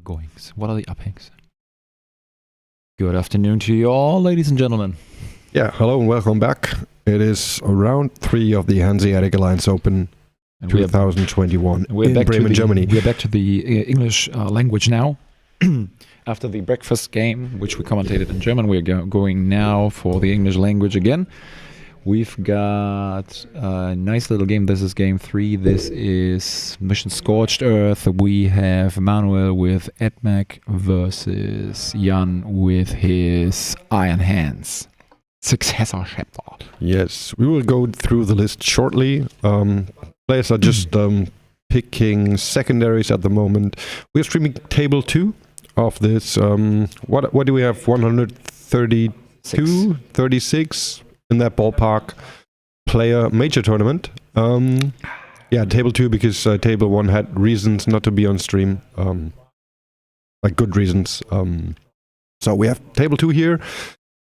outgoings? What are the uphangs? Good afternoon to you all, ladies and gentlemen. Yeah, hello and welcome back. It is round 3 of the Hanseatic Alliance Open 2021 in Bremen, Germany. We're back to the English language now. After the breakfast game, which we commentated in German, we're going now for the English language again. We've got a nice little game. This is game 3. This is Mission Scorched Earth. We have Manuel with Edmec versus Jan with his Iron Hands Successor Chapter. Yes, we will go through the list shortly. Players are just picking secondaries at the moment. We're streaming table 2 of this. What do we have? 132, 36 in that ballpark player major tournament. Yeah, table 2 because table 1 had reasons not to be on stream, like good reasons. So we have table 2 here,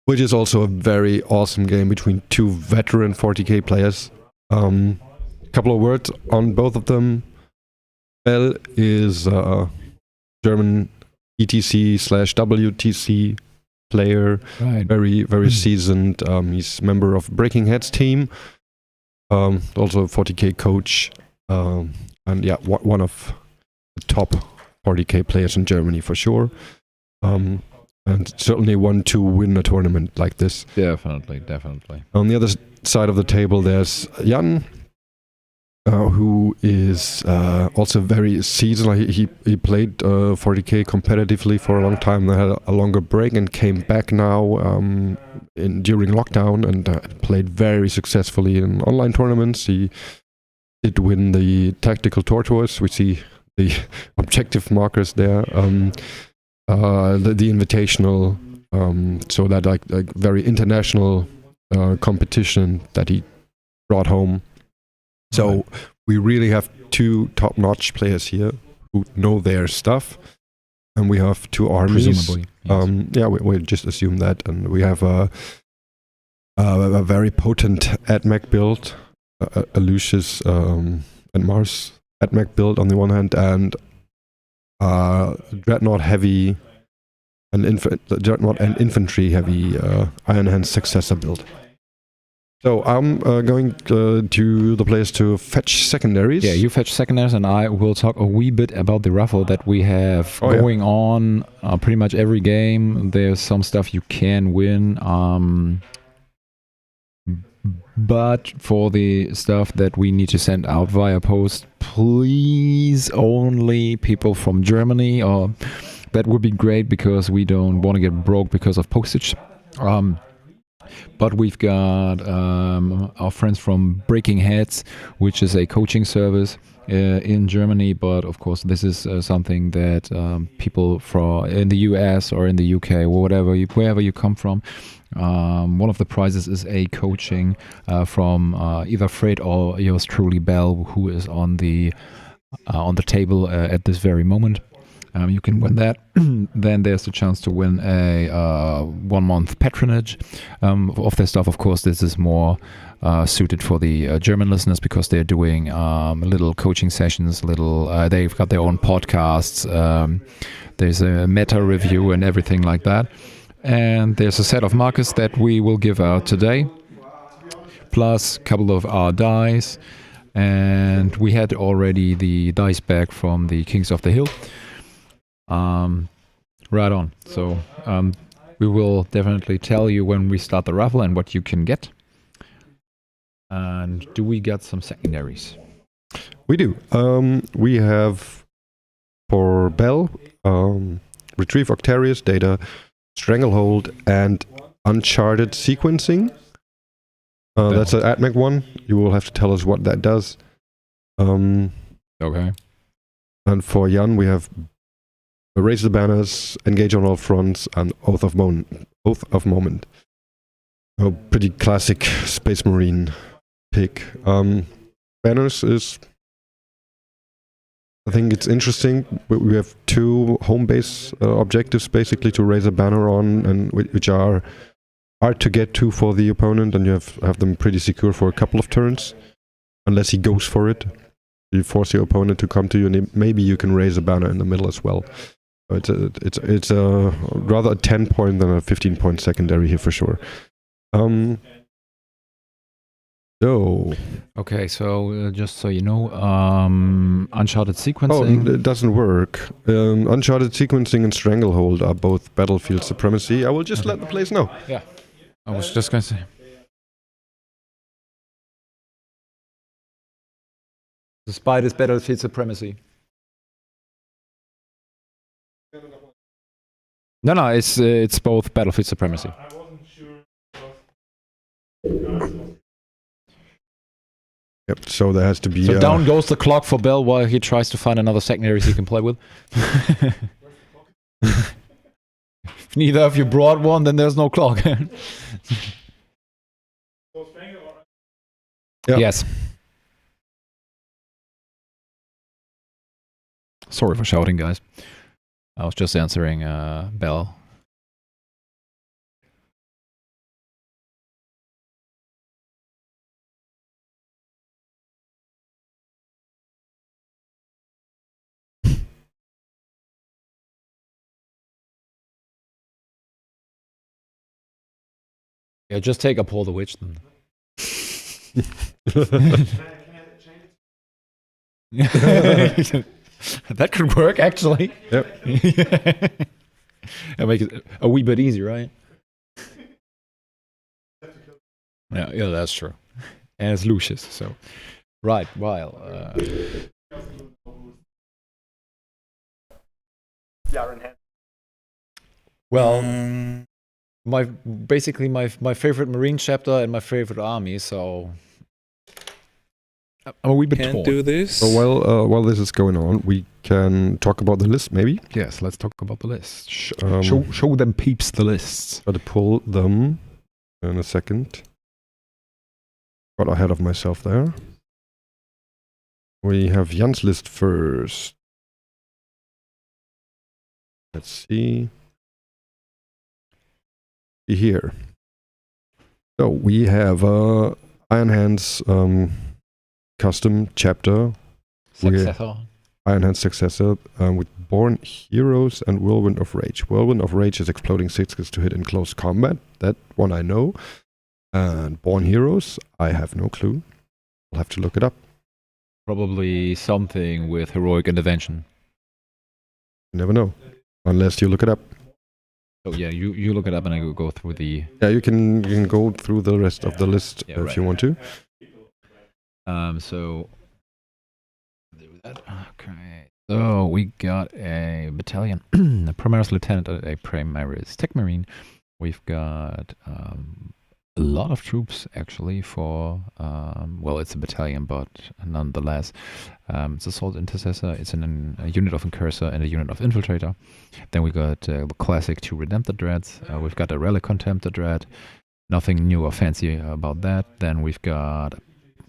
which is also a very awesome game between 2 veteran 40k players. Couple of words on both of them. Bell is a German ETC/WTC player, Right. very seasoned. He's a member of Breaking Head's team, also a 40k coach, and yeah, one of the top 40k players in Germany for sure, and certainly one to win a tournament like this. Definitely. On the other side of the table, there's Jan, who is also very seasoned. He played 40k competitively for a long time, then had a longer break and came back now during lockdown and played very successfully in online tournaments. He did win the Tactical Tortoise. We see the objective markers there. The Invitational, so that like very international competition that he brought home. So we really have 2 top-notch players here who know their stuff, and we have 2 armies. Presumably, yes. Yeah, we just assume that, and we have a very potent AdMech build, a Lucius and Mars AdMech build on the one hand, and Dreadnought heavy, Dreadnought and infantry heavy Iron Hands Successor build. So I'm going to the players to fetch secondaries. Yeah, you fetch secondaries, and I will talk a wee bit about the raffle that we have going on pretty much every game. There's some stuff you can win, but for the stuff that we need to send out via post, please only people from Germany, or that would be great because we don't want to get broke because of postage. But we've got our friends from Breaking Heads, which is a coaching service in Germany. But of course, this is something that people in the US or in the UK or wherever you come from. One of the prizes is a coaching from either Fred or yours truly, Bell, who is on the table at this very moment. You can win that. Then there's the chance to win a 1-month patronage of their stuff. Of course, this is more suited for the German listeners because they're doing little coaching sessions. They've got their own podcasts. There's a meta review and everything like that. And there's a set of markers that we will give out today, plus a couple of our dice. And we had already the dice back from the Kings of the Hill. Right on. So we will definitely tell you when we start the raffle and what you can get. And do we get some secondaries? We do. We have for Bell, Retrieve Octarius data, Stranglehold, and Uncharted sequencing. That's an AdMech one. You will have to tell us what that does. Okay. And for Jan, we have Raise the Banners, Engage on All Fronts, and Oath of Moment. A pretty classic Space Marine pick. Banners is, I think it's interesting. We have 2 home base objectives basically to raise a banner on, and which are hard to get to for the opponent, and you have them pretty secure for a couple of turns, unless he goes for it. You force your opponent to come to you, and maybe you can raise a banner in the middle as well. It's a rather a 10-point than a 15-point secondary here for sure. So Okay, so just so you know, uncharted oh, sequencing. it doesn't work. Uncharted sequencing and Stranglehold are both battlefield supremacy. I will just let the players know. Yeah, I was just going to say. Despite its battlefield supremacy. No, it's both battlefield supremacy. I wasn't sure. Yep. So there has to be. So down goes the clock for Bell while he tries to find another secondaries he can play with. If neither of you brought one, then there's no clock. Yeah. Yes. Sorry for shouting, guys. I was just answering Bell. Yeah, just take up all the witch then. That could work, actually. Yep. That'll make it a wee bit easy, right? Yeah, that's true. And it's Lucius, so. Right, while... well, basically my favorite Marine chapter and my favorite army, so... I'm a wee bit torn. Can't do this. So while this is going on, we can talk about the list, maybe. Yes, let's talk about the list. Show them peeps the lists. Got to pull them in a second. Got ahead of myself there. We have Jan's list first. Let's see. Here. So we have Iron Hands custom chapter. Successor. Iron Hands successor with Born Heroes and Whirlwind of Rage. Whirlwind of Rage is exploding sixes to hit in close combat. That one I know. And Born Heroes, I have no clue. I'll have to look it up. Probably something with heroic intervention. You never know. Unless you look it up. So yeah, you look it up and I will go through the... Yeah, you can go through the rest of the list if you want to. So... do that. Okay. So we got a battalion, a Primaris Lieutenant, a Primaris Tech Marine. We've got a lot of troops actually for, well, it's a battalion, but nonetheless, it's Assault Intercessor, it's in a unit of Incursor and a unit of Infiltrator. Then we got the classic 2 Redemptor Dreads, we've got a Relic Contemptor Dread, nothing new or fancy about that. Then we've got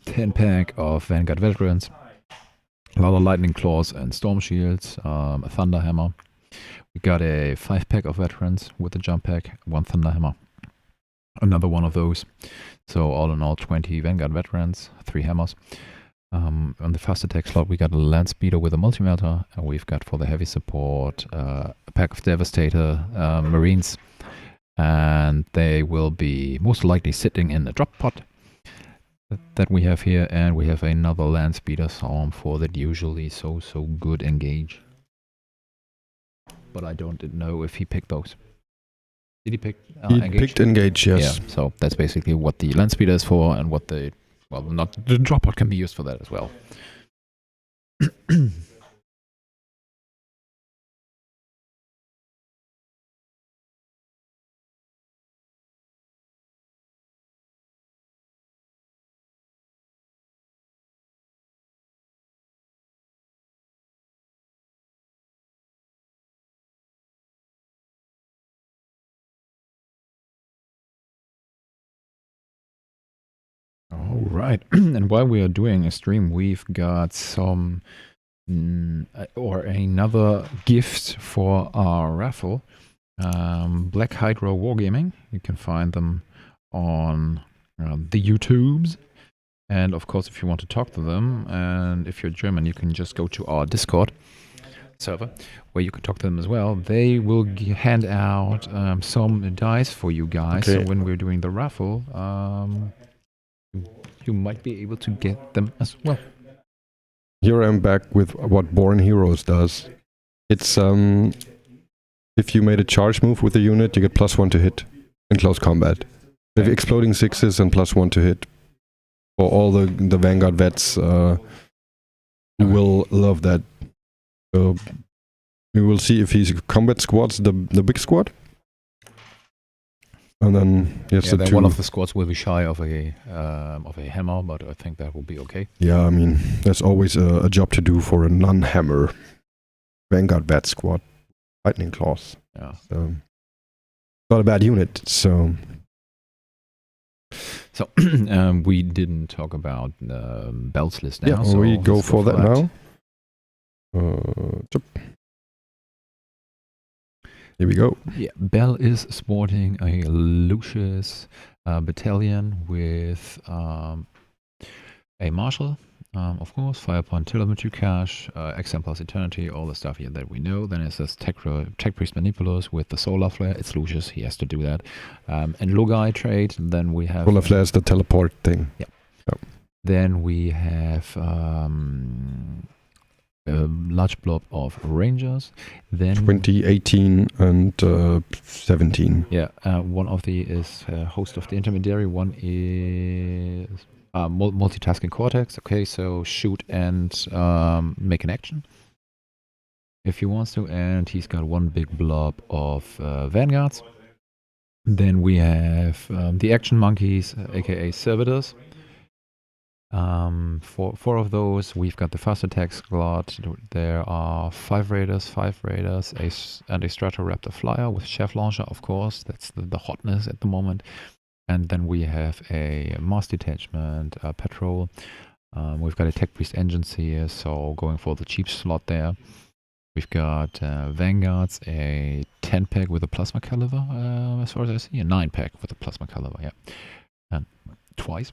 10-pack of Vanguard Veterans, a lot of Lightning Claws and Storm Shields, a Thunderhammer. We got a 5-pack of Veterans with a Jump Pack, 1 Thunderhammer. Another one of those. So all in all, 20 Vanguard Veterans, 3 Hammers. On the fast attack slot, we got a Land Speeder with a Multimelter. And we've got for the heavy support a pack of Devastator Marines. And they will be most likely sitting in the drop pod that we have here. And we have another Land Speeder Psalm for that usually so good engage. But I don't know if he picked those. Did he pick He Engage? picked Engage, yes. Yeah, so that's basically what the Land Speeder is for, and what the, well, not the drop pod can be used for that as well. All right, and while we are doing a stream, we've got some or another gift for our raffle. Black Hydro Wargaming. You can find them on the YouTubes, and of course, if you want to talk to them, and if you're German, you can just go to our Discord. server where you can talk to them as well. They will hand out some dice for you guys. Okay. So when we're doing the raffle, you might be able to get them as well. Here I'm back with what Born Heroes does. It's if you made a charge move with a unit, you get +1 to hit in close combat. If exploding 6s and +1 to hit. For all the Vanguard vets will love that. So we will see if he's combat squads, the big squad. And then yes, then one of the squads will be shy of a hammer, but I think that will be okay. Yeah, I mean, there's always a job to do for a non-hammer Vanguard vet squad. Lightning claws. Yeah. So, not a bad unit. So we didn't talk about Bell's list now. yeah, so we go let's for that now. Here we go. Yeah, Bell is sporting a Lucius battalion with a marshal, of course, firepoint, telemetry cache, XM plus eternity, all the stuff here that we know. Then it says Tech Priest Manipulus with the solar flare. It's Lucius, he has to do that. And Logai trade. And then we have Solar flare is the teleport thing. Yeah. Yep. Then we have a large blob of Rangers. Then 2018 and 17. Yeah, one of the is host of the intermediary. One is multitasking cortex. Okay, so shoot and make an action if he wants to. And he's got one big blob of vanguards. Then we have the action monkeys, aka servitors. Four of those. We've got the fast attack squad. There are 5 raiders, and a Stratoraptor flyer with chef launcher, of course. That's the hotness at the moment. And then we have a mass detachment, patrol. We've got a tech priest engines here, so going for the cheap slot there. We've got vanguards, a 10-pack with a plasma caliber, as far as I see. A 9-pack with a plasma caliber, yeah. And twice.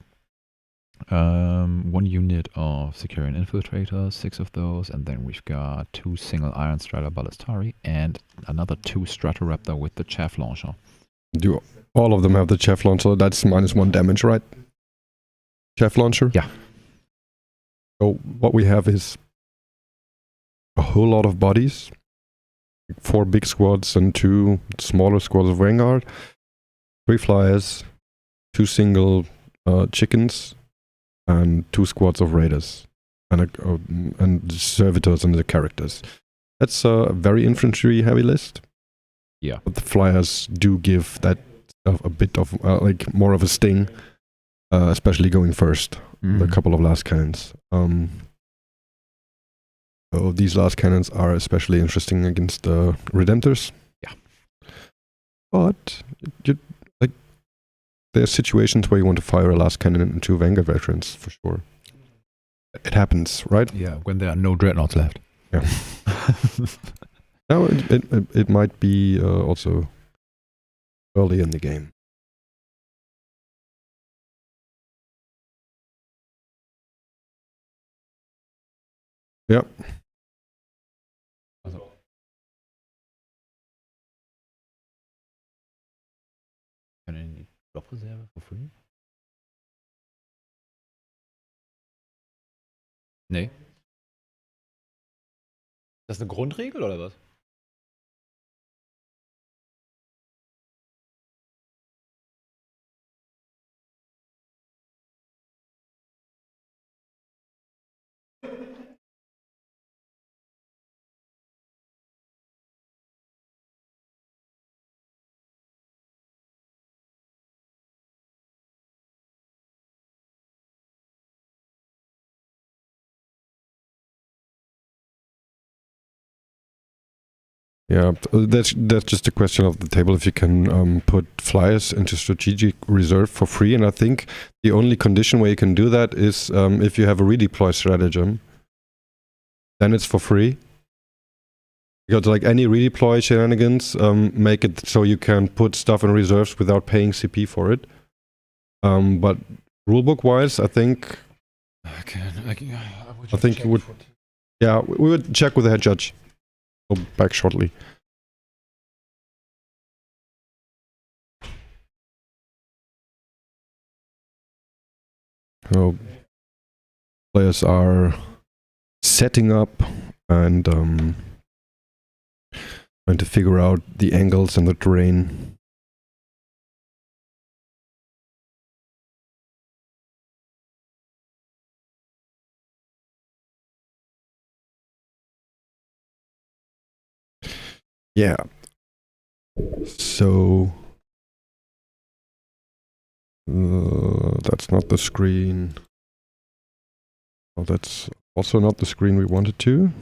1 unit of Securian Infiltrators, 6 of those, and then we've got 2 single Iron Strider Ballistari and another 2 Stratoraptor with the chaff launcher. Do all of them have the chaff launcher? That's -1 damage, right? Chaff launcher? Yeah. So what we have is a whole lot of bodies, 4 big squads and 2 smaller squads of Vanguard, 3 flyers, 2 single chickens, and 2 squads of raiders and servitors and the characters. That's a very infantry heavy list. Yeah, but the flyers do give that a bit of like more of a sting, especially going first. A couple of last cannons. So these last cannons are especially interesting against the Redemptors. Yeah, but there are situations where you want to fire a last cannon into Vanguard veterans, for sure. It happens, right? Yeah, when there are no dreadnoughts left. Yeah. No, it might be also early in the game. Yeah. Blockreserve for free? Nee. Ist das eine Grundregel oder was? Yeah, that's just a question of the table if you can put flyers into strategic reserve for free, and I think the only condition where you can do that is if you have a redeploy stratagem, then it's for free. Because like any redeploy shenanigans, make it so you can put stuff in reserves without paying CP for it. But rulebook wise, I think you would. Yeah, we would check with the head judge. I'll back shortly. So players are setting up and trying to figure out the angles and the terrain. Yeah. So that's not the screen. Oh, that's also not the screen we wanted to.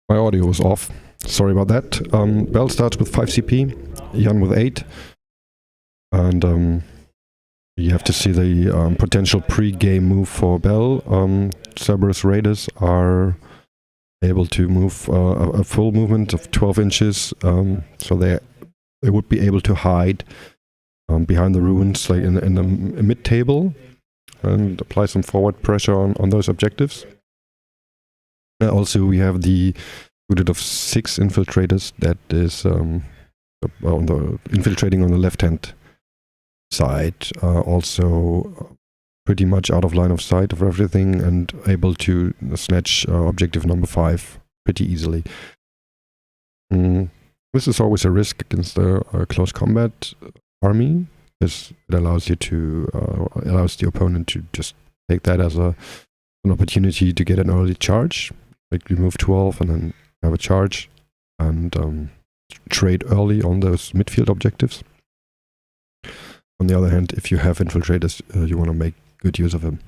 My audio was off. Sorry about that. Bell starts with 5 CP, Jan with 8. And you have to see the potential pre-game move for Bell. Cerberus Raiders are able to move a full movement of 12 inches, so they would be able to hide behind the ruins, like in the mid-table, and apply some forward pressure on those objectives. Also, we have the unit of 6 infiltrators that is infiltrating on the left-hand side, also pretty much out of line of sight of everything and able to snatch objective number 5 pretty easily. This is always a risk against the close combat army, because it allows you to allows the opponent to just take that as an opportunity to get an early charge. Like you move 12 and then have a charge and trade early on those midfield objectives. On the other hand, if you have infiltrators, you want to make good use of them.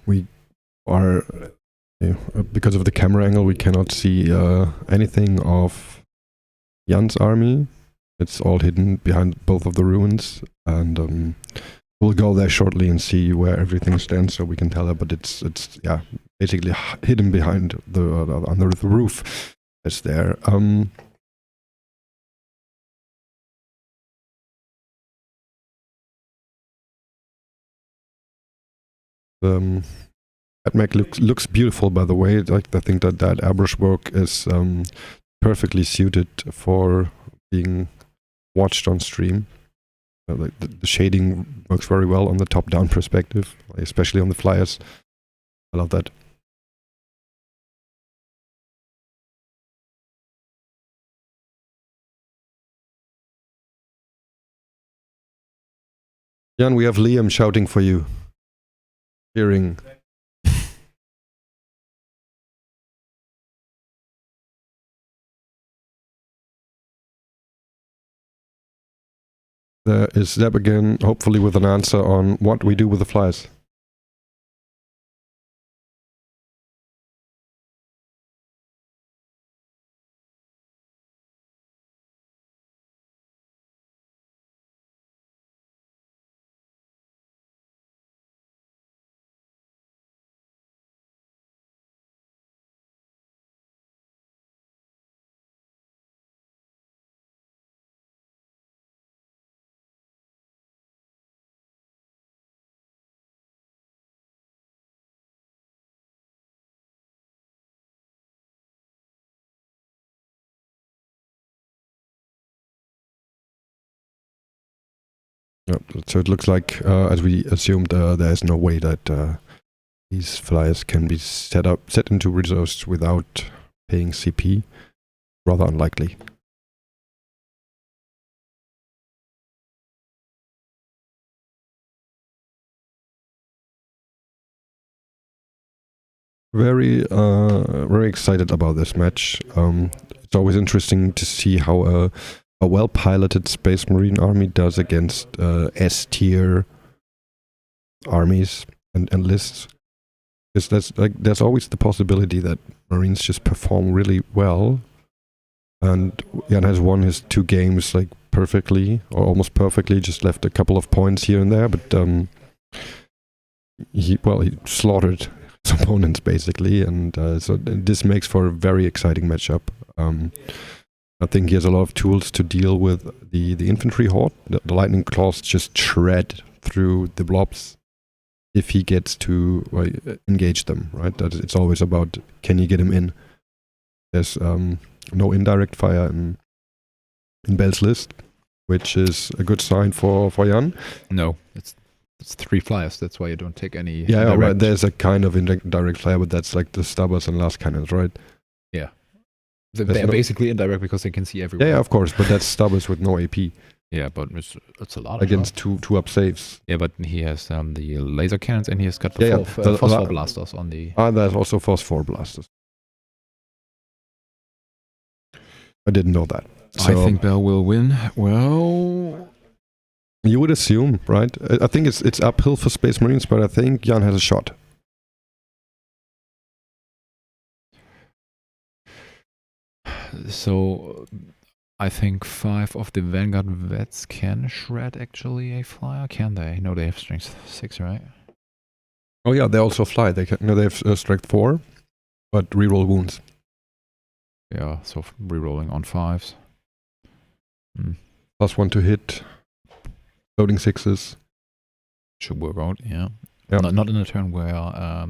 We are, because of the camera angle, we cannot see anything of Jan's army. It's all hidden behind both of the ruins, and we'll go there shortly and see where everything stands, so we can tell her. But it's yeah, basically hidden behind the under the roof. It's there. That mech looks beautiful, by the way. Like I think that airbrush work is perfectly suited for being watched on stream. Like the shading works very well on the top-down perspective, especially on the flyers. I love that. Jan, we have Liam shouting for you. Hearing. There is Zeb again, hopefully with an answer on what we do with the flyers. Yeah, so it looks like, as we assumed, there is no way that these flyers can be set into reserves without paying CP. Rather unlikely. Very excited about this match. It's always interesting to see how a well-piloted Space Marine army does against S-tier armies and lists. There's always the possibility that Marines just perform really well, and Jan has won his 2 games like perfectly, or almost perfectly, just left a couple of points here and there, but he slaughtered his opponents basically, and so this makes for a very exciting matchup. I think he has a lot of tools to deal with the infantry horde. The lightning claws just shred through the blobs if he gets to engage them, right? It's always about, can you get him in? There's no indirect fire in Bell's list, which is a good sign for Jan. No, it's 3 flyers, that's why you don't take any. Yeah, right. There's a kind of indirect fire, but that's like the stubbers and last cannons, right? Yeah. They're basically indirect because they can see everywhere. Yeah, of course, but that's stubbers with no AP. Yeah, but it's a lot against two up saves. Yeah, but he has the laser cannons and he has got the phosphor blasters on the. There's also phosphor blasters. I didn't know that. So I think Bell will win. Well, you would assume, right? I think it's uphill for Space Marines, but I think Jan has a shot. So I think 5 of the Vanguard vets can shred actually a flyer, can they? No, they have strength 6, right? Oh yeah, they also fly. They have strength 4, but reroll wounds. Yeah, so rerolling on 5s. +1 to hit. Loading 6s. Should work out, yeah. Not in a turn where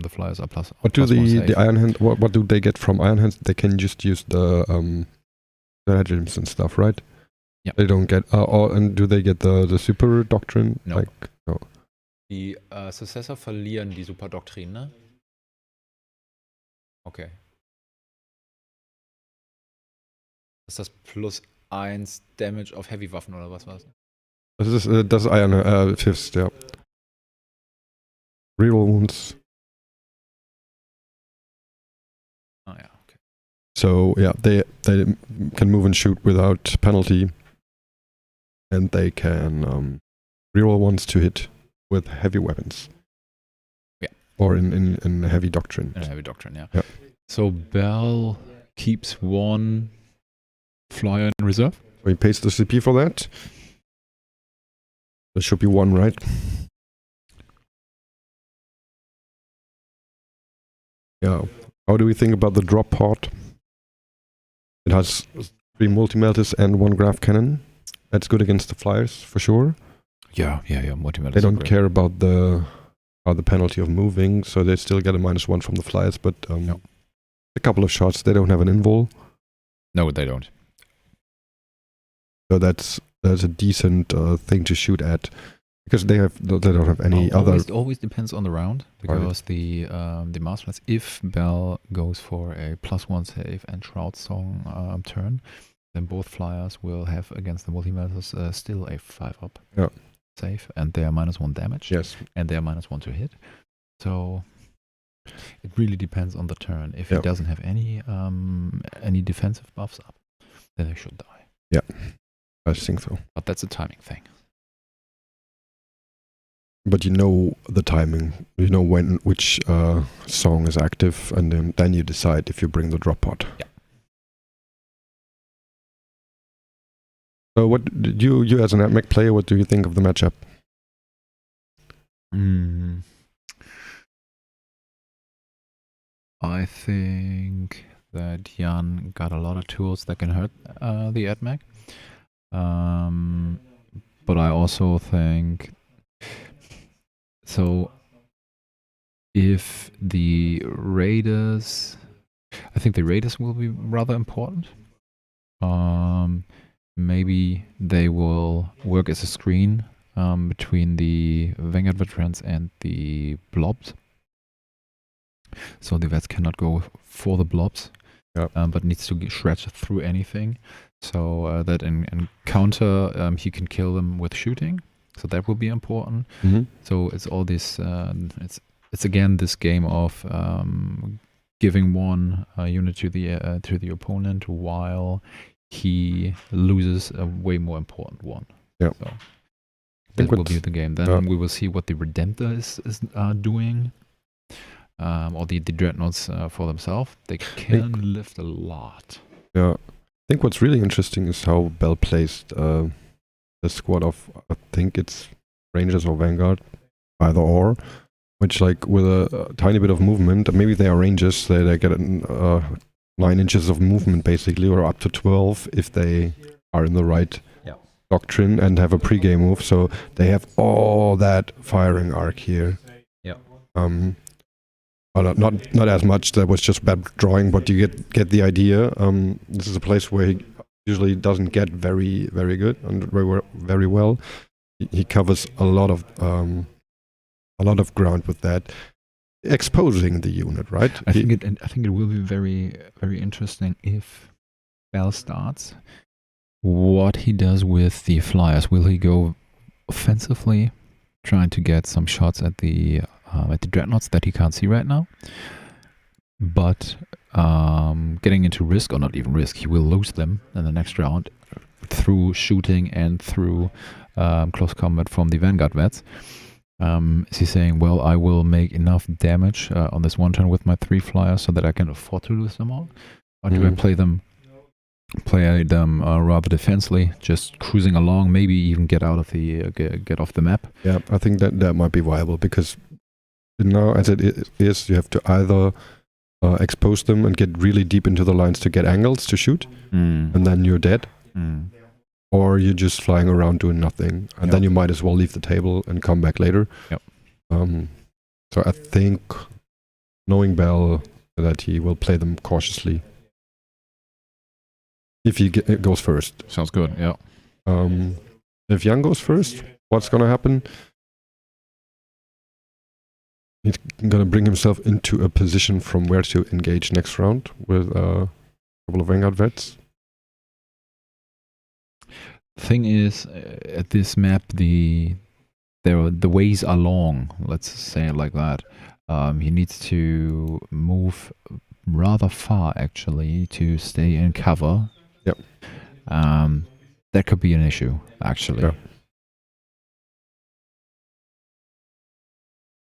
the flyers are plus. What do the Iron Hand? What do they get from Iron Hands? They can just use the gems and stuff, right? Yeah. They don't get. And do they get the Super Doctrine? No. No. Die Successor verlieren die Super Doktrin, ne? Okay. Ist das +1 Damage auf Heavy Waffen oder was war's? Das ist Iron Fist, ja. Reroll wounds. Oh yeah, okay. So yeah, they can move and shoot without penalty, and they can reroll ones to hit with heavy weapons. Yeah. Or in heavy doctrine. In heavy doctrine, yeah. So Bell keeps 1 flyer in reserve. So he pays the CP for that. There should be 1, right? Yeah. How do we think about the drop pod? It has 3 multi-melters and 1 graph cannon. That's good against the flyers, for sure. Yeah. Multi-melters. They don't care about the penalty of moving, so they still get a -1 from the flyers, but no. A couple of shots, they don't have an invul. No, they don't. So that's a decent thing to shoot at. Because they don't have any other. It always depends on the round, because the Masterless, if Bell goes for a +1 save and Shroud Song turn, then both flyers will have against the multi-melters still a 5-up save, and they are -1 damage. Yes, and they are -1 to hit. So it really depends on the turn. If he doesn't have any defensive buffs up, then they should die. Yeah, I think so. But that's a timing thing. But you know the timing. You know which song is active, and then you decide if you bring the drop pod. Yeah. So what you as an AdMech player, what do you think of the matchup? I think that Jan got a lot of tools that can hurt the AdMech. But I also think, so if the Raiders, I think the Raiders will be rather important. Maybe they will work as a screen between the Vanguard veterans and the blobs. So the vets cannot go for the blobs, but needs to shred through anything. So that in counter, he can kill them with shooting. So that will be important. So it's all this. It's again this game of giving one unit to the opponent while he loses a way more important one. Yeah. So that will be the game. Then we will see what the Redemptor is doing. Or the dreadnoughts for themselves. They can lift a lot. Yeah. I think what's really interesting is how Bell placed the squad of, I think it's Rangers or Vanguard, either or, which like with a tiny bit of movement, maybe they are Rangers, they get 9 inches of movement basically, or up to 12 if they are in the right doctrine and have a pre-game move, so they have all that firing arc here. Well, not as much. That was just bad drawing, but you get the idea. This is a place where he usually doesn't get very good and very well. He covers a lot of ground with that, exposing the unit. Right. I think it will be very very interesting if Bell starts. What he does with the flyers? Will he go offensively, trying to get some shots at the dreadnoughts that he can't see right now, but getting into risk, or not even risk, he will lose them in the next round through shooting and through close combat from the Vanguard vets. Is he saying, well, I will make enough damage on this one turn with my 3 flyers so that I can afford to lose them all? Or do I play them rather defensively, just cruising along, maybe even get out of the get off the map? Yeah, I think that might be viable, because now as it is, you have to either expose them and get really deep into the lines to get angles to shoot, and then you're dead, or you're just flying around doing nothing, and then you might as well leave the table and come back later. So I think, knowing Bell, that he will play them cautiously if he goes first. Sounds good. If Young goes first, what's gonna happen? He's gonna bring himself into a position from where to engage next round with a couple of Vanguard vets. Thing is, at this map, the ways are long. Let's say it like that. He needs to move rather far, actually, to stay in cover. That could be an issue, actually.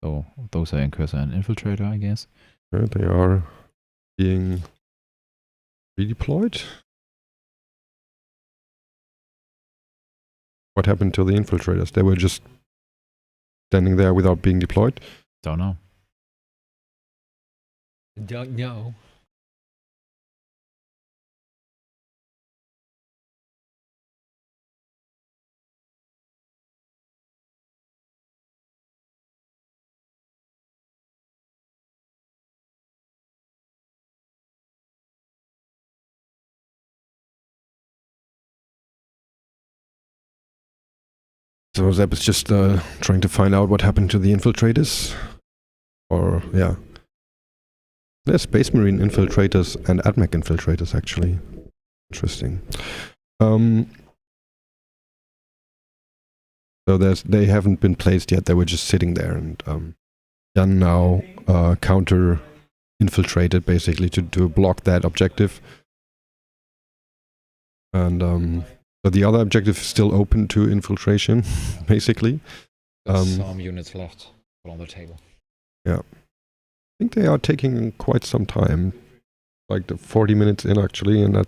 So those are Inquisitor and Infiltrator, I guess. They are being redeployed. What happened to the Infiltrators? They were just standing there without being deployed? Don't know. Don't know. So Zeb is just trying to find out what happened to the Infiltrators. Or, yeah. There's Space Marine Infiltrators and AdMech Infiltrators, actually. Interesting. So they haven't been placed yet, they were just sitting there, and Jan now counter infiltrated, basically, to block that objective. And so the other objective is still open to infiltration, basically. Some units left on the table. Yeah. I think they are taking quite some time. Like the 40 minutes in, actually, and that...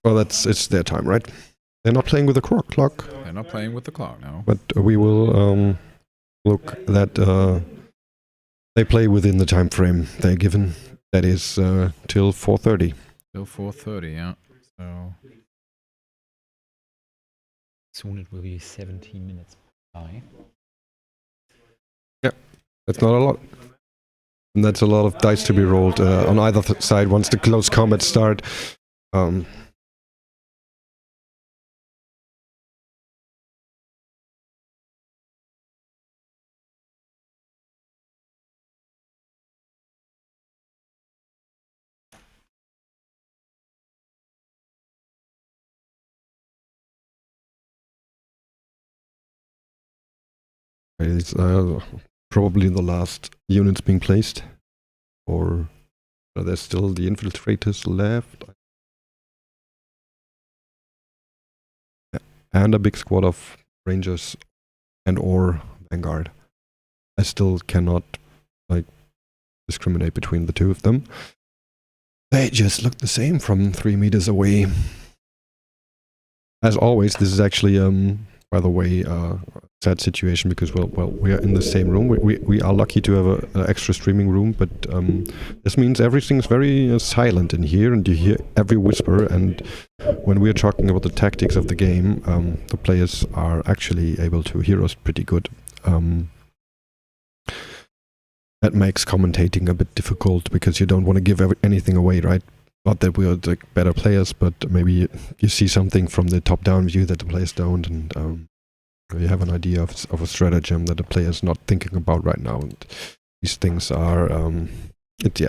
Well, it's their time, right? They're not playing with the clock. They're not playing with the clock, no. But we will look that they play within the time frame they're given. That is till 4:30. Till 4:30, yeah. So soon it will be 17 minutes by. Yeah, that's not a lot. And that's a lot of dice to be rolled on either side once the close combat start. It's probably the last units being placed, or there's still the infiltrators left, and a big squad of rangers and or vanguard. I still cannot discriminate between the two of them. They just look the same from 3 meters away. As always, this is actually by the way, sad situation because well, we are in the same room. We are lucky to have an extra streaming room, but this means everything's very silent in here, and you hear every whisper. And when we are talking about the tactics of the game, the players are actually able to hear us pretty good. That makes commentating a bit difficult because you don't want to give anything away, right? Not that we are the better players, but maybe you see something from the top-down view that the players don't, and you have an idea of a stratagem that the player's not thinking about right now. And these things are, it's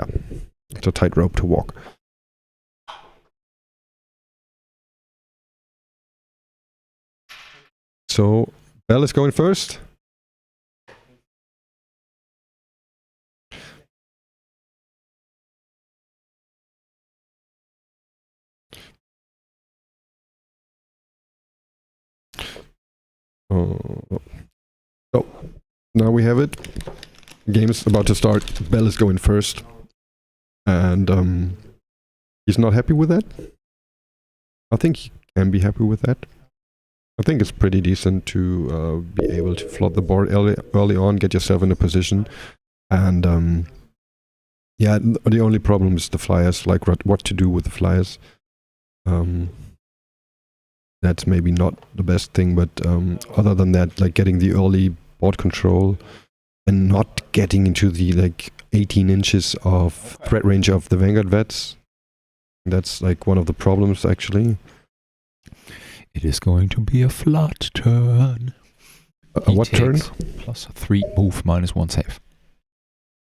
a tightrope to walk. So, Bell is going first. So, now we have it. Game is about to start. Bell is going first. And he's not happy with that. I think he can be happy with that. I think it's pretty decent to be able to flood the board early on, get yourself in a position. And yeah, the only problem is the flyers, like what to do with the flyers. That's maybe not the best thing, but other than that, like getting the early board control and not getting into the like 18 inches of threat range of the Vanguard vets. That's like one of the problems actually. It is going to be a flat turn. What turn? +3 move, -1 save.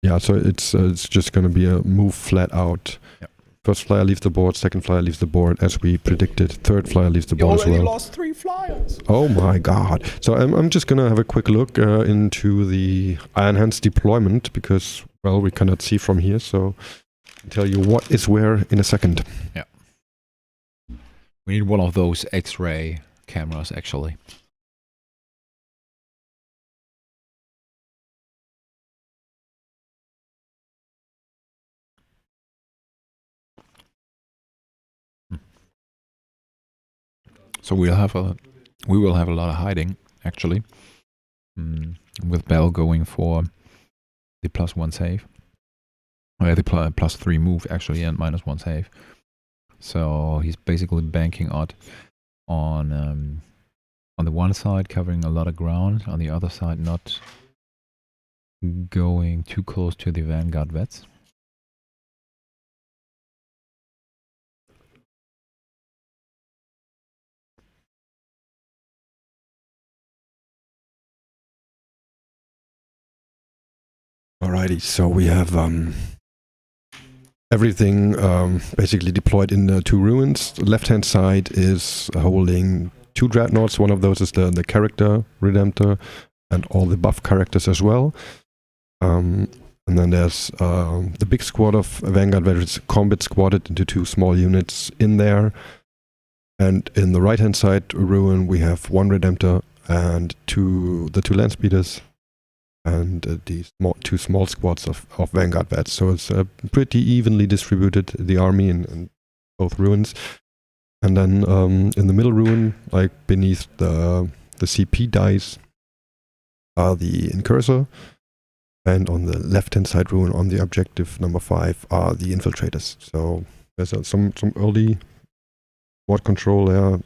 Yeah, so it's just going to be a move flat out. Yep. First flyer leaves the board, second flyer leaves the board, as we predicted. Third flyer leaves the board as well. You already lost 3 flyers. Oh my god. So I'm just going to have a quick look into the Iron Hands deployment, because, well, we cannot see from here, so I'll tell you what is where in a second. Yeah. We need one of those X-ray cameras, actually. So we will have a lot of hiding, actually, with Bell going for the +1 save, the +3 move actually, and -1 save. So he's basically banking on the one side covering a lot of ground, on the other side not going too close to the Vanguard vets. Alrighty, so we have everything basically deployed in 2 ruins. The left-hand side is holding 2 dreadnoughts. One of those is the character Redemptor, and all the buff characters as well. And then there's the big squad of Vanguard veterans, combat squatted into 2 small units in there. And in the right-hand side ruin, we have 1 Redemptor and the 2 land speeders. And the 2 small squads of Vanguard vets. So it's pretty evenly distributed, the army in both ruins. And then in the middle ruin, like beneath the CP dice, are the Incursor. And on the left-hand side ruin, on the objective number 5, are the Infiltrators. So there's some early board control there,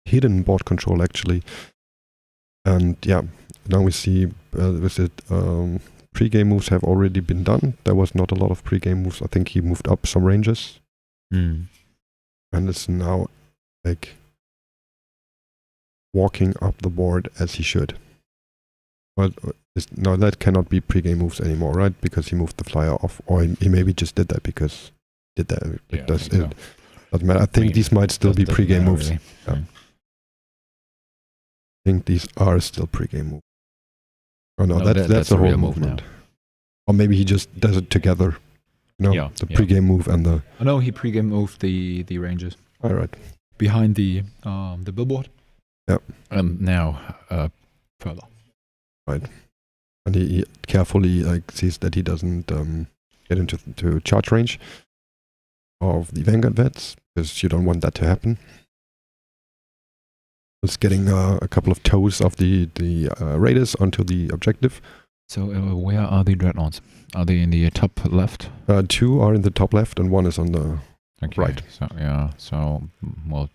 hidden board control actually. And yeah, now we see pre-game moves have already been done. There was not a lot of pre-game moves. I think he moved up some ranges. And it's now like walking up the board as he should. Well, no, that cannot be pre-game moves anymore, right? Because he moved the flyer off, or he maybe just did that because he did that. Yeah, Doesn't matter. I think these might still be pre-game moves. Really. Yeah. I think these are still pre-game moves. Oh no, No, that's a a whole real move movement. now. Or maybe he just does it together. You know, Yeah, the yeah. pre-game move and the. Oh, no, he pre-game moved the Rangers All right. behind the billboard. Yeah. And now further. Right. And he carefully sees that he doesn't get into charge range of the Vanguard vets, because you don't want that to happen. It's getting a couple of toes of the raiders onto the objective. So where are the dreadnoughts? Are they in the top left? 2 are in the top left and 1 is on the right. So yeah. So well,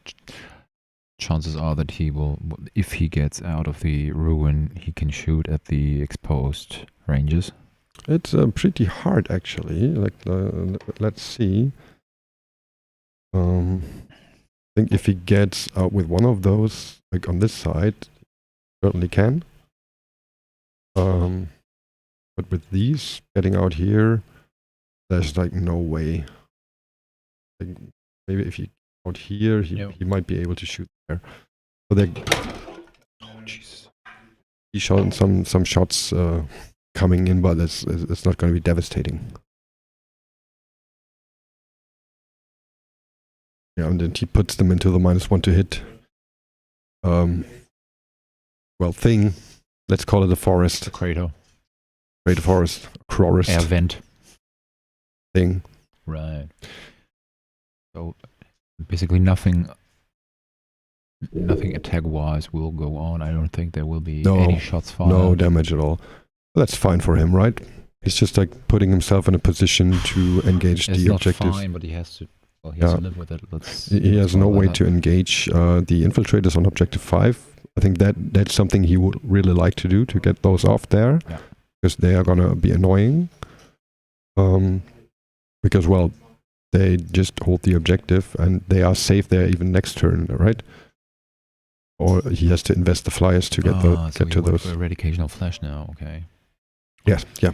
chances are that he will, if he gets out of the ruin, he can shoot at the exposed ranges. It's pretty hard actually. Let's see. I think if he gets out with one of those, like on this side, certainly can. But with these getting out here, there's like no way. Like, maybe if he out here, he might be able to shoot there. So they. Oh Jesus! He shot some shots coming in, but it's not going to be devastating. Yeah, and then he puts them into the -1 to hit. Well, thing. Let's call it a forest. The crater. Crater forest. Forest. Air vent. Thing. Right. So basically nothing attack-wise will go on. I don't think there will be any shots fired. No damage at all. That's fine for him, right? He's just like putting himself in a position to engage the objectives. It's fine, but he has to. Well, he has to live with it. He has no way to engage the infiltrators on objective 5. I think that's something he would really like to do, to get those off there, because they are gonna be annoying. Because well, they just hold the objective and they are safe there even next turn, right? Or he has to invest the flyers to get to those. For eradication of flash now. Okay. Yes. Yeah.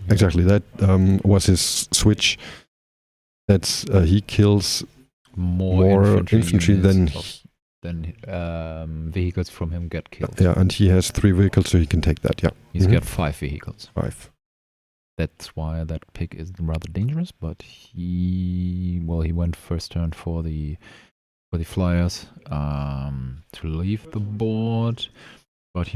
Exactly. That was his switch. That's he kills more infantry than vehicles from him get killed. Yeah, and he has 3 vehicles, so he can take that. Yeah, he's got 5 vehicles. 5. That's why that pick is rather dangerous. But he went first turn for the flyers to leave the board, but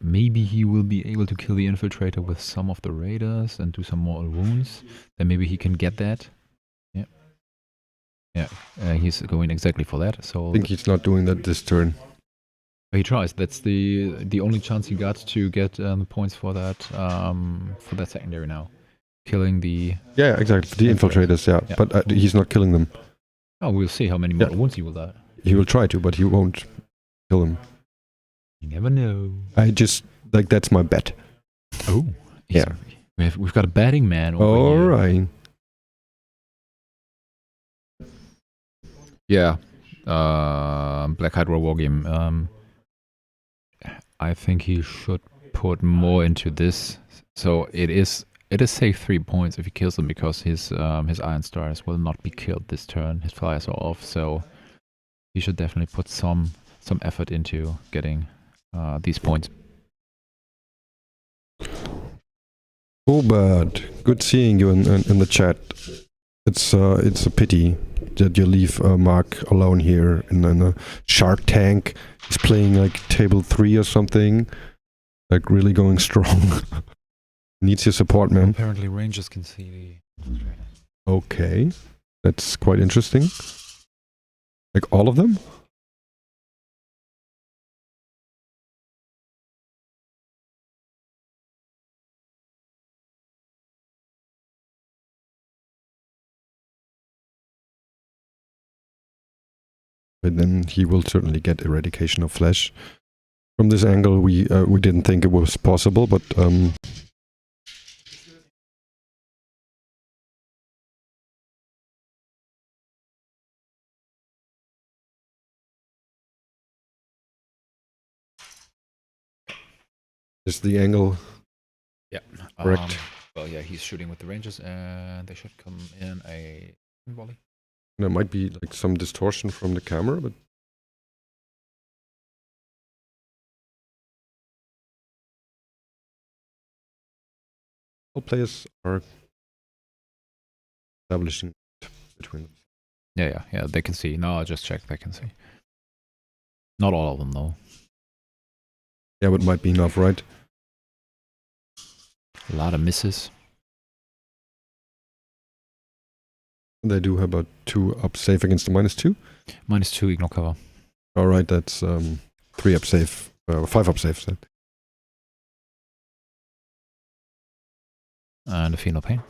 maybe he will be able to kill the infiltrator with some of the raiders and do some more wounds. Then maybe he can get that. Yeah, he's going exactly for that. So I think he's not doing that this turn. He tries. That's the only chance he got to get the points for that secondary now, killing the. Yeah, exactly. The infiltrators. Yeah. But he's not killing them. Oh, we'll see how many more wounds he will die. He will try to, but he won't kill them. You never know. I just that's my bet. Oh, yeah. We've got a betting man over All here. right. Yeah, Black Hydra Wargame. I think he should put more into this. So it is safe 3 points if he kills them, because his Iron Stars will not be killed this turn. His flyers are off, so he should definitely put some effort into getting these points. Robert, good seeing you in the chat. It's a pity that you leave Mark alone here in a Shark Tank. He's playing like table 3 or something, like really going strong. Needs your support, man. Apparently Rangers can see the. Okay, that's quite interesting. Like all of them? But then he will certainly get eradication of flesh. From this angle, we didn't think it was possible, but is the angle correct? Well, yeah, he's shooting with the Rangers, and they should come in a volley. There might be like some distortion from the camera, but All players are establishing between them. Yeah, they can see. No, I just checked, they can see. Not all of them, though. Yeah, but might be enough, right? A lot of misses. They do have about 2 up safe against the -2. -2 ignore cover. Alright, that's 3 up safe, 5 up safe then. And a feel no pain.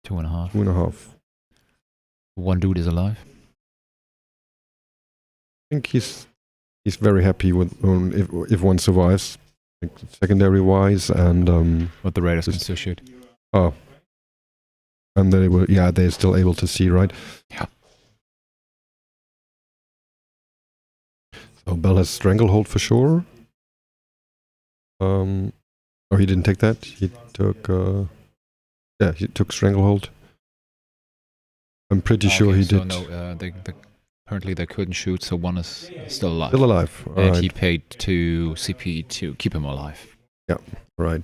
Two and a half. 2.5. One dude is alive. I think he's very happy with if one survives, like secondary wise, and But the Raiders can still shoot. oh, and they were they're still able to see, right? Yeah. So Bell has stranglehold for sure. Oh, he didn't take that. He took he took stranglehold. I'm pretty sure he so did. No, apparently they couldn't shoot, so one is still alive. Still alive. All And right. he paid to CP to keep him alive. Right.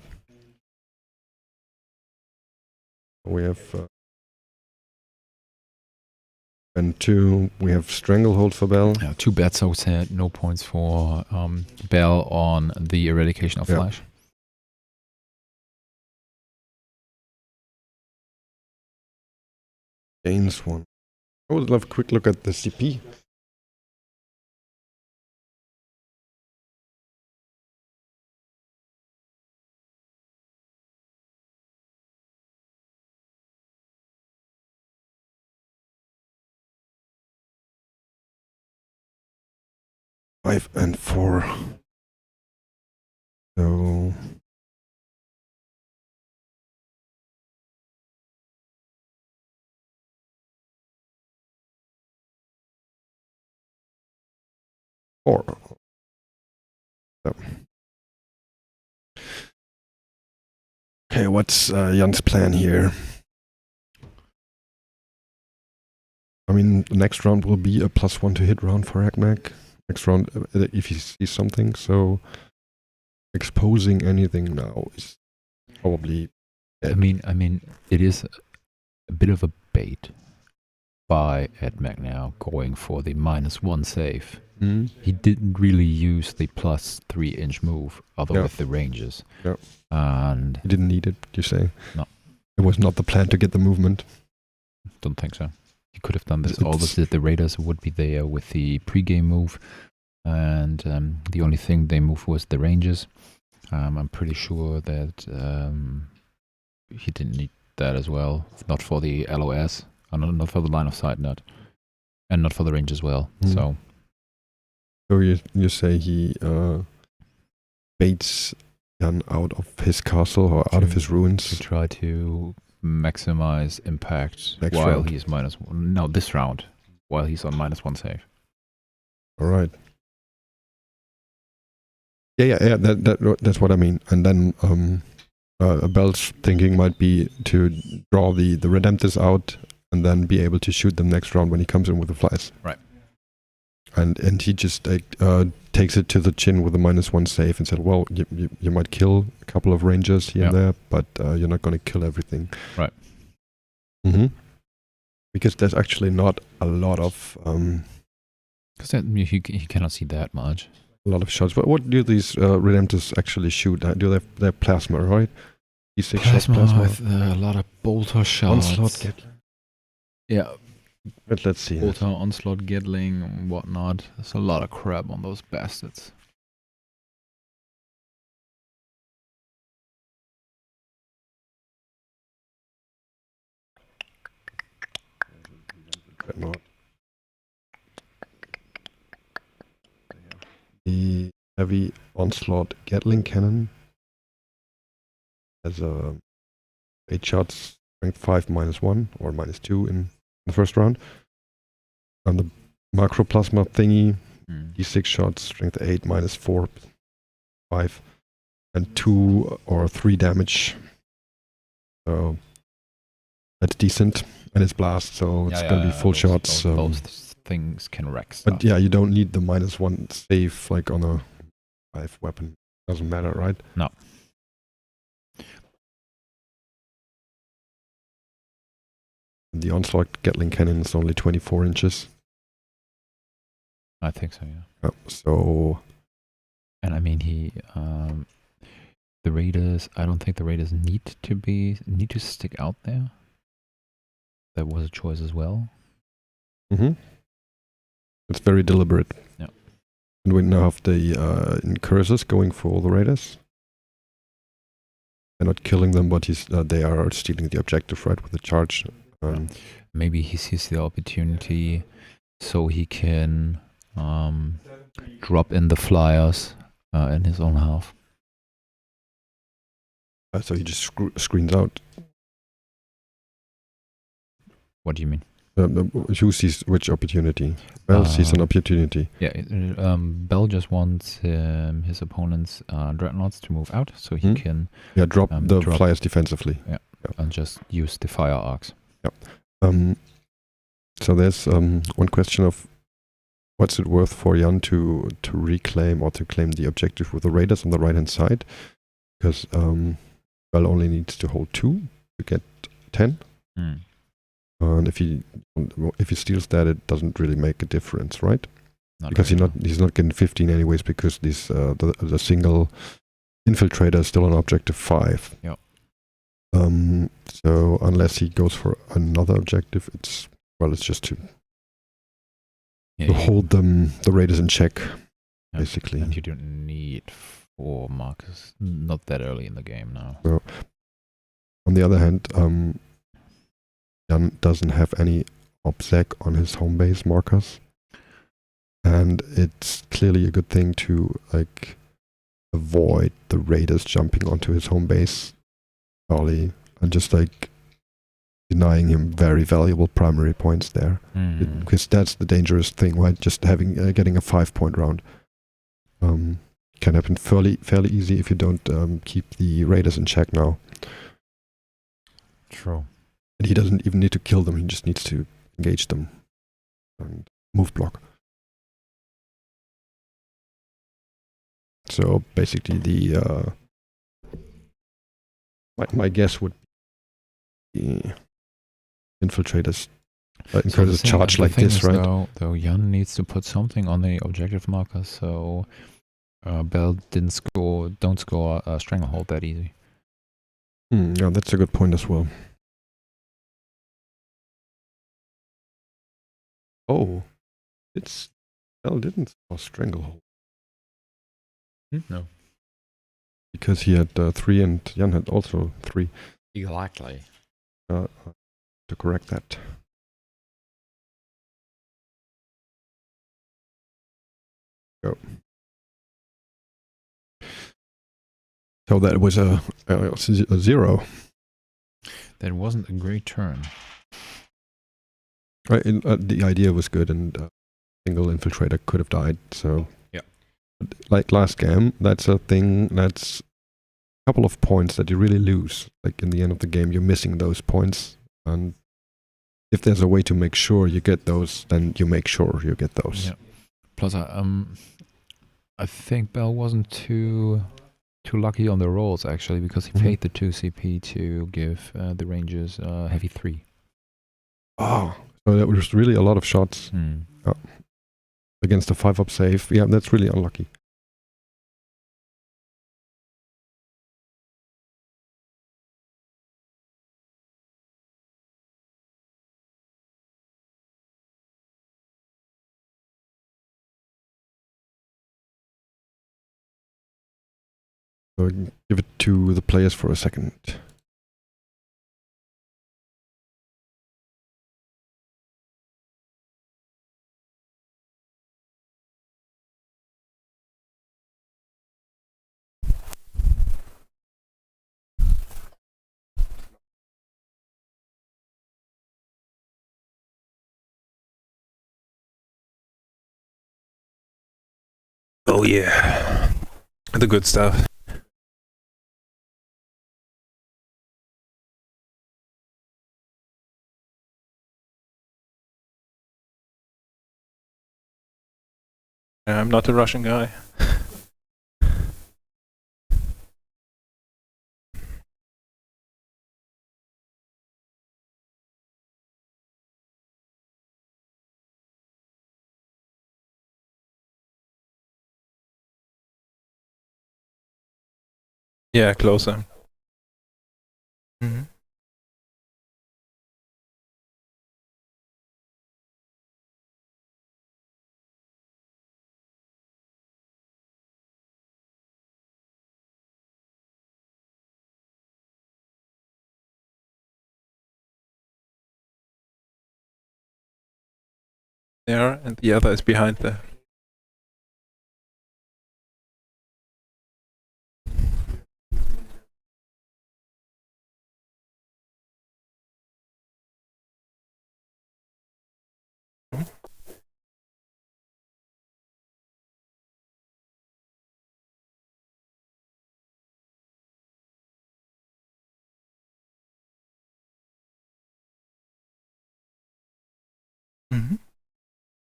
We have and 2. We have stranglehold for Bell. Yeah, 2 bad so sad. No points for Bell on the eradication of flash. Gains 1. I would love a quick look at the CP. Five and 4. So four. So. Okay, what's Jan's plan here? I mean, the next round will be a +1 to hit round for AgMag. Next round, if he sees something, so exposing anything now is probably dead. I mean, it is a bit of a bait by AgMag now going for the -1 save. He didn't really use the +3-inch move, although with the ranges. Yeah. And He didn't need it, you say? No. It was not the plan to get the movement. Don't think so. He could have done this. All this the Raiders would be there with the pre-game move, and the only thing they moved was the ranges. I'm pretty sure that he didn't need that as well. Not for the LOS, not for the line of sight net, and not for the range as well. So you say he baits Jan out of his castle or out of his ruins to try to maximize impact Next while round. he's -1. No, this round, while he's on -1 save. All right. Yeah. That's what I mean. And then Bell's thinking might be to draw the Redemptus out and then be able to shoot them next round when he comes in with the flies. Right. And he just takes it to the chin with a -1 save and said, well, you might kill a couple of rangers here and there, but you're not going to kill everything. Right. Because there's actually not a lot of Because he cannot see that much. a lot of shots. But what do these Redemptus actually shoot? Do they have their plasma, right? D6 Plasma, shots, with a lot of bolter shots. Onslaught, Yeah, but let's see. bolter, onslaught, Gatling, and whatnot. There's a lot of crap on those bastards. The heavy onslaught Gatling cannon has 8 shots, strength 5 -1 or -2 in the first round. And the macroplasma thingy, D6 shots, strength 8 -4, 5, and 2 or 3 damage. So that's decent, and it's blast, so it's gonna be full shots. Those things can wreck stuff. But yeah, you don't need the -1 save like on a 5 weapon. Doesn't matter, right? No. The Onslaught Gatling cannon is only 24 inches. I think so, yeah. So... And I mean, the Raiders, I don't think the Raiders need to stick out there. That was a choice as well. Mm-hmm. It's very deliberate. Yeah. And we now have the Incursus going for the Raiders. They're not killing them, but they are stealing the objective, right, with the charge. Maybe he sees the opportunity so he can drop in the flyers in his own half. So he just screens out. What do you mean? Who sees which opportunity? Bell sees an opportunity. Yeah, Bell just wants his opponent's dreadnoughts to move out so he can drop the flyers defensively. Yeah, and just use the fire arcs. Yeah. So there's one question of what's it worth for Jan to reclaim or to claim the objective with the Raiders on the right hand side? Because Bell only needs to hold 2 to get 10. And if he steals that, it doesn't really make a difference, right? Because he's not getting 15 anyways, because this the single infiltrator is still on objective 5. Yeah. So unless he goes for another objective, it's just to hold the Raiders in check, basically. And you don't need 4 markers, not that early in the game now. So, on the other hand, Jan doesn't have any OBSEC on his home base markers, and it's clearly a good thing to avoid the Raiders jumping onto his home base early and just denying him very valuable primary points there, because that's the dangerous thing, right? Just getting a 5-point round can happen fairly easy if you don't keep the Raiders in check now. True. And he doesn't even need to kill them, he just needs to engage them and move block. So basically my guess would be infiltrators encourage a charge like this, right? Though Jan needs to put something on the objective marker, so Bell don't score a stranglehold that easy. Yeah, that's a good point as well. Oh, Bell didn't score stranglehold. No. Because he had 3 and Jan had also 3. Exactly. To correct that. Go. So that was a 0. That wasn't a great turn. The idea was good, and single infiltrator could have died. So yeah, like last game, that's a thing. That's a couple of points that you really lose. Like in the end of the game, you're missing those points, and if there's a way to make sure you get those, then you make sure you get those. Yeah. Plus, I think Bell wasn't too lucky on the rolls actually, because he paid the 2 CP to give the Rangers heavy 3. Oh, so that was really a lot of shots against a 5-up save. Yeah, that's really unlucky. So give it to the players for a second. Oh yeah, the good stuff. I'm not a Russian guy. Yeah, closer. Mhm. There, and the other is behind there. Mhm.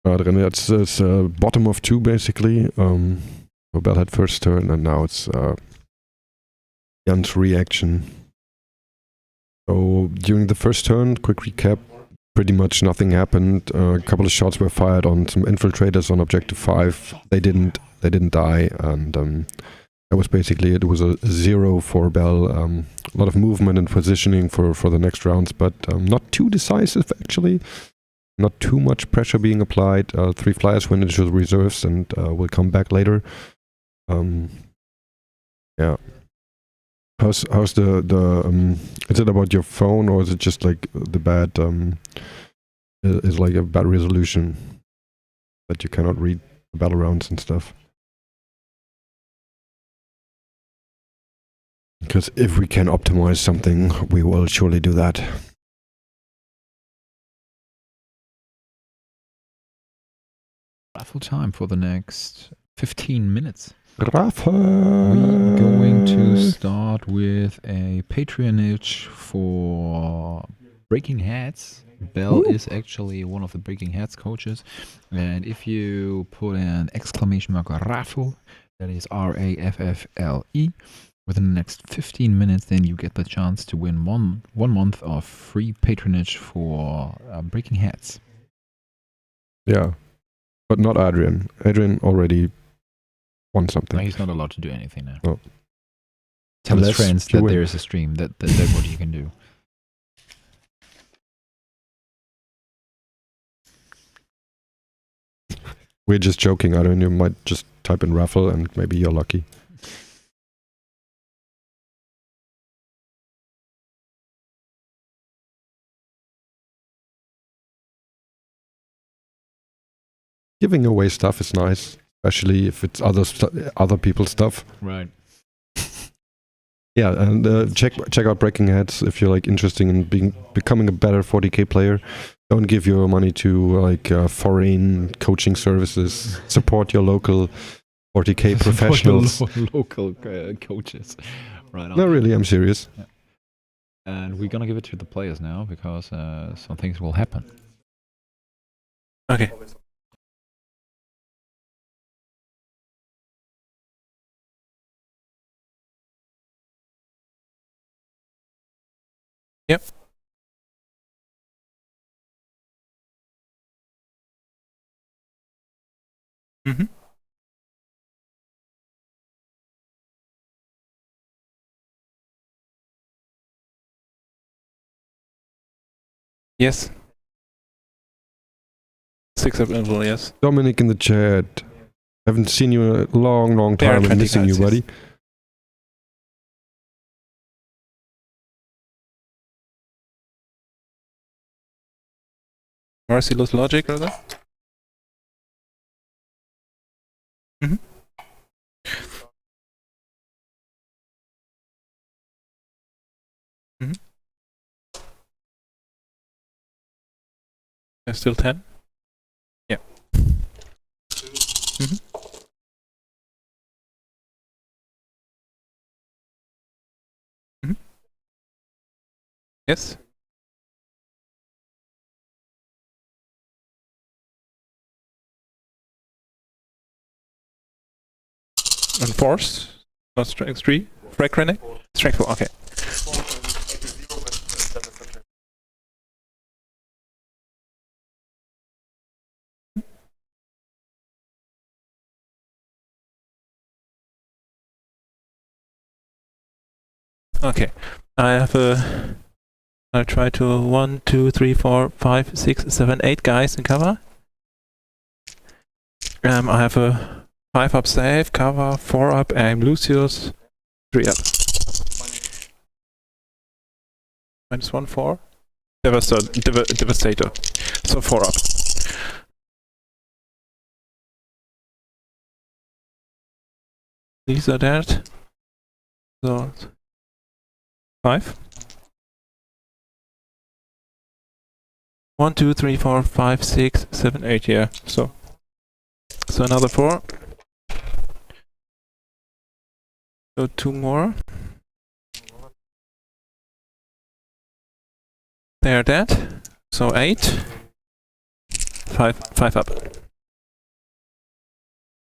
Then it's bottom of 2 basically. Bell had first turn, and now it's Jan's reaction. So during the first turn, quick recap, pretty much nothing happened. A couple of shots were fired on some infiltrators on objective 5. They didn't die, and that was basically it. It was a 0 for Bell. A lot of movement and positioning for the next rounds, but not too decisive actually. Not too much pressure being applied. 3 flyers went into the reserves and will come back later. Yeah. How's the is it about your phone, or is it just like the bad is like a bad resolution that you cannot read the battle rounds and stuff? Because if we can optimize something, we will surely do that. Raffle time for the next 15 minutes. Raffle! We're going to start with a patronage for Breaking Heads. Bell is actually one of the Breaking Heads coaches. And if you put an exclamation mark raffle, that is RAFFLE, within the next 15 minutes, then you get the chance to win one month of free patronage for Breaking Heads. Yeah, but not Adrian. Adrian already won something. No, he's not allowed to do anything now. Oh. Tell his Unless friends you that win. there is a stream. That's what you can do. We're just joking. Adrian, you might just type in raffle and maybe you're lucky. Giving away stuff is nice, especially if it's other people's stuff. Right. Yeah, and check out Breaking Heads if you're like interested in becoming a better 40k player. Don't give your money to like foreign coaching services. Support your local 40k professionals. Local coaches. Right on. No, really, I'm serious. Yeah. And we're gonna give it to the players now because some things will happen. Okay. Yep. Mhm. Yes. 6 of info, yes. Dominic in the chat. Haven't seen you in a long There are time. I'm 20 missing you, cards, yes. buddy. Merciless logic, rather. Mhm. Mhm. There's still 10. Yeah. Mhm. Mhm. Yes. Enforced. Not strength 3. Frag Reneg. Strength 4, okay. Okay. I have a... I'll try to 1, 2, 3, 4, 5, 6, 7, 8 guys in cover. I have a 5 up save, cover, 4 up aim Lucius, 3 up. -1, 4. Devastator. So 4 up. These are dead. So 5. 1, 2, 3, 4, 5, 6, 7, 8. Yeah. So another 4. So 2 more. They are dead. So 8. 5 up.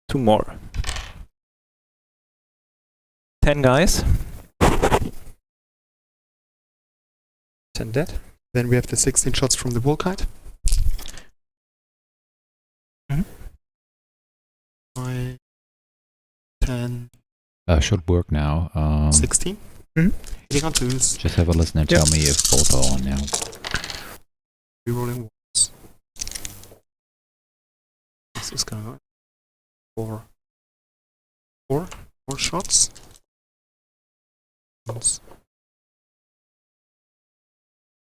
2 more. 10 guys. 10 dead. Then we have the 16 shots from the Volkite. Mhm. 9, 10, Should work now. 16. Mhm. Hitting on twos. Just have a listen and tell me if both are on now. Rerolling ones. This is going on. 4 shots. Once.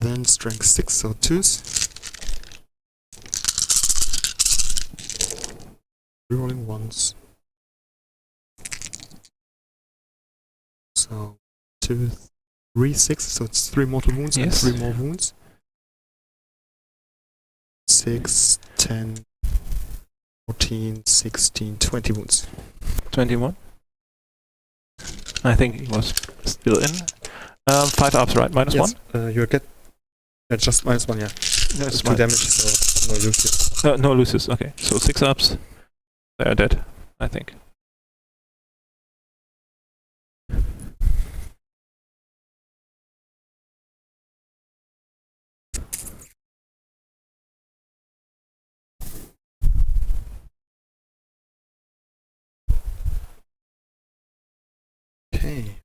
Then strength 6, so twos. Rerolling ones. So 2, 3, 6, so it's 3 mortal wounds Yes. and 3 more wounds. 6, 10, 14, 16, 20 wounds. 21. I think he was still in. 5 ups, right? -1? You get just -1, yeah. That's 2 damage, so no loses. No loses. Okay. So 6 ups. They are dead, I think. Okay.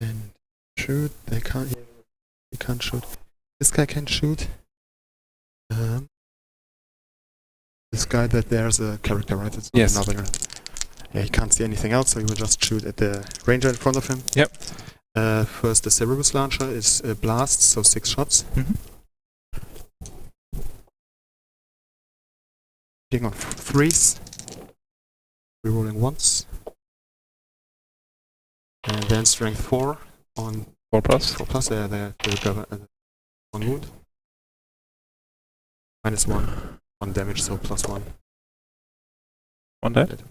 And shoot. They can't. He can't shoot. This guy can shoot. This guy that there's a character, right? It's not Yes. another. Yeah, he can't see anything else, so he will just shoot at the ranger in front of him. Yep. First, the Cerberus launcher is a blast, so 6 shots. Mhm. Hitting on 3s. Rerolling once. And then strength 4 on 4+. 4+. They recover 1 wound. -1. 1 damage, so +1. 1 dead.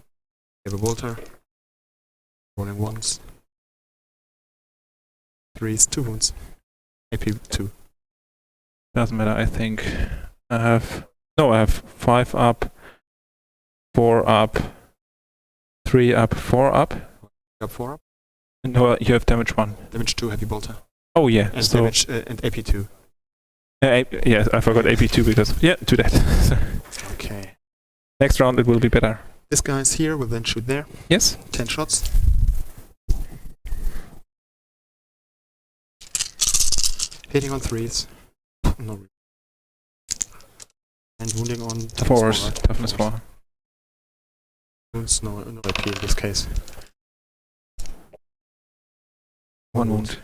You have a bolter. Rolling once. 3s, 2 wounds. AP 2. Doesn't matter. I think I have 5 up, 4 up, 3 up, 4 up. You have 4 up. No, you have damage 1. Damage 2, heavy bolter. Oh yeah. And So damage and AP 2. yes, I forgot AP2 because 2 dead. Okay. Next round it will be better. This guy's here, will then shoot there. Yes. 10 shots. Hitting on 3s. No. And wounding on toughness 4s. right? Toughness 4. Wounds, no AP in this case. 1 wound.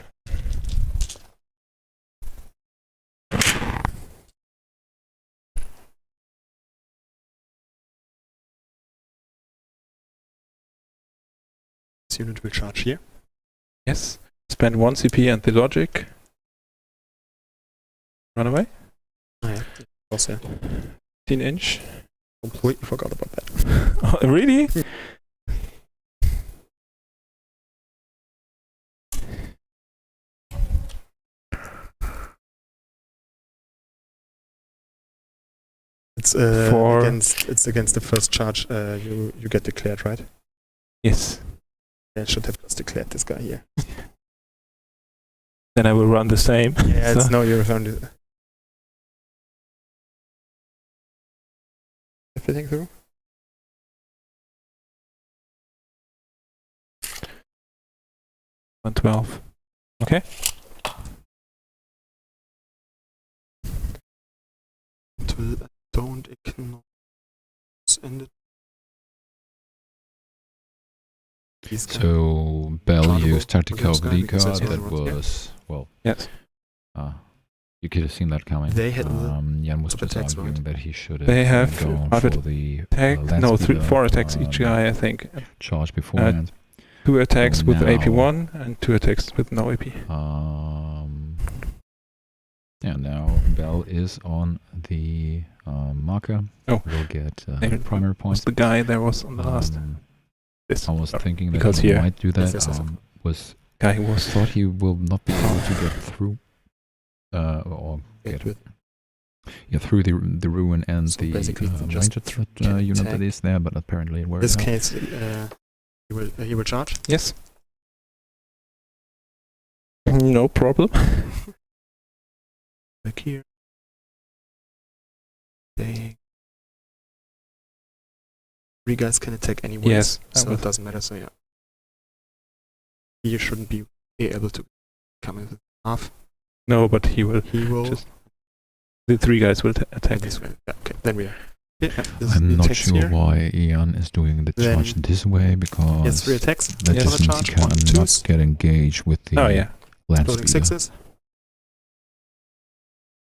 This unit will charge here. Yes. Spend 1 CP and the logic. Run away. Oh yeah. Also, 15 inch. completely forgot about that. Oh, really? It's For- against the first charge. You get declared, right? Yes. I should have just declared this guy here. Then I will run the same. Yeah, it's So- no, you found it. splitting through. $112. Okay. Don't ignore ended. So Bell Chargeable used tactical with this guy because Oblique, that's that the other one. was, well, Yes. you could have seen that coming. They had Jan was top just attacks, arguing right? that he should They have gone five for the Attack. land No, speeder, 4 attacks each guy, I think. charge beforehand. 2 attacks with now- AP1 and 2 attacks with no AP. Yeah, now Bell is on the marker. Oh. Will get There primary Was points. the guy there was on the last? I was thinking that because he here- might do that. Yes. Guy was. Thought he will not be able to get through, or get through the ruin and So the basically just ranger unit attack. that is there, but apparently it In worked. this out. case, he will charge. Yes. No problem. Back here. They 3 guys can attack anyways, Yes, I so will. it doesn't matter. So yeah, he shouldn't be able to come in with half. No, but he will. He will. Just- The 3 guys will attack. This way. Yeah, okay, then we are. Yeah, this is I'm the not text sure here. why Ian is doing the Then charge this way, because He has 3 attacks. that Yes. just means he Charge, 1 and cannot 2s. get engaged with the Oh yeah. land Loading speeder. 6s.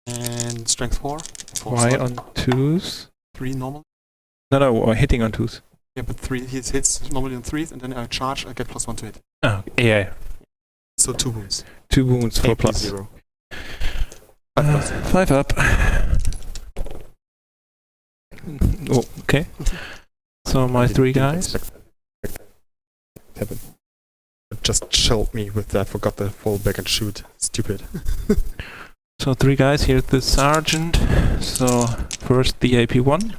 And strength 4. Why on 2s? 3 normal? No, or hitting on 2s. Yeah, but 3 he hits normally on 3s, and then I charge, I get +1 to hit. Oh, yeah. So 2 wounds. 2 wounds for AP plus. 0. 5 up. Oh, okay. So my 3 guys. Happen. It just chilled me with that. Forgot to fall back and shoot. Stupid. So 3 guys, here's the sergeant. So first the AP1.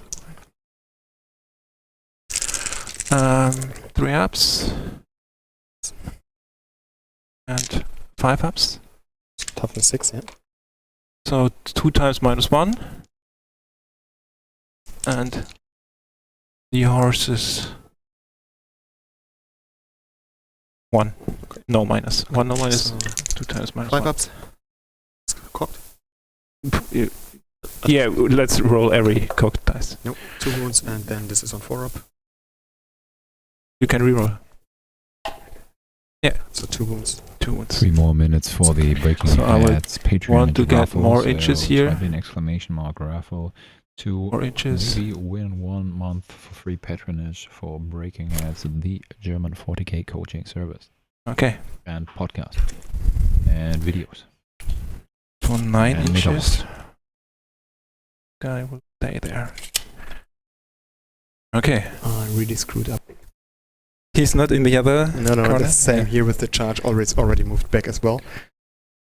3 ups. And 5 ups. Toughness 6, yeah. So 2 times -1. And the horses 1. No minus. 1 no minus. So 2 times -1. 5 ups. Cocked. Yeah, let's roll every cocked dice. Nope. 2 wounds, and then this is on 4 up. You can reroll. So 2 wounds. 2 wounds. 3 more minutes for the Breaking So I will Bad's Patreon want to get raffle, more so inches here. type in exclamation mark raffle to 4 inches. maybe win 1 month for free patronage for Breaking Bad's the German 40k coaching service Okay. and podcast and videos. So 9 And inches. Guy will stay there. Okay. I really screwed up. He's not in the other No, corner. the same Yeah. here with the charge. Already moved back as well.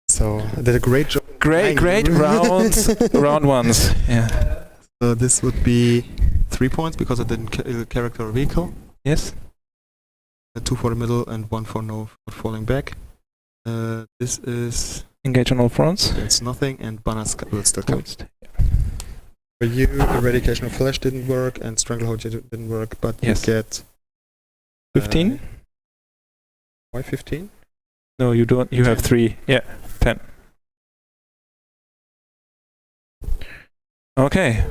So I did a great job. Great rounds. Round ones. Yeah. So this would be 3 points because I didn't kill a character or vehicle. Yes. 2 for the middle and 1 for no for falling back. This is Engage on all fronts. it's nothing, and Banner's will still come. Closed. For you, Eradication of Flesh didn't work, and Stranglehold didn't work, but Yes. you get 15? Why 15? No, you don't. You have 3. Yeah. 10. Okay.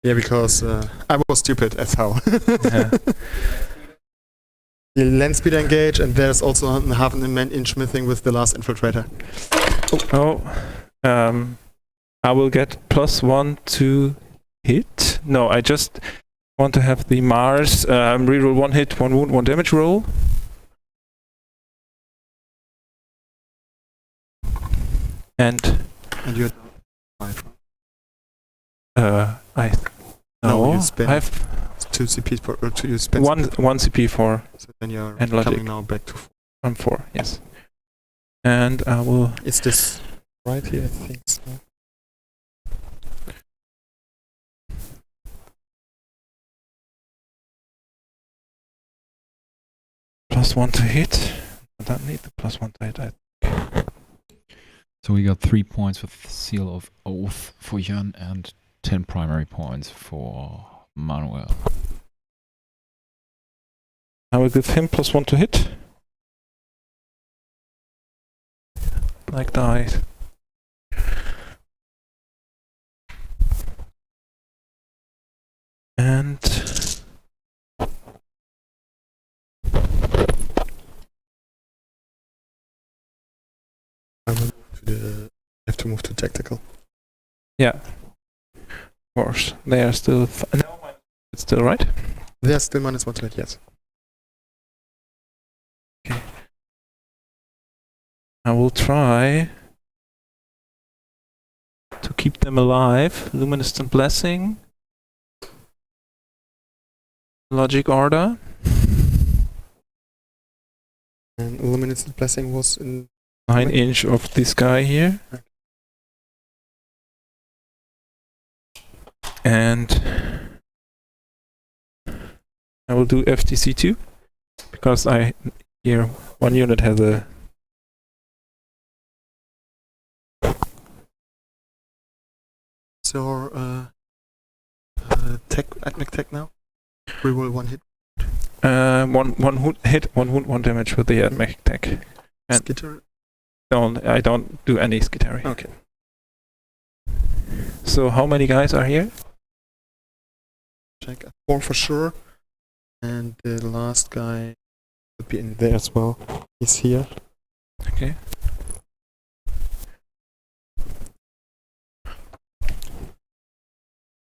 Yeah, because I was stupid as hell. Yeah. The land speed engage, and there's also half an inch missing with the last infiltrator. Oh. I will get +1 to hit. No, I just want to have the Mars reroll 1 hit, 1 wound, 1 damage roll. And And you're 5. No, you spend I have 2 CP for or 2 you spend 1 CP for so then you're and logic. coming now back to 4. on 4. Yes. And I will. Is this right here? I think so. +1 to hit. I don't need the +1 to hit. So we got 3 points with Seal of Oath for Jan and 10 primary points for Manuel. I will give him +1 to hit. Like that. And I will move to the. I have to move to tactical. yeah, of course, they are still. No, it's still right. They are still -1 to hit, yes. Okay. I will try to keep them alive. Luminescent Blessing. Logic Order. And Luminescent Blessing was in 9 inch of this guy here. And I will do FTC2 because I here one unit has a your tech admech tech now. Reroll 1 hit. one hit, 1 wound, 1 damage with the admech tech. And Skitter. I don't do any skittery. Okay. So how many guys are here? Check 4 for sure. And the last guy would be in there as well. He's here. Okay.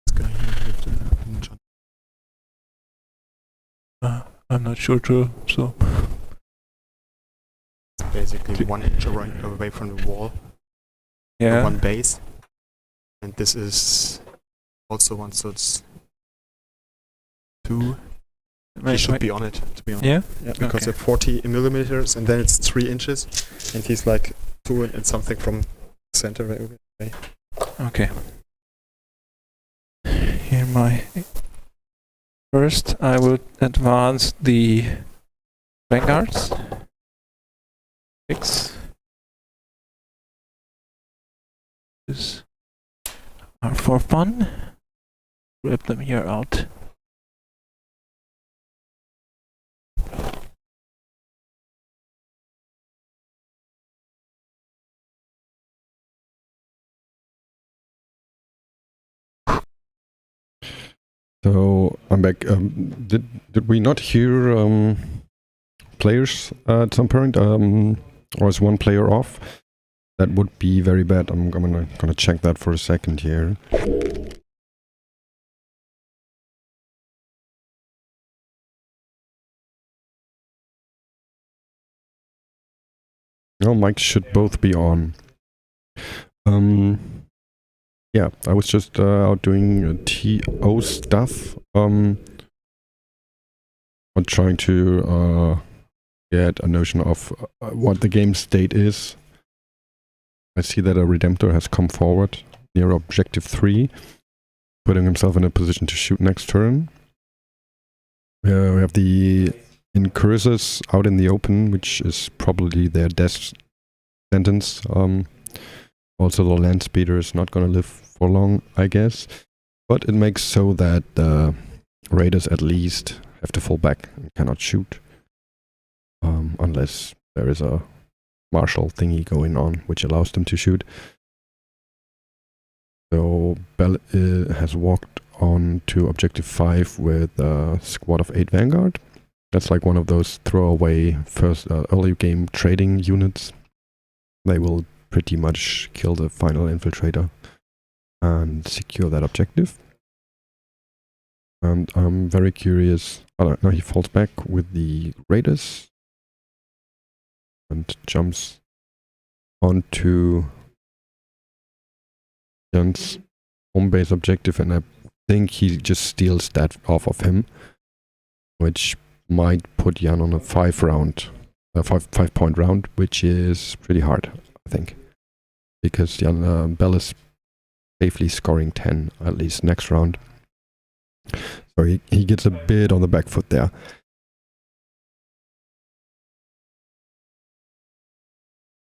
This guy here with the John. I'm not sure too. So Basically 1 inch away from the wall. yeah. 1 base. And this is also 1, so it's 2. He should be on it, to be honest. Yeah. Yeah, because Okay. it's 40 millimeters and then it's 3 inches. And he's like 2 and something from center. Away. Okay. Here my first I will advance the vanguards. 6. These are for fun. Rip them here out. So I'm back. Did we not hear players at some point? Or is one player off? That would be very bad. I'm gonna check that for a second here. No, mics should both be on. Yeah, I was just out doing TO stuff. I'm trying to get a notion of what the game state is. I see that a Redemptor has come forward near objective 3, putting himself in a position to shoot next turn. We have the Incursus out in the open, which is probably their death sentence. Also, the land speeder is not going to live for long, I guess. But it makes so that the raiders at least have to fall back and cannot shoot. Unless there is a martial thingy going on, which allows them to shoot. So Bell has walked on to objective 5 with a squad of 8 Vanguard. That's like one of those throwaway first early game trading units. They will pretty much kill the final infiltrator and secure that objective. And I'm very curious. I don't know, he falls back with the raiders and jumps onto Jan's home base objective, and I think he just steals that off of him, which might put Jan on a 5-point round, which is pretty hard, I think, because Jan Bell is safely scoring 10 at least next round. So he gets a bit on the back foot there.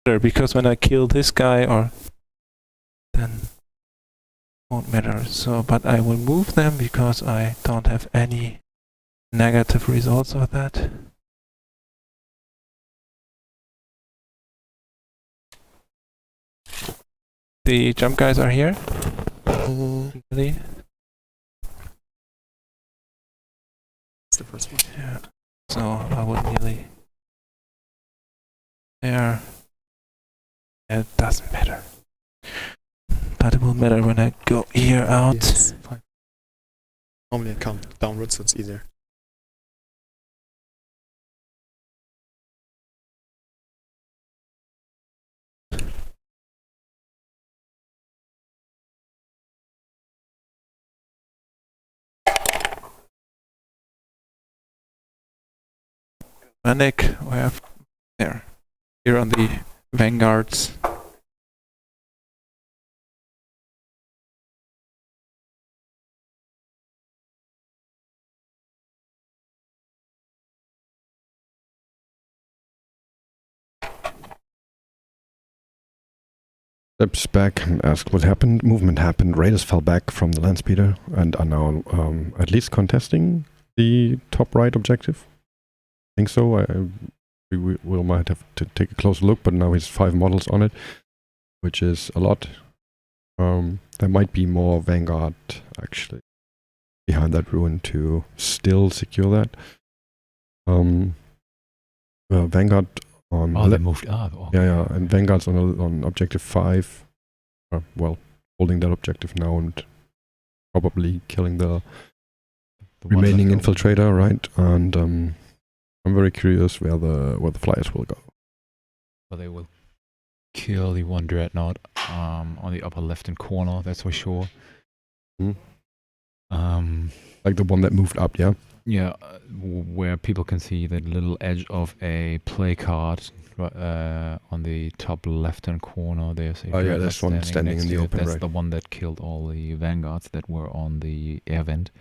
Because when I kill this guy, or then won't matter. So, but I will move them because I don't have any negative results of that. The jump guys are here. Really? It's the first one. Yeah. So I would nearly. There. It doesn't matter. But it will matter when I go here out. Yes, fine. Normally I count downwards, so it's easier. Panic, we have there. Here on the vanguards. Steps back and ask what happened. Movement happened. Raiders fell back from the land speeder and are now at least contesting the top right objective. I think so. We might have to take a closer look, but now he's 5 models on it, which is a lot. There might be more Vanguard actually behind that ruin to still secure that. Vanguard on. Oh, they moved up. Okay. Yeah, and Vanguard's on objective 5. Well, holding that objective now and probably killing the remaining infiltrator, right? And I'm very curious where the flyers will go. Well, they will kill the one dreadnought on the upper left-hand corner. That's for sure. Like the one that moved up, yeah. Yeah, where people can see that little edge of a play card on the top left-hand corner. There's a yeah, there's one standing in the open. That's right. the one that killed all the vanguards that were on the air vent.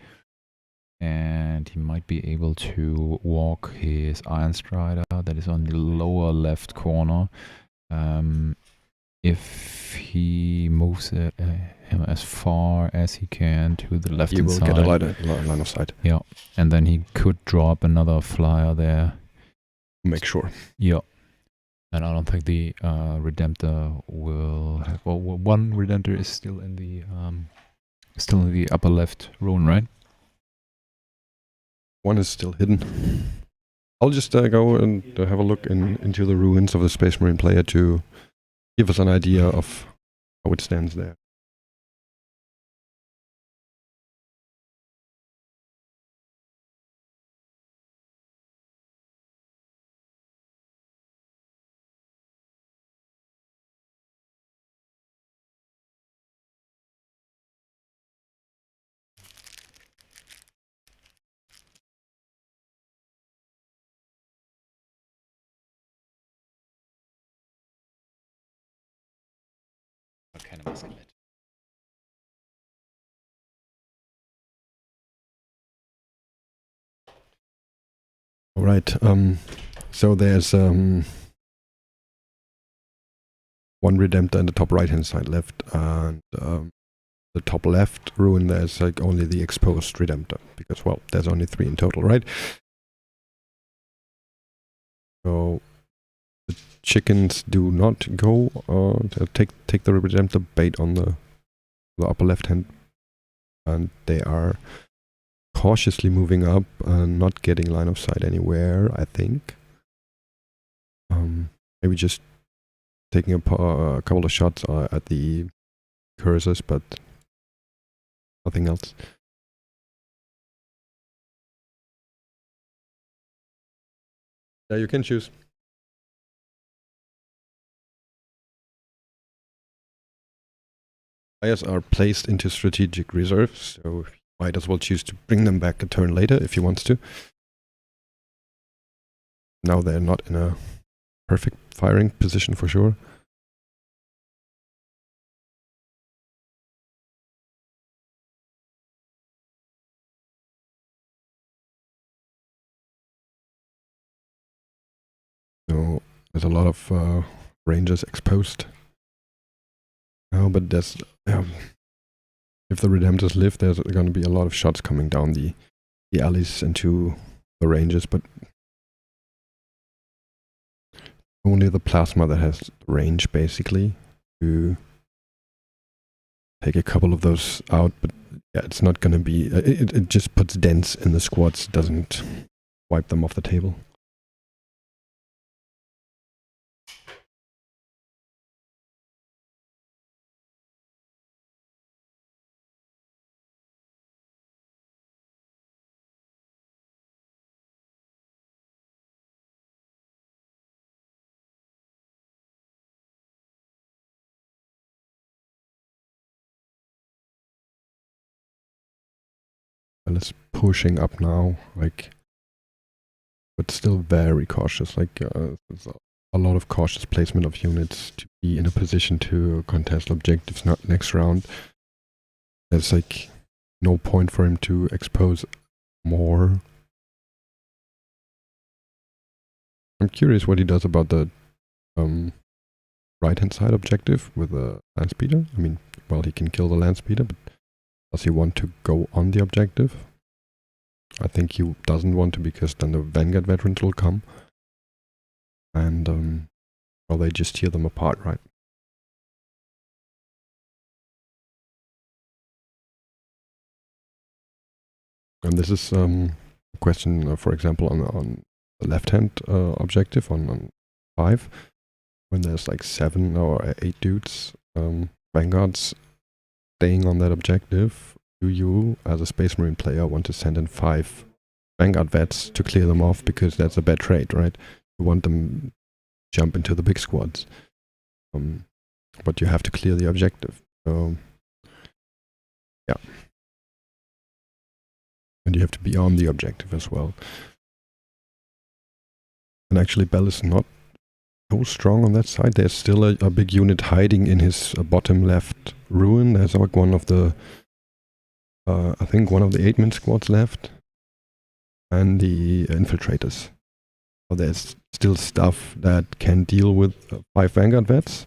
And he might be able to walk his Iron Strider that is on the lower left corner. If he moves him as far as he can to the left hand side. He will get a line of sight. Yeah, and then he could drop another flyer there. Make sure. Yeah. And I don't think the Redemptor will have... Well, one Redemptor is still in the upper left ruin, right? One is still hidden. I'll just go and have a look into the ruins of the Space Marine player to give us an idea of how it stands there. What kind of musket? All right. So there's one Redemptor in the top right-hand side left, and the top left ruin there's like only the exposed Redemptor because there's only 3 in total, right? So the chickens do not go. Take the Redemptor bait on the upper left hand, and they are cautiously moving up and not getting line of sight anywhere, I think. Maybe just taking a couple of shots at the cursors, but nothing else. Yeah, you can choose. Flyers are placed into strategic reserves, so you might as well choose to bring them back a turn later if you want to. Now they're not in a perfect firing position for sure. So there's a lot of rangers exposed. No, but there's if the Redemptors live, there's going to be a lot of shots coming down the alleys into the ranges, but only the plasma that has range basically to take a couple of those out. But yeah, it's not going to be. It just puts dents in the squads. Doesn't wipe them off the table. Well, it's pushing up now, like, but still very cautious. Like, there's a lot of cautious placement of units to be in a position to contest objectives next round. There's like no point for him to expose more. I'm curious what he does about the right-hand side objective with a land speeder. I mean, well, he can kill the land speeder, but does he want to go on the objective? I think he doesn't want to, because then the Vanguard veterans will come. And, well, they just tear them apart, right? And this is a question, for example, on the left-hand objective, on 5, when there's like 7 or 8 dudes, Vanguards staying on that objective. Do you, as a Space Marine player, want to send in 5 Vanguard vets to clear them off, because that's a bad trade, right? You want them to jump into the big squads, but you have to clear the objective. So, yeah. And you have to be on the objective as well. And actually, Bell is not so strong on that side. There's still a big unit hiding in his bottom left ruin. There's like one of the, I think one of the 8-man squads left, and the infiltrators. So there's still stuff that can deal with 5 Vanguard vets.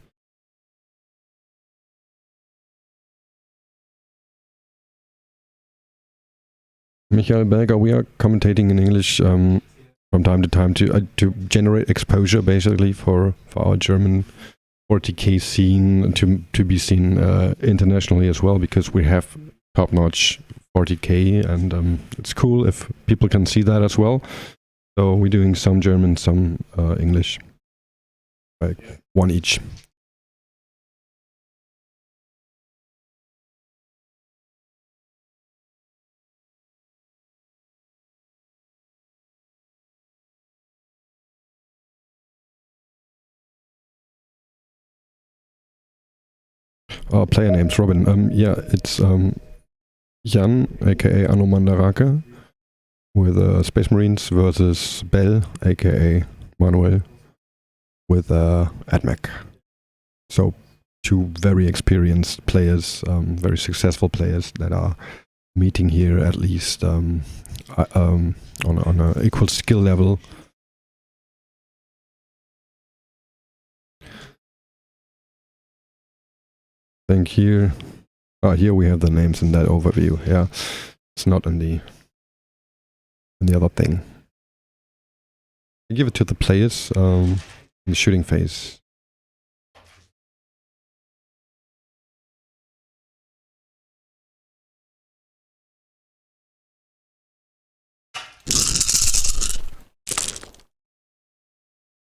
Michael Berger, we are commentating in English from time to time to generate exposure, basically, for our German 40k scene to be seen internationally as well, because we have top-notch 40k, and it's cool if people can see that as well. So we're doing some German, some English, like one each. Player names, Robin. Yeah, it's Jan, aka Anomandaraka, with Space Marines versus Bell, aka Manuel, with AdMech. So 2 very experienced players, very successful players that are meeting here, at least on an equal skill level. I think here we have the names in that overview. Yeah, it's not in the other thing. I give it to the players in the shooting phase.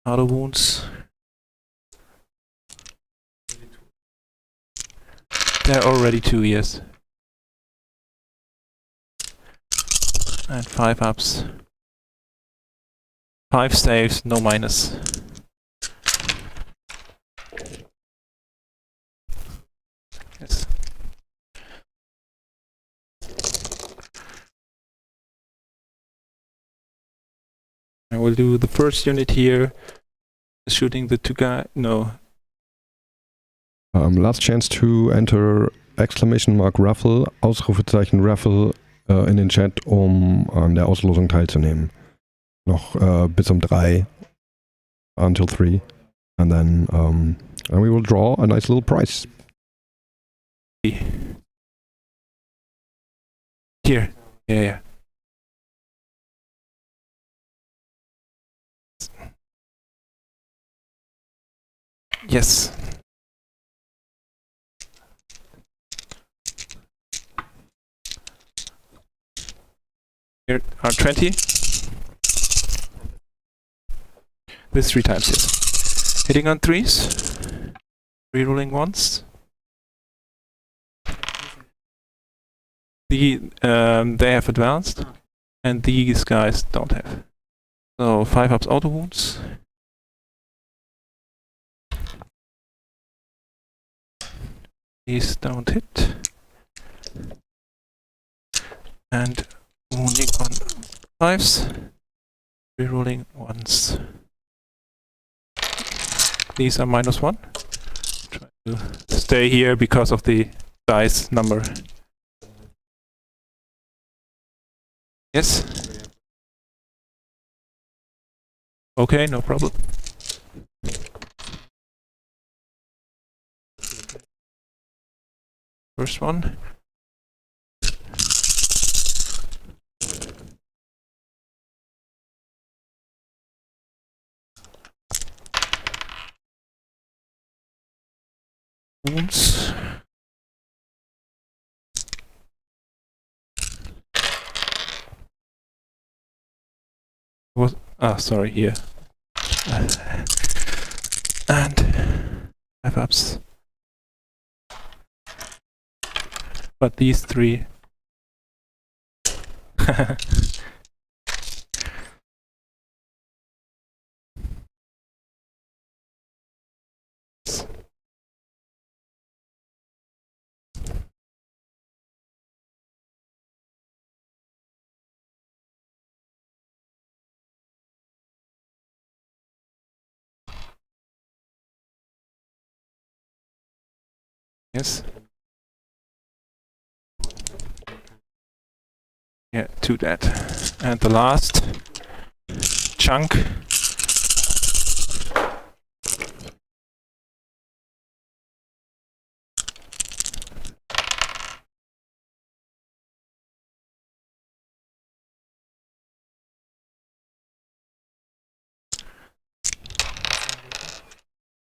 Auto wounds. There are already 2, yes. And 5 ups. 5 saves, no minus. Yes. I will do the first unit here, shooting the 2 guys. No. Last chance to enter !Raffle, Ausrufezeichen Raffle in den Chat, an der Auslosung teilzunehmen. Noch bis 3, until 3, and then and we will draw a nice little prize. Here. Yeah. Yes. Here are 20. With 3 times, yes. Hitting on 3s. Rerolling once. They have advanced, and these guys don't have. So 5 ups auto wounds. These don't hit. And wounding on 5s. Rerolling once. These are -1. Try to stay here because of the dice number. Yes? Okay, no problem. First one. Wounds. Sorry, here. And 5 ups. But these 3. Yes. Yeah, 2 dead. And the last chunk.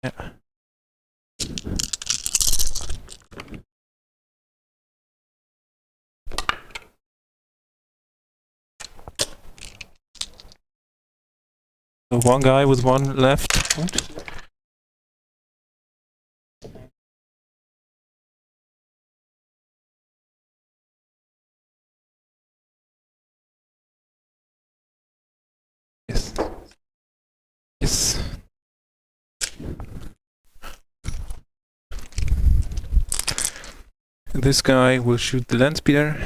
Yeah. So one guy with 1 left. Wound. Yes. Yes. This guy will shoot the land speeder.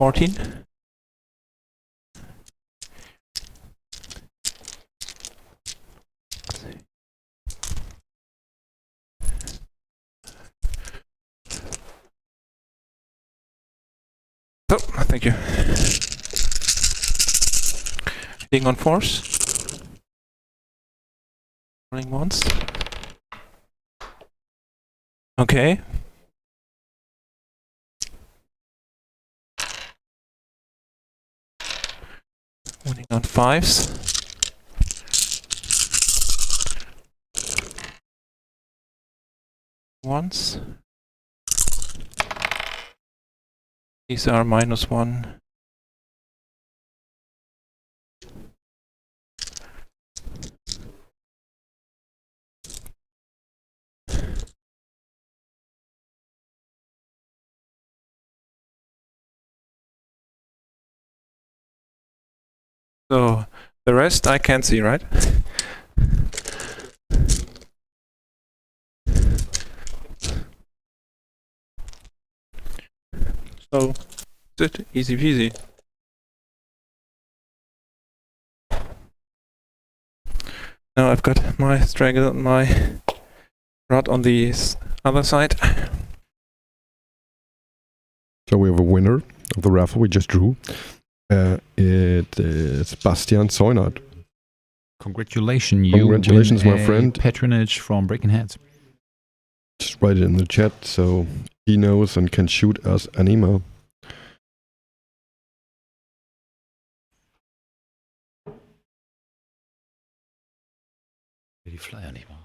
$14. Oh, thank you. Hitting on 4s. Rolling once. Okay. Winning on 5s. Once. These are -1. So the rest I can't see, right? So that's it, easy peasy. Now I've got my straggle and my rod on the other side. So we have a winner of the raffle we just drew. It is Sebastian Soinert. Congratulations, Congratulations, win my a friend. patronage from Breaking Heads. Just write it in the chat so he knows and can shoot us an email. Did he fly anymore?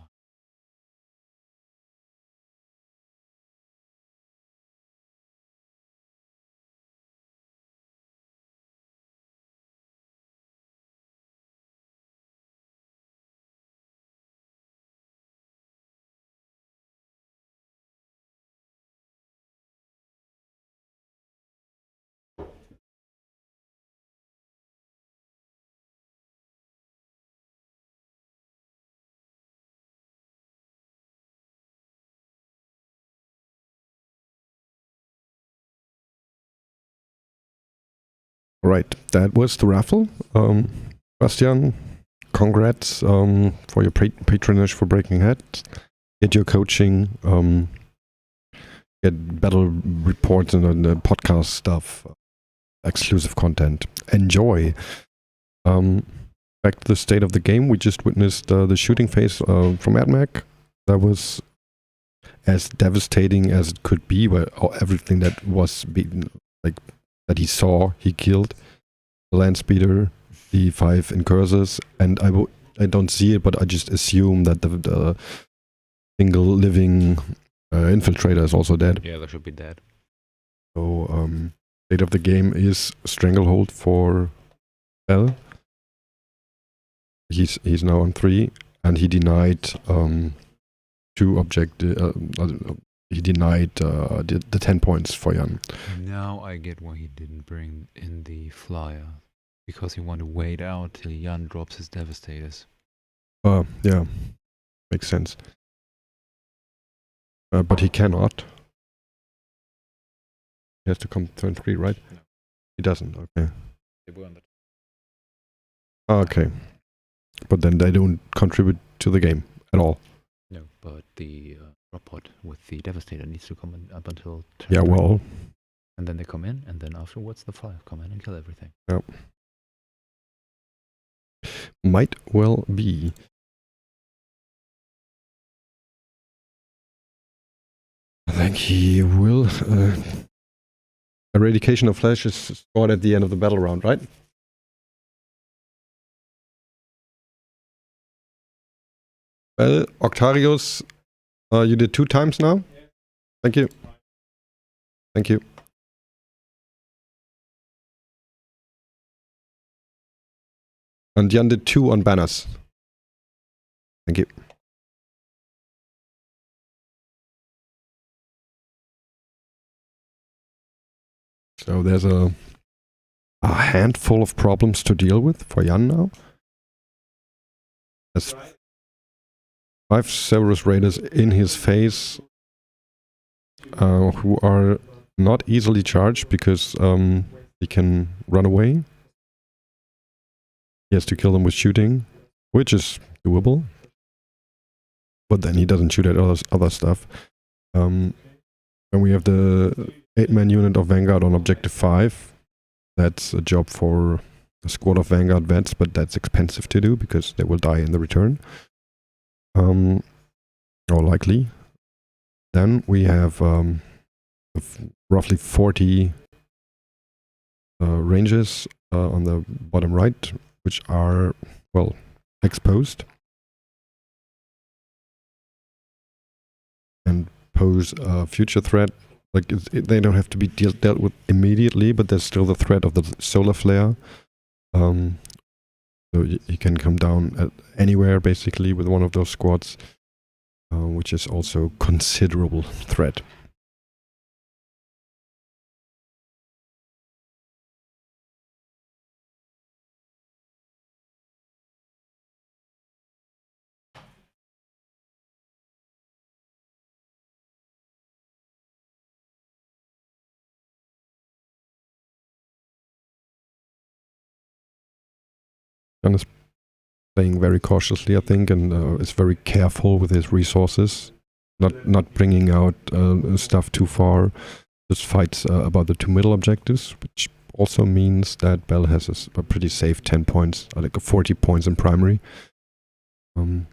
Right, that was the raffle. Sebastian, congrats for your patronage for Breaking Heads. Get your coaching, get battle reports and podcast stuff, exclusive content. Enjoy. Back to the state of the game. We just witnessed the shooting phase from AdMac. That was as devastating as it could be, where everything that was that he saw, he killed. The land speeder, the 5 incursors, and I don't see it, but I just assume that the single living infiltrator is also dead. Yeah, that should be dead. So state of the game is stranglehold for Bell. He's now on 3, and he denied 2 objectives. He denied the 10 points for Jan. Now I get why he didn't bring in the flyer. Because he wanted to wait out till Jan drops his Devastators. Yeah, makes sense. But he cannot. He has to come turn 3, right? No. He doesn't, okay. They were on the Okay. But then they don't contribute to the game at all. No, but the drop pod with the Devastator needs to come in up until turn Yeah, 3. well. And then they come in, and then afterwards the flyer come in and kill everything. Yep. Might well be. I think he will. Eradication of Flesh is scored at the end of the battle round, right? Well, Octarius, you did 2 times now? Thank you. Thank you. And Jan did 2 on banners. Thank you. So there's a handful of problems to deal with for Jan now. There's 5 Cerberus Raiders in his face who are not easily charged because he can run away. He has to kill them with shooting, which is doable. But then he doesn't shoot at other stuff. And we have the 8-man unit of Vanguard on Objective 5. That's a job for a squad of Vanguard vets, but that's expensive to do because they will die in the return. Or likely. Then we have roughly 40 ranges on the bottom right, which are, well, exposed and pose a future threat. Like they don't have to be dealt with immediately, but there's still the threat of the solar flare. So you can come down at anywhere basically with one of those squads, which is also considerable threat. Jan is playing very cautiously, I think, and is very careful with his resources, not bringing out stuff too far. Just fights about the 2 middle objectives, which also means that Bell has a pretty safe 10 points, like 40 points in primary. And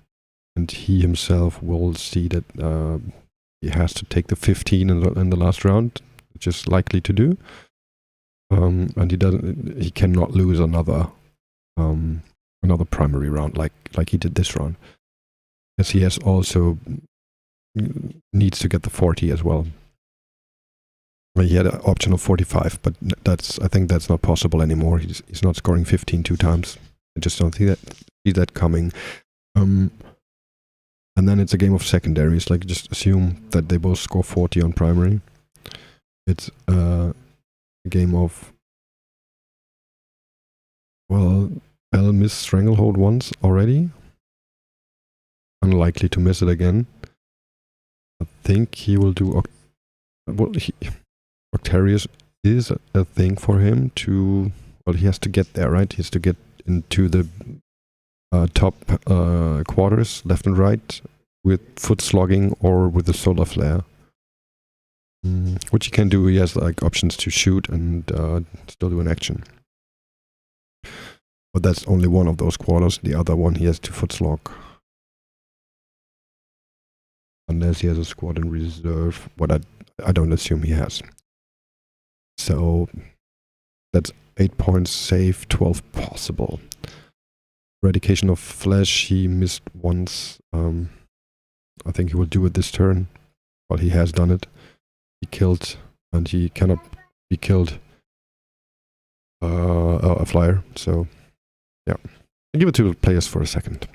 he himself will see that he has to take the 15 in the last round, which is likely to do. And he cannot lose another primary round like he did this round, as he has also needs to get the 40 as well. He had an option of 45, but I think that's not possible anymore. He's not scoring 15 2 times. I just don't see that coming. And then it's a game of secondaries. Like, just assume that they both score 40 on primary. It's a game of, well, Bell missed Stranglehold once already. Unlikely to miss it again. I think he will do. Octarius is a thing for him to. Well, he has to get there, right? He has to get into the top quarters, left and right, with foot slogging or with the solar flare. Which he can do. He has like options to shoot and still do an action. But that's only one of those quarters. The other one he has to foot slog. Unless he has a squad in reserve, what I don't assume he has. So that's 8 points safe, 12 possible. Eradication of Flesh, he missed once. I think he will do it this turn. Well, he has done it. He killed, and he cannot be killed a flyer. So, yeah. I'll give it to the players for a second.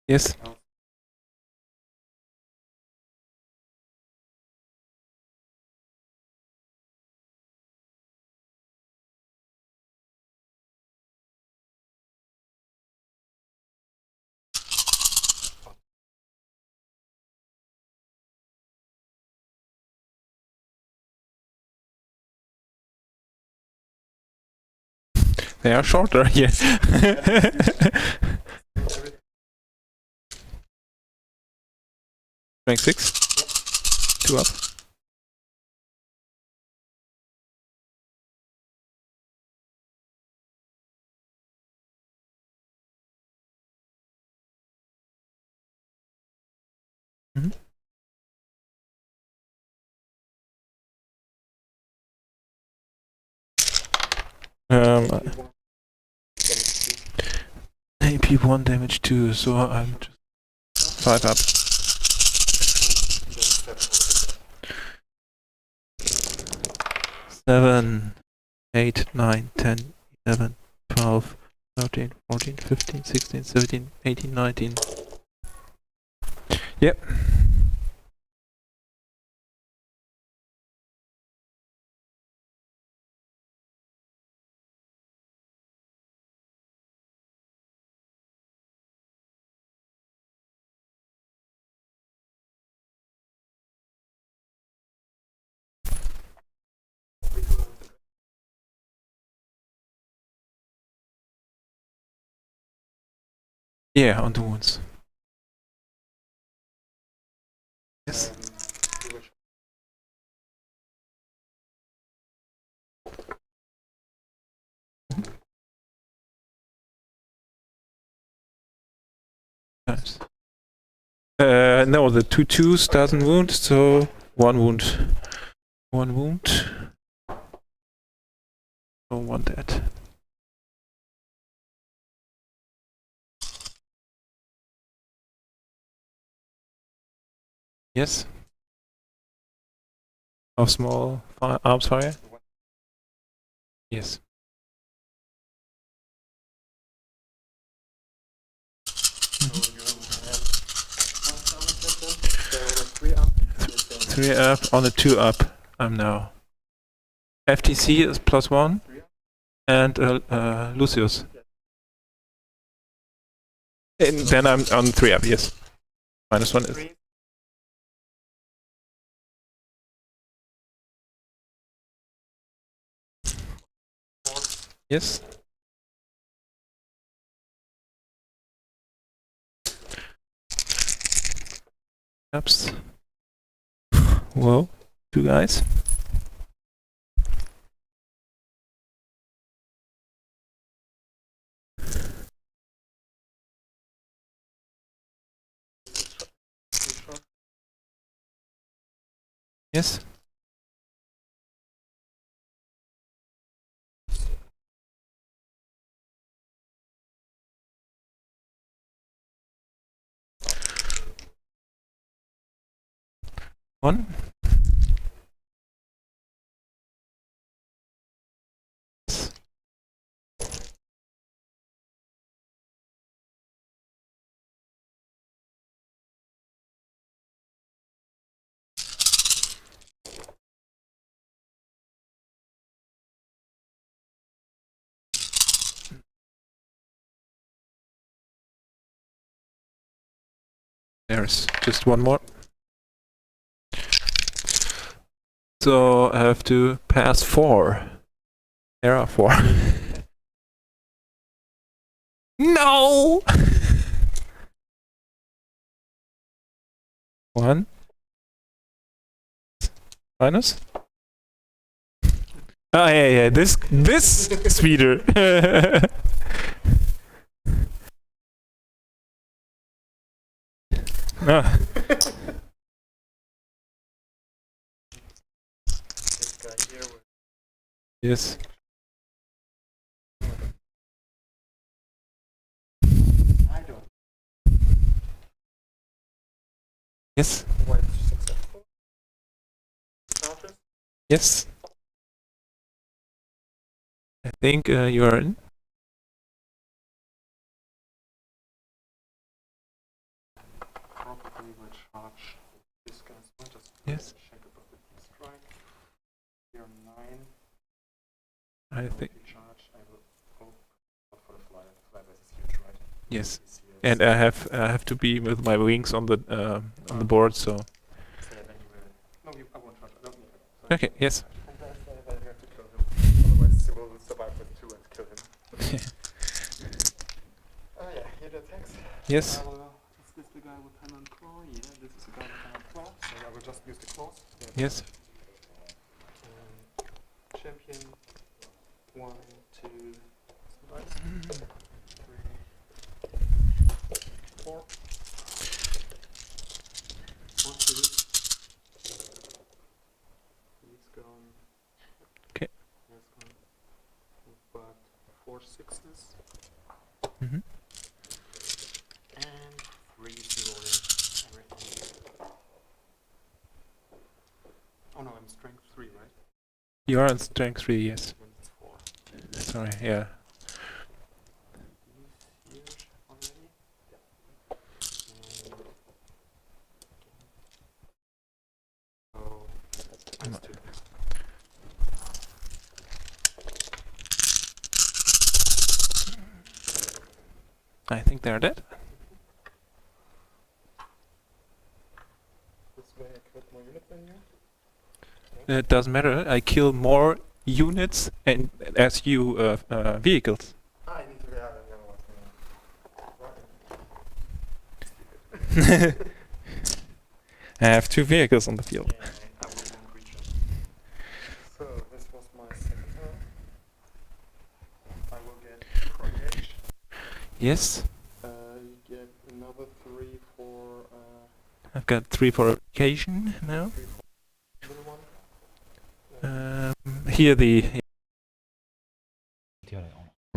Yes. They are shorter, yes. 6. 2 up. AP 1 damage 2, so I'm just 5 up. 7, 8, 9, 10, 11, 12, 13, 14, 15, 16, 17, 18, 19, Yep. Yeah, on the wounds. Yes. Nice. No, the 2/2s doesn't wound, so 1 wound. 1 wound. So 1 dead. Yes. Of small arms fire? Yes. Three up on a 2 up. I'm now. FTC is +1 and Lucius. And then I'm on 3 up, yes. -1 is. Yes. Ups. Whoa, 2 guys. Yes. One. There's just 1 more. So I have to pass 4. There are 4. No! 1. Minus. Oh yeah, this speeder. Ah. Yes. Yes. Yes. I think you are in. Probably will charge this guy as well. Just Yes. check about the strike. Here 9. I think. Charge. I will hope not for the fly. The fly base is huge, right? Yes. And I have to be with my wings on the board, so. So then you will. No, I won't charge. I don't need it. So Okay. Yes. and then you have to kill him. Otherwise, he will survive with 2 and kill him. Oh yeah, here the attacks. Yes. Is this the guy with hand and claw? Yeah, this is the guy with hand and claw. So I will just use the claws. Yes. Champion. 1, 2, 3, 4. 1, 2. He's gone. Okay. He's gone. But 4 6s. Mhm. And 3 rolling everything. Oh no, I'm strength 3, right? You are on strength 3. Yes. When it's 4. Sorry. Yeah. He's here already. Yeah. I think they're dead. It doesn't matter. I kill more units and as you vehicles. I have 2 vehicles on the field. So this was my second turn. I will get 2 for engage. Yes, You get another 3 for I've got 3 for occasion now. little one. Here the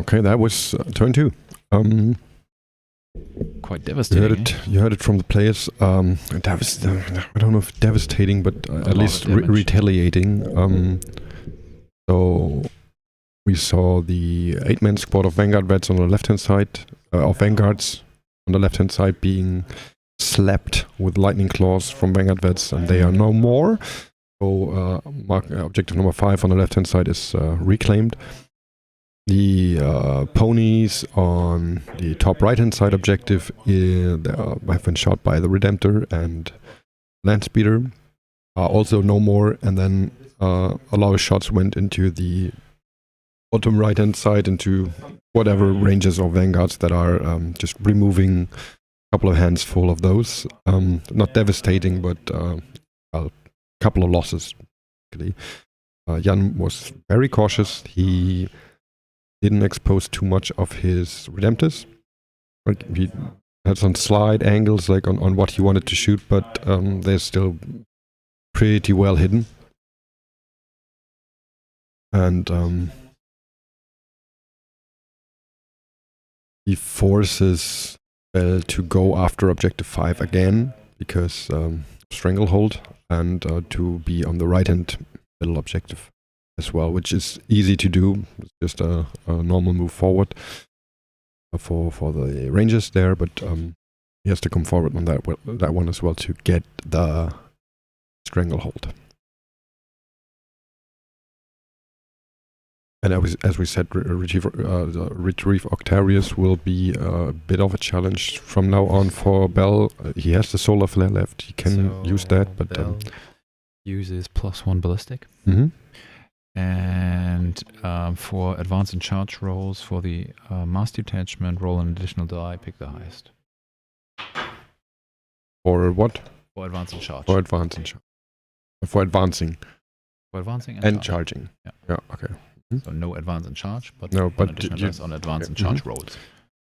Okay, that was turn 2. Quite You devastating. heard it. You heard it from the players. I don't know if devastating, but A at lot least of damage. retaliating. So we saw the 8-man squad of Vanguard vets on the left-hand side, of Vanguards on the left-hand side being slapped with lightning claws from Vanguard vets, and they are no more. So objective number 5 on the left-hand side is reclaimed. The ponies on the top right-hand side objective have been shot by the Redemptor and Landspeeder. Also no more, and then a lot of shots went into the bottom right-hand side, into whatever ranges of Vanguards that are just removing a couple of hands full of those. Not devastating, but a couple of losses. Jan was very cautious. He didn't expose too much of his Redemptus. Like, he had some slide angles like on what he wanted to shoot, but they're still pretty well hidden. And he forces Bell to go after objective 5 again because Stranglehold, and to be on the right-hand middle objective as well, which is easy to do. It's just a normal move forward for the Rangers there, but he has to come forward on that one as well to get the Stranglehold. And as we said, Retrieve Octarius will be a bit of a challenge from now on for Bell. He has the Solar Flare left. He can use that, but Bell uses +1 ballistic. mhm. And for advance and charge rolls, for the mass detachment, roll an additional die, pick the highest. For what? For advance and charge. For advance and charge. For advancing For advancing and charging. Yeah. Okay. So no advance and charge, but No, but additional you- dice on advance and okay. charge rolls.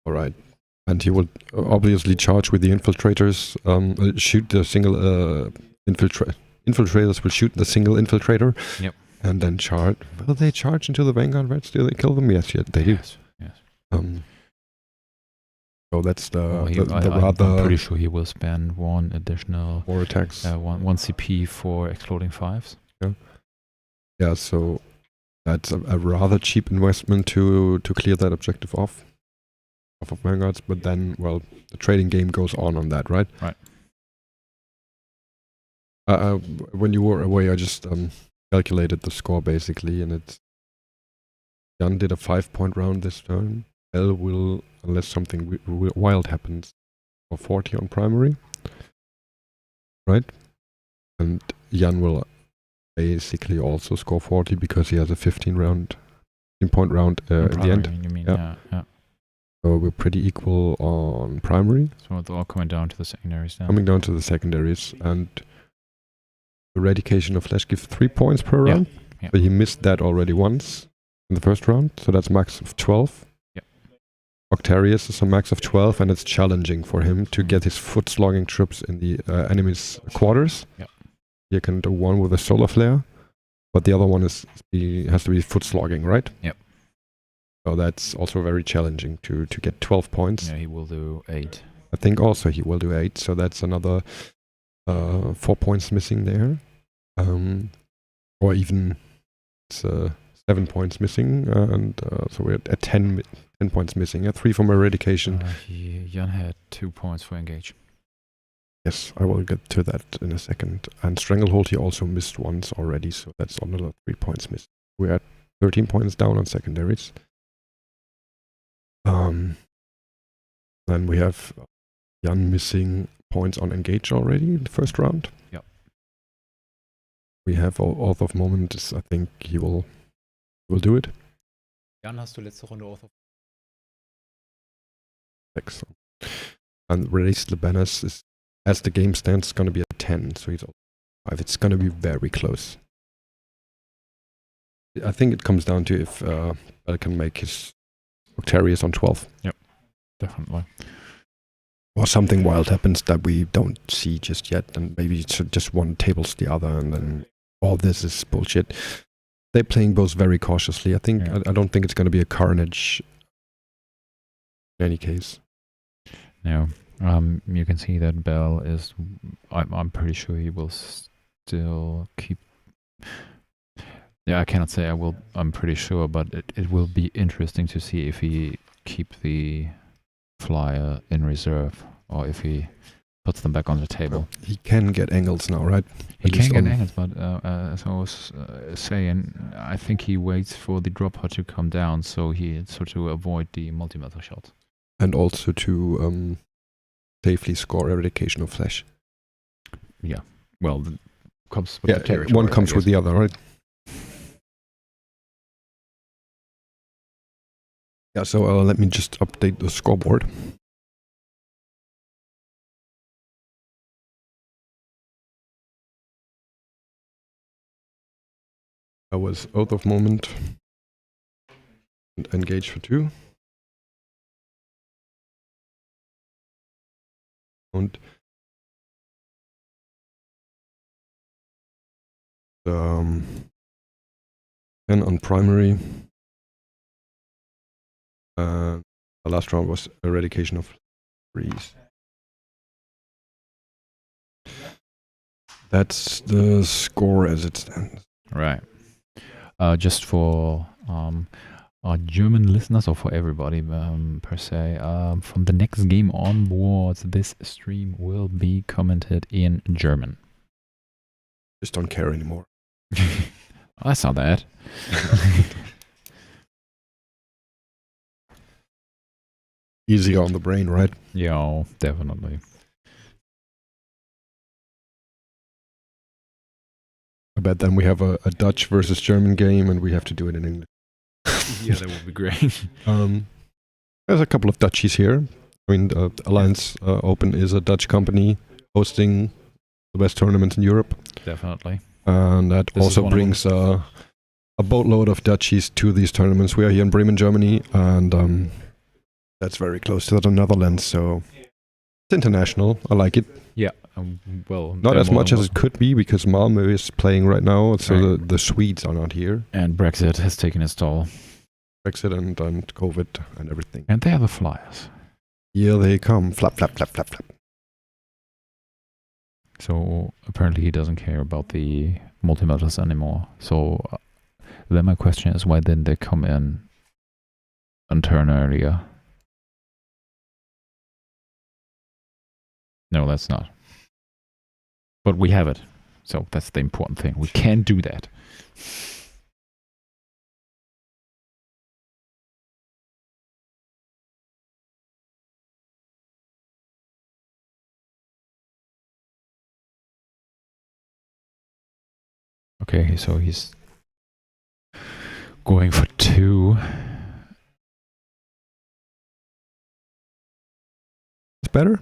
All right. And he will obviously charge with the infiltrators. Shoot the single infiltrators will shoot the single infiltrator. Yep. And then charge. Will they charge into the Vanguard Reds? Do they kill them? Yes, they do. Yes. So that's the I'm rather pretty sure he will spend 1 additional more attacks. 1 CP for exploding 5s. Yeah, so that's a rather cheap investment to clear that objective off of Vanguards. But then, well, the trading game goes on that, right? Right. When you were away, I just calculated the score basically, and it's Jan did a 5-point round this turn. L will, unless something wild happens, for 40 on primary, right? And Jan will basically also score 40 because he has a 15-point round in the end. You mean, Yeah. yeah. So we're pretty equal on primary. So it's all coming down to the secondaries now. Coming down to the secondaries, and Eradication of Flesh gives 3 points per Yeah. round. Yeah. But he missed that already once in the first round, so that's max of 12. Yeah. Octarius is a max of 12, and it's challenging for him to get his foot-slogging troops in the enemy's quarters. Yeah. He can do one with a solar flare, but the other one has to be foot-slogging, right? Yep. So that's also very challenging to get 12 points. Yeah, he will do 8. I think also he will do 8, so that's another 4 points missing there. Or even it's 7 points missing, and so we're at 10 points missing. 3 from Eradication. Jan had 2 points for engage. Yes, I will get to that in a second. And Stranglehold he also missed once already, so that's another 3 points missing. We're at 13 points down on secondaries. Then we have Jan missing points on engage already in the first round. Yep. We have Author of Moment. I think he will do it. Jan, hast du letzte Runde Author? Excellent. And Raise the Banners is, as the game stands, going to be at 10. So he's 5. It's going to be very close. I think it comes down to if I can make his Octarius on 12. Yep, definitely. Or something wild happens that we don't see just yet, and maybe just one tables the other, and then all this is bullshit. They're playing both very cautiously. I think I don't think it's going to be a carnage in any case. No, you can see that Bell is. I'm pretty sure he will still keep. Yeah, I cannot say I will. I'm pretty sure, but it will be interesting to see if he keep the flyer in reserve or if he puts them back on the table. He can get angles now, right? He can get angles, but as I was saying, I think he waits for the dropper to come down, so to avoid the multi-metal shot. And also to safely score Eradication of Flesh. Yeah, well, comes with the territory. One comes with the other, right? Yeah, so let me just update the scoreboard. That was Oath of Moment and Engage for 2. And 10 on primary. The last round was Eradication of Freeze. That's the score as it stands. Right. Just for our German listeners, or for everybody per se, from the next game onwards, this stream will be commented in German. Just don't care anymore. I saw that. Easier on the brain, right? Yeah, definitely. I bet then we have a Dutch versus German game and we have to do it in English. Yeah, that would be great. There's a couple of Dutchies here. I mean, Alliance Open is a Dutch company hosting the best tournaments in Europe. Definitely. And that This also brings a boatload of Dutchies to these tournaments. We are here in Bremen, Germany, and that's very close to the Netherlands, so it's international. I like it. Yeah, well... Not as much as it could be, because Malmö is playing right now, so right. the Swedes are not here. And Brexit has taken its toll. Brexit and COVID and everything. And they are the Flyers. Here they come. Flap, flap, flap, flap, flap. So apparently he doesn't care about the multi-metals anymore. So then my question is, why didn't they come in and turn earlier? No, that's not. But we have it. So that's the important thing. We can do that. Okay, so he's going for 2. It's better?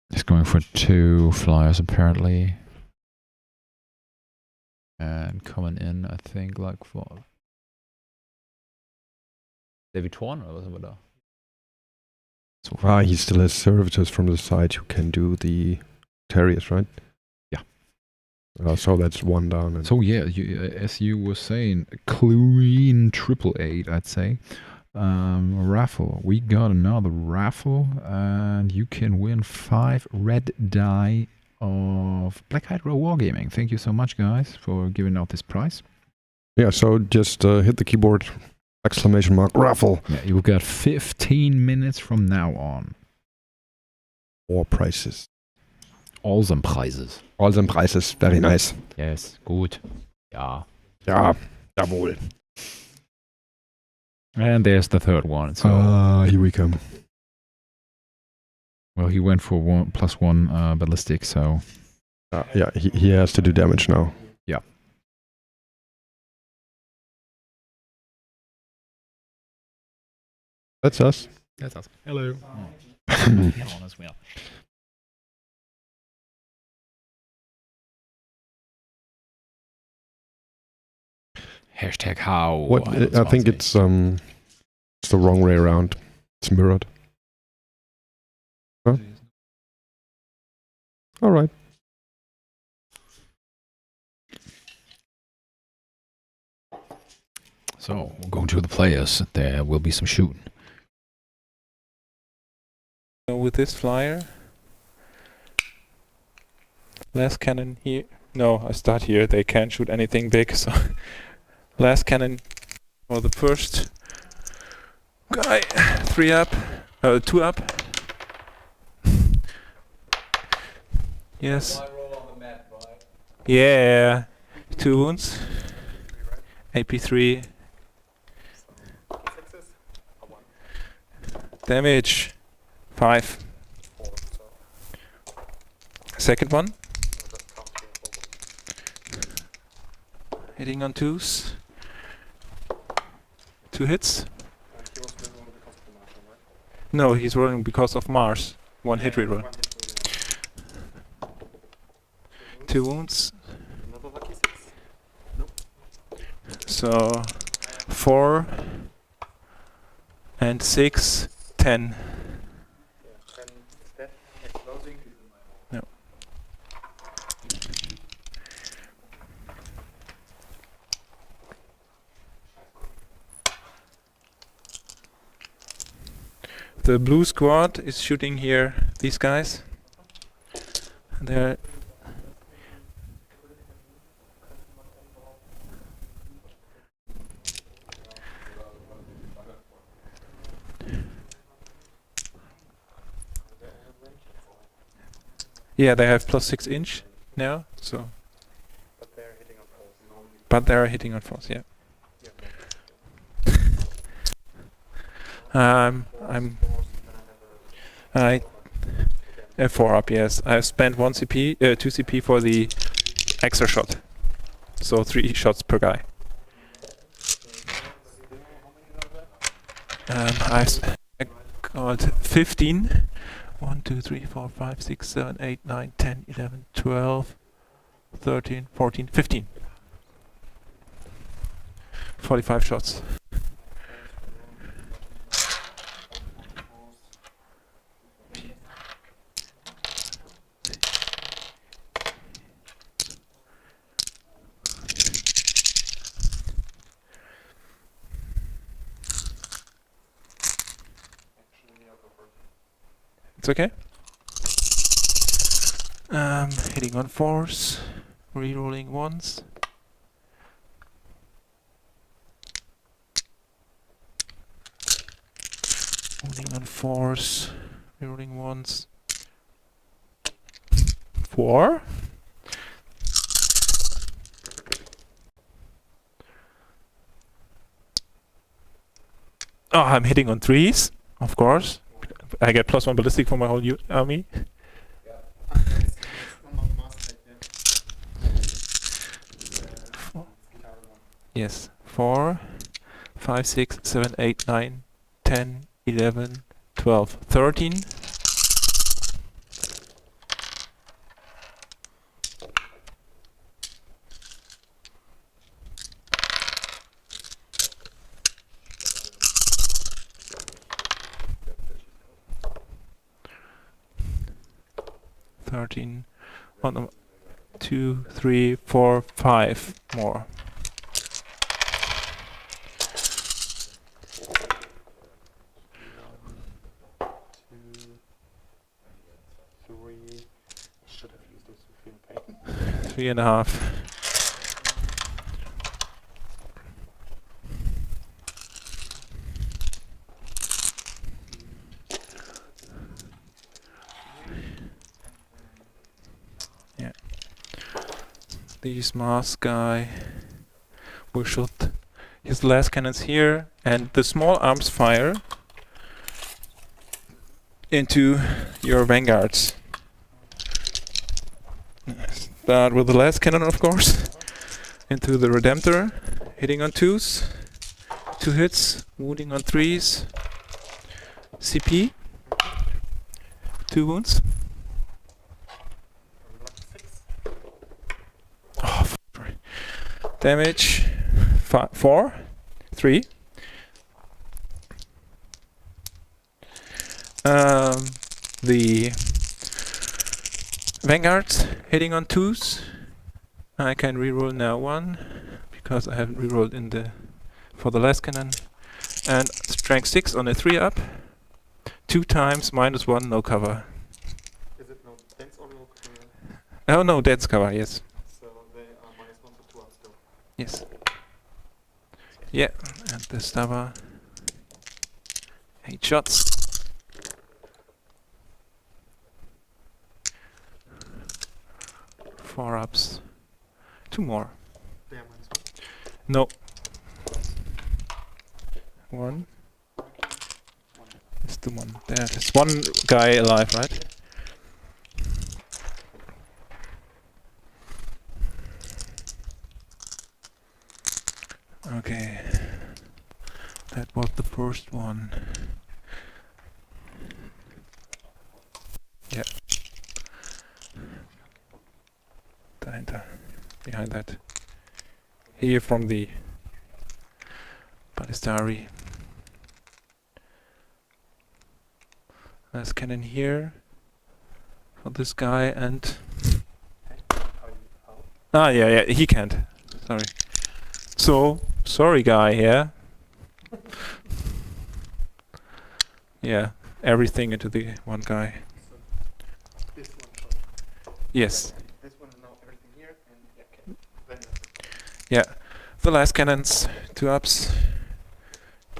He's going for 2 flyers apparently. And coming in, I think, like for David Torn or was it da? So he still has servitors from the side who can do the Terriers, right? Yeah. So that's 1 down. And so yeah, as you were saying, clean 888, I'd say. Raffle. We got another raffle, and you can win 5 red die of Black Hydra Wargaming. Thank you so much, guys, for giving out this prize. Yeah, so just hit the keyboard, exclamation mark, raffle. Yeah, you got 15 minutes from now on. More prices. All some prizes. All some prices, very nice. Yes, gut. Ja. Ja, jawohl. And there's the third one. So Here we come. Well, he went for +1 ballistic, so Yeah, he has to do damage now. Yeah. That's us. that's us. Hello. As well. #how. What? I think it's the wrong way around. It's mirrored. Huh? All right. So we'll go to the players. There will be some shooting. With this flyer. Last cannon here. No, I start here. They can't shoot anything big, so last cannon for the first guy. 3 up. 2 up. Yes. Yeah. 2 wounds. AP3. Damage. 5. Second one. Hitting on 2s. 2 hits. No, he's rolling because of Mars. 1 hit reroll. 2 wounds. So 4 and 6, 10. No. The blue squad is shooting here. These guys. They're yeah, they have +6 inch now, so. But they're hitting on force, yeah. I 4 up, yes. I've spent 1 CP, 2 CP for the extra shot, so 3 shots per guy. I got 15. 1, 2, 3, 4, 5, 6, 7, 8, 9, 10, 11, 12, 13, 14, 15. 45 shots. It's okay. Hitting on 4s, rerolling 1s. Hitting on 4s, rerolling 1s. 4. Oh, I'm hitting on 3s, of course. I get +1 ballistic for my whole army. Yes. 4, 5, 6, 7, 8, 9, 10, 11, 12, 13. One, 2, 3, 4, 5 more. Three and a half. Yeah. This Mars guy will shoot his last cannons here, and the small arms fire into your vanguards. Start with the last cannon, of course. Into the Redemptor, hitting on 2s. 2 hits, wounding on 3s. CP. 2 wounds. Oh, sorry. Damage. 4. 3. The Vanguards hitting on 2s. I can reroll now 1 because I haven't rerolled in the for the last cannon. And strength 6 on a 3 up. 2 times -1, no cover. Is it no dense or no cover? Oh no, that's cover, yes. So they are -1 for 2 up still. Yes. Yeah, and the stabber. 8 shots. 4 ups. 2 more. They are -1. No. 1. It's the one. There's one guy alive, right? Okay. That was the first one. Yeah. Behind that. Here from the Ballistari. Last cannon here for this guy and yeah, he can't. Sorry. So sorry guy, yeah. Yeah, everything into the one guy. So this one shot. Yes. This one now everything here and yeah, okay. Then that's it. Yeah. The last cannons, 2 ups.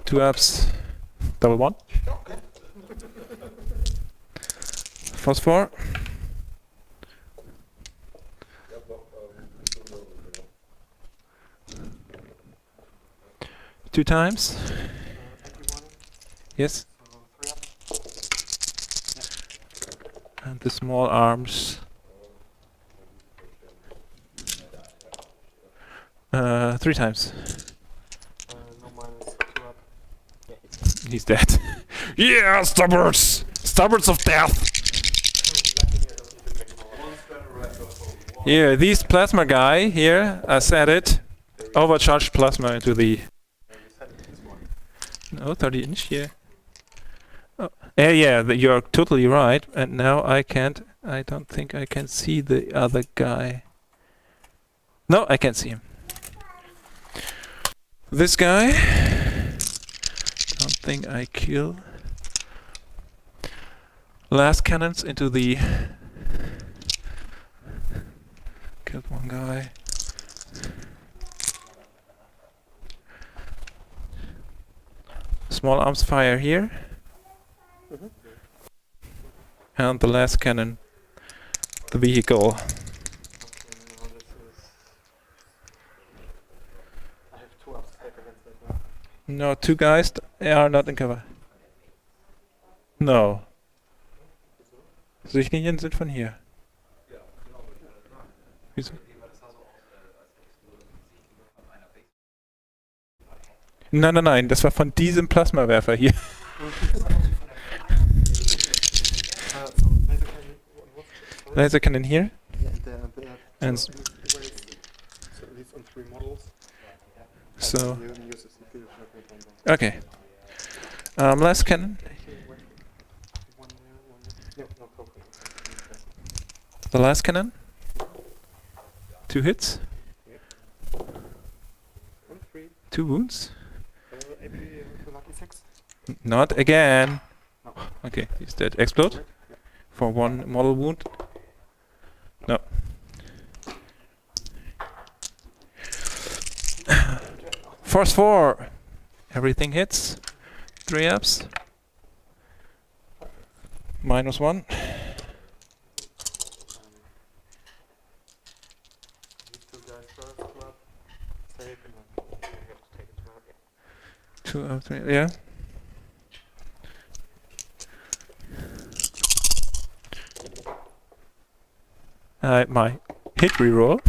2 ups. Double 1. Okay. Phosphor. Two times. Everyone. Yes. So 3 up. And the small arms. 3 times. No -2 up. Yeah, He's dead. Yeah, stubborns! Stubborns of death! Here, these plasma guy here, I said it. Overcharged plasma into the... No, 30 inch here. Oh. Yeah, you're totally right. And now I don't think I can see the other guy. No, I can't see him. This guy, don't think I kill. Last cannons into the... Killed one guy. Small arms fire here. And the last cannon, the vehicle. I have 2 ups safe against that one. No, 2 guys are not in cover. No. Sichtlinien sind von hier. Wieso? Nein, das war von diesem Plasmawerfer hier. Laser cannon here. Yeah, And so these on 3 models. So, You use this in okay. Last cannon. One there. No, cover. The last cannon. 2 hits. 2 wounds. AP lucky 6. Not again. No. Okay, he's dead. Explode. For 1 model wound. No. Force 4. Everything hits. 3 ups. -1. These 2 guys first, 2 up. Safe and then you have to take it to market. 2 up, 3. Yeah. My hit reroll.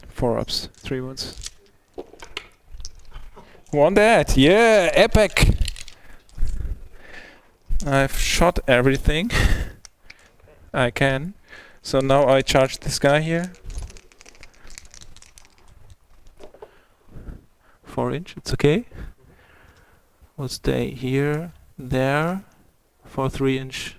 4 ups, 3 wounds. 1 dead, yeah, epic! I've shot everything I can. So now I charge this guy here. 4 inch, it's okay. We'll stay here, there, for 3 inch.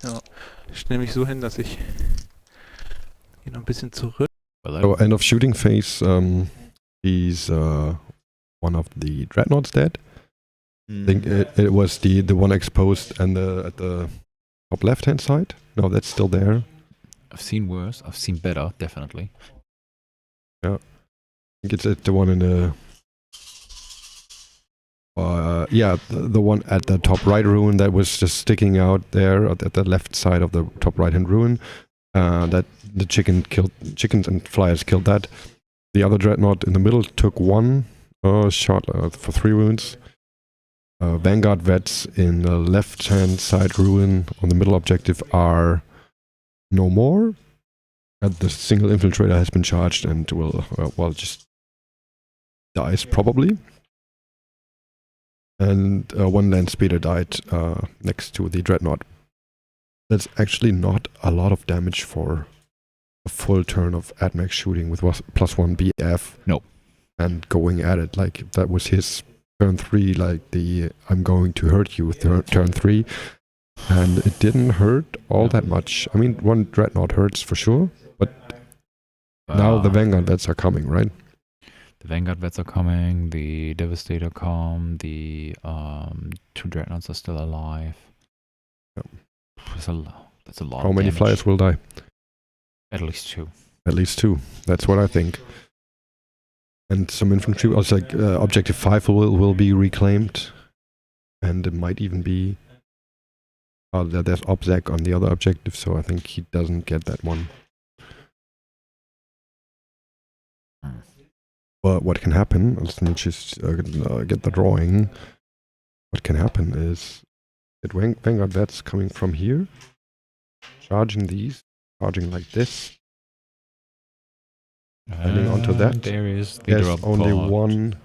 Ja, ich stelle mich so hin, dass ich gehe noch ein bisschen zurück. So end of shooting phase, he's one of the dreadnoughts dead. I think it was the one exposed and at the top left hand side. No, that's still there. I've seen worse. I've seen better, definitely. I think it's the one in the the one at the top right ruin that was just sticking out there at the left side of the top right hand ruin. That the chickens and flyers killed that. The other dreadnought in the middle took 1 shot for 3 wounds. Vanguard vets in the left hand side ruin on the middle objective are no more. The single infiltrator has been charged and will just dies probably. And 1 land speeder died next to the dreadnought. That's actually not a lot of damage for a full turn of AdMax shooting with +1 BF. Nope. And going at it like that was his turn 3, like the I'm going to hurt you turn 3. And it didn't hurt all that much. I mean, 1 dreadnought hurts for sure, but now the Vanguard vets are coming, right? The Vanguard vets are coming, the Devastator come, the 2 dreadnoughts are still alive. Yep. That's a lot. How many damage. flyers will die? At least 2. At least 2. That's what I think. And some infantry, also like objective 5 will be reclaimed. And it might even be there's OBSEC on the other objective, so I think he doesn't get that one. But what can happen, let's just get the drawing. What can happen is that Vanguard vets coming from here, charging these, charging like this. Standing onto that, there is the there's drop only pod.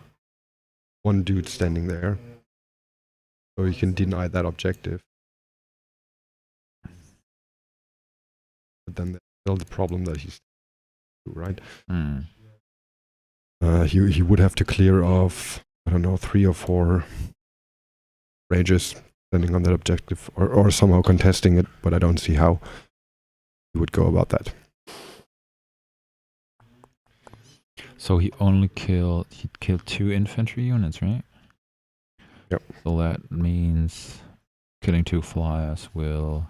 one dude standing there. So you can deny that objective. But then there's still the problem that he's right. He would have to clear off, I don't know, 3 or 4 rages standing on that objective, or somehow contesting it, but I don't see how he would go about that. So he killed 2 infantry units, right? Yep. So that means killing 2 flyers will...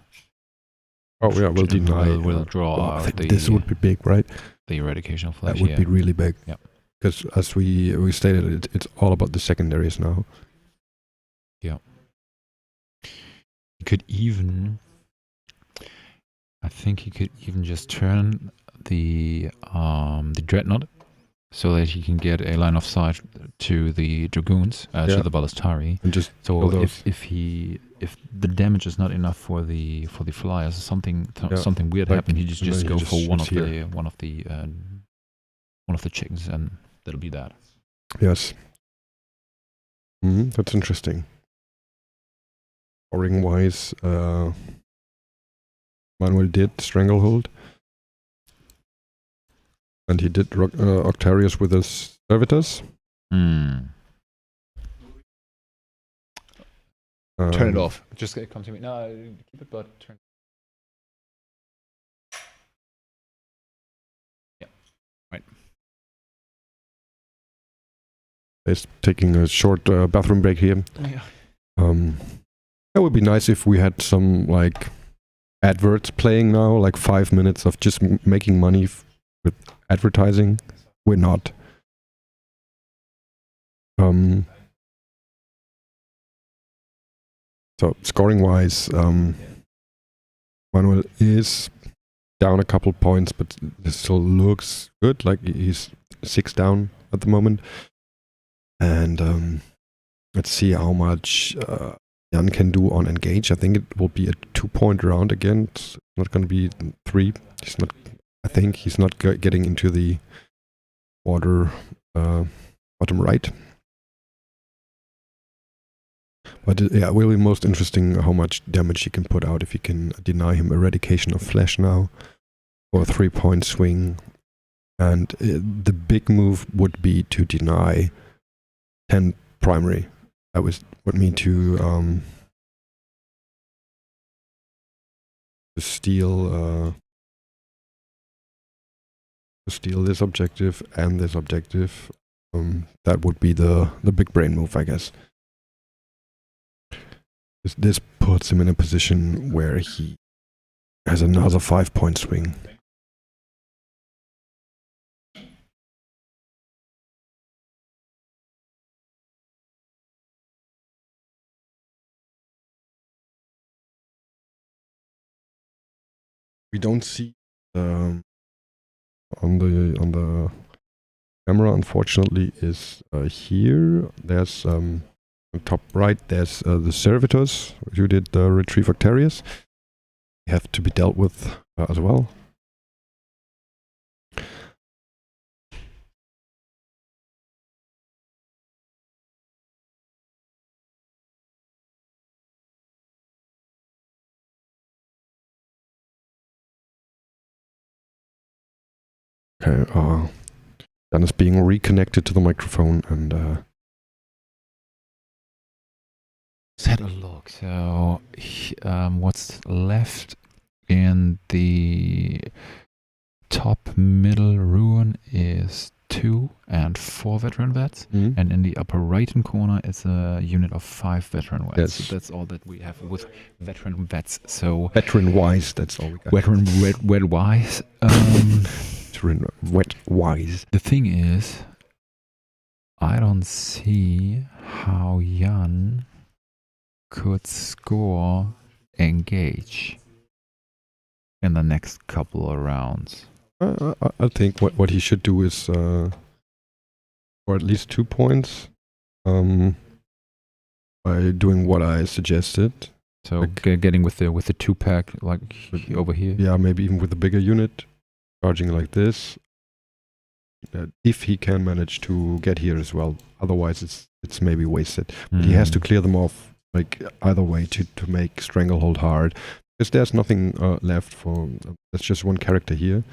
Oh yeah, will deny. Will draw out this would be big, right? The eradication flash. That would be really big. Yep. Because as we stated, it's all about the secondaries now. Yeah. He could even... I think he could even just turn the dreadnought so that he can get a line of sight to the dragoons, to the ballistari. And just so if the damage is not enough for the flyers, something weird happened, he just go for one of the chickens, and that'll be that. Yes. That's interesting. Scoring wise, Manuel did Stranglehold. And he did Octarius with his Servitors. Turn it off. Just come to me. No, keep it, but turn. Yeah. Right. It's taking a short bathroom break here. Yeah. It would be nice if we had some like adverts playing now, like 5 minutes of just making money with advertising. We're not. So scoring wise, Manuel is down a couple points, but this still looks good. Like he's 6 down at the moment. And let's see how much Jan can do on engage. I think it will be a 2-point round again. It's not going to be 3. He's not. I think he's not getting into the water bottom right. But yeah, it will be most interesting how much damage he can put out if he can deny him Eradication of Flesh now, or a 3-point swing. And the big move would be to deny 10 primary. That would mean to steal this objective and this objective. That would be the big brain move, I guess. This puts him in a position where he has another 5-point swing. We don't see on the camera, unfortunately, is here. There's on top right. There's the servitors. You did the Retrieve Octarius. They have to be dealt with as well. Okay, Dan is being reconnected to the microphone and Let's have a look. So, what's left in the top middle ruin is 2 and 4 veteran vets, and in the upper right hand corner is a unit of 5 veteran vets. Yes. So that's all that we have with veteran vets. So veteran wise, that's all we got. veteran vet wise. Veteran wet wise. The thing is, I don't see how Jan could score engage in the next couple of rounds. I think what he should do is or at least 2 points by doing what I suggested. So like, getting with the 2-pack like over here. Yeah, maybe even with a bigger unit, charging like this. If he can manage to get here as well, otherwise it's maybe wasted. But he has to clear them off like either way to make Stranglehold hard, because there's nothing left for. There's just one character here.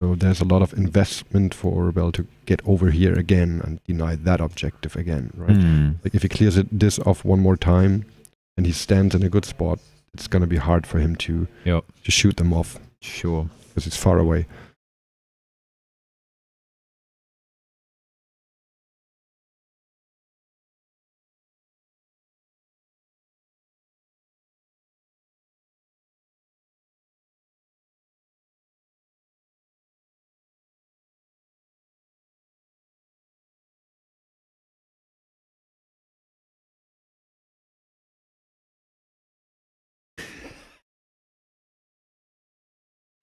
So there's a lot of investment for Rebel to get over here again and deny that objective again, right? Like if he clears this off one more time and he stands in a good spot, it's going to be hard for him to shoot them off. Sure. Because it's far away.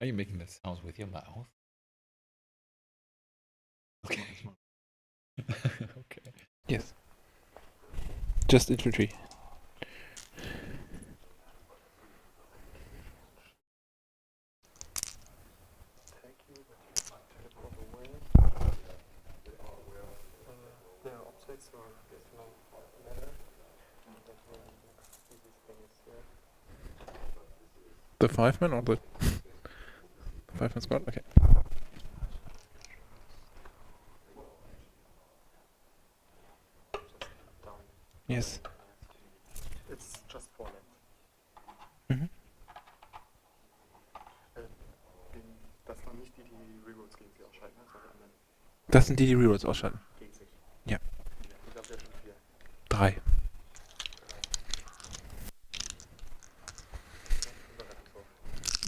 Are you making that sounds with your mouth? Okay. Okay. Yes. Just infantry. The 5-man or the 5-man squad? Okay. Yes. It's just 4 left. Mhm. Das waren nicht die Rerolls gegen sie ausschalten, sondern anderen Das sind die Rerolls ausschalten. gegen sich. Ja. Ich glaube, wir schon 4. 3.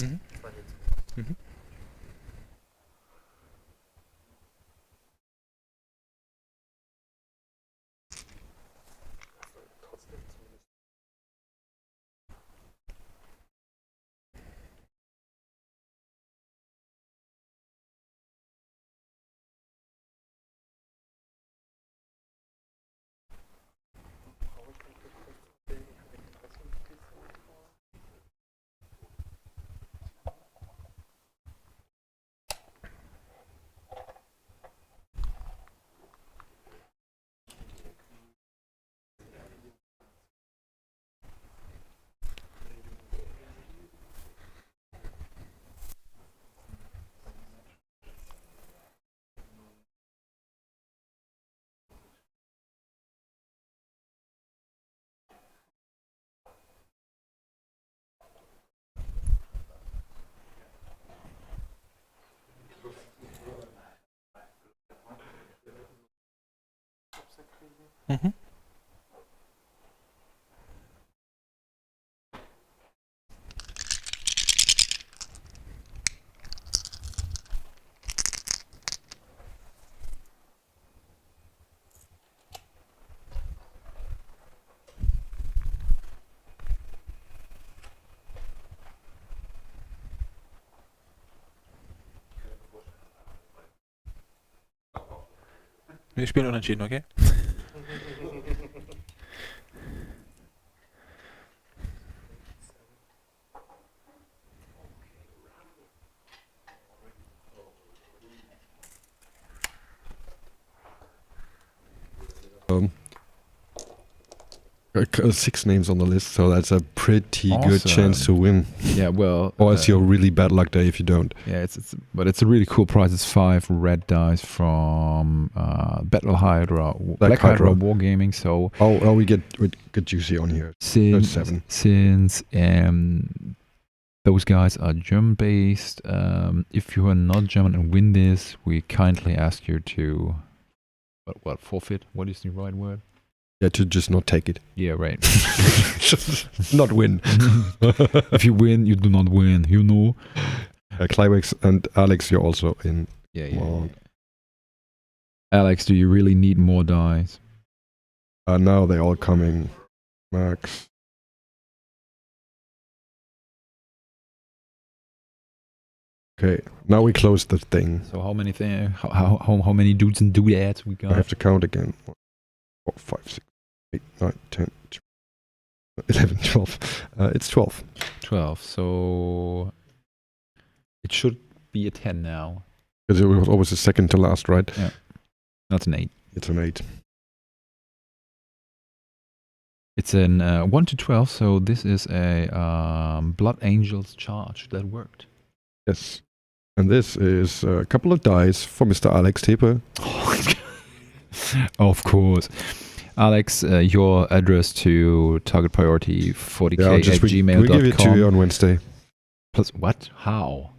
Mhm. 2 Hits. Mhm. Wir spielen unentschieden, okay? Six names on the list, so that's a pretty good Awesome. chance to win. Yeah, well, Or it's your really bad luck day if you don't. yeah, but it's a really cool prize. It's 5 red dice from Battle Hydra, Black Hydra Hydra. Wargaming. So Oh, we get juicy on here. since 7. Those guys are German based, if you are not German and win this, we kindly ask you to what forfeit? What is the right word? Yeah, to just not take it. Yeah, right. Just not win. If you win, you do not win. You know. Climax and Alex, you're also in. Yeah. Wow. Alex, do you really need more dice? Now they're all coming. Max. Okay, now we close the thing. So how many how many dudes and dudettes we got? I have to count again. 1, 4, 5, 6, 8, 9, 10, 11, 12. It's 12. 12. So it should be a 10 now. Because it was always the second to last, right? Not an 8. It's an 8. It's an 1 to 12. So this is a Blood Angels charge that worked. Yes. And this is a couple of dice for Mr. Alex Tepe. Of course. Alex, your address to target priority 40k Yeah, at gmail.com. we give it to you on Wednesday. Plus, what? How?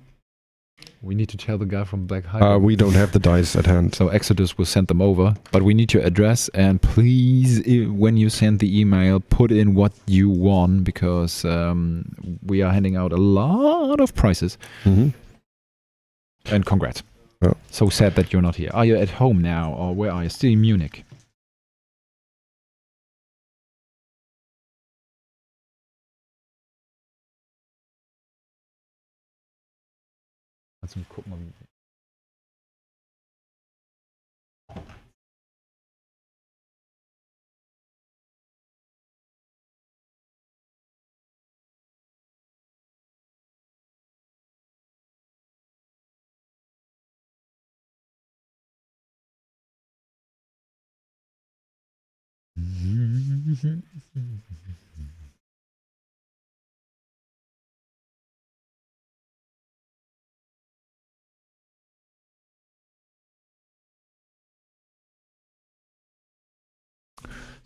We need to tell the guy from Black Hydra. We don't have the dice at hand. So Exodus will send them over, but we need your address, and please, when you send the email, put in what you won, because we are handing out a lot of prizes. Mm-hmm. And congrats. Oh. So sad that you're not here. Are you at home now, or where are you? Still in Munich? Also, guck mal.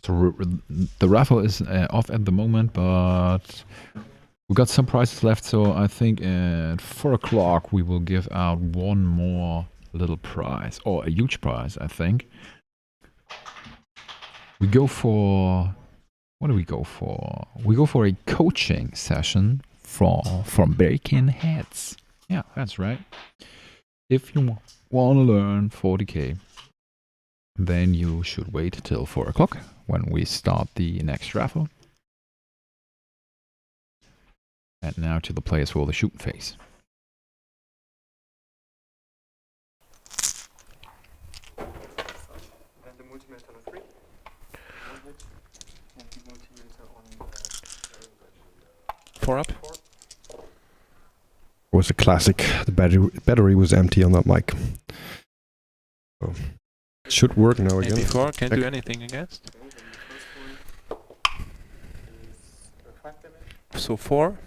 So the raffle is off at the moment, but we got some prizes left. So I think at 4 o'clock we will give out one more little prize, or a huge prize, I think. We go for, what do we go for? We go for a coaching session from Breaking Heads. Yeah, that's right. If you want to learn 40k, then you should wait till 4 o'clock when we start the next raffle. And now to the players for the shoot phase. And the multimeter on 3. 1 hit. And the multimeter on 4 up. It was a classic. The battery was empty on that mic. So, it should work now again. Maybe 4, can't do anything against. So 4,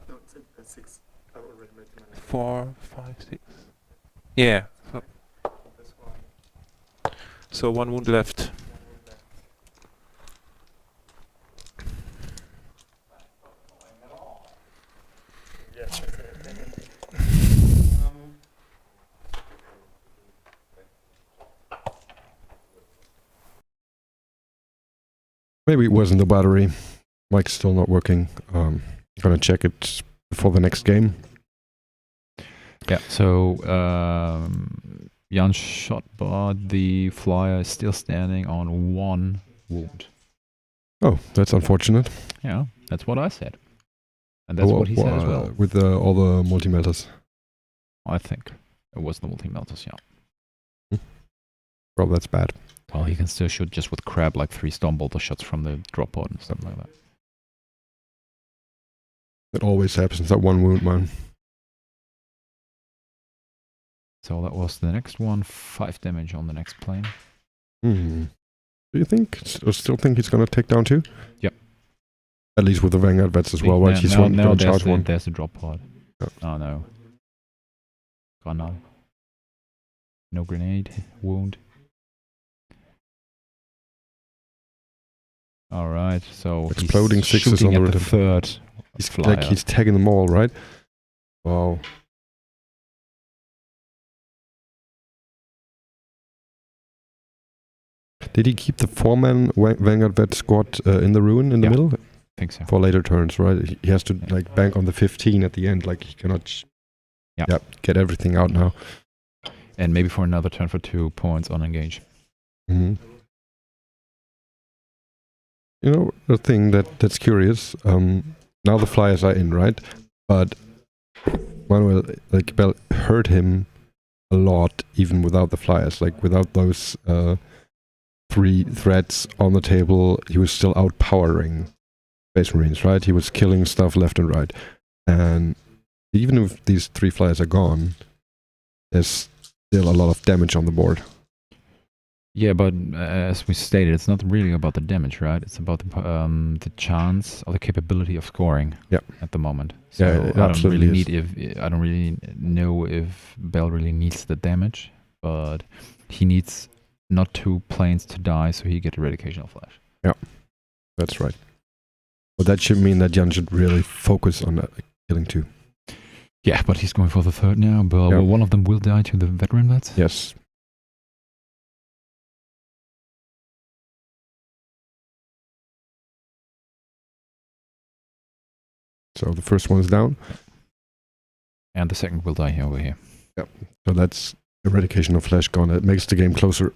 No, it's 6. I already made the 4, 5, 6. Yeah. This one. So 1 wound left. Yes. Maybe it wasn't the battery. Mic's still not working. Gonna check it before the next game. Yeah, so Jan shot, but the flyer is still standing on 1 wound. Oh, that's unfortunate. Yeah, that's what I said. And that's what he said as well. With all the multi-melters. I think it was the multi-melters, yeah. Well, that's bad. Well, he can still shoot just with crab, like 3 Stormbolter shots from the drop pod and stuff like that. It always happens, that 1 wound, man. So that was the next one. 5 damage on the next plane. Do you think? Still think he's gonna take down 2? Yep. At least with the Vanguard Vets as well, right? He's gonna charge 1. There's the drop pod. Yeah. Oh no. Gone now. No grenade. Wound. Alright, so Exploding he's 6s on shooting the at the rhythm. 3rd He's like he's tagging them all, right? Wow. Did he keep the 4-man Vanguard Vet squad in the ruin in the middle? I think so. For later turns, right? He has to like bank on the 15 at the end, like he cannot get everything out now. And maybe for another turn for 2 points on engage. You know, the thing that's curious, now the flyers are in, right? But Manuel, like, Bell hurt him a lot even without the flyers. Like, without those 3 threats on the table, he was still outpowering Space Marines, right? He was killing stuff left and right. And even if these 3 flyers are gone, there's still a lot of damage on the board. Yeah, but as we stated, it's not really about the damage, right? It's about the chance or the capability of scoring. At the moment. So Yeah, I don't really know if Bell really needs the damage, but he needs not 2 planes to die, so he get eradication of flash. Yeah, that's right. But that should mean that Jan should really focus on killing 2. Yeah, but he's going for the 3rd now. But well, one of them will die to the veteran vets. Yes. So the first one is down. And the second will die over here. Yep. So that's eradication of flash gone. It makes the game closer.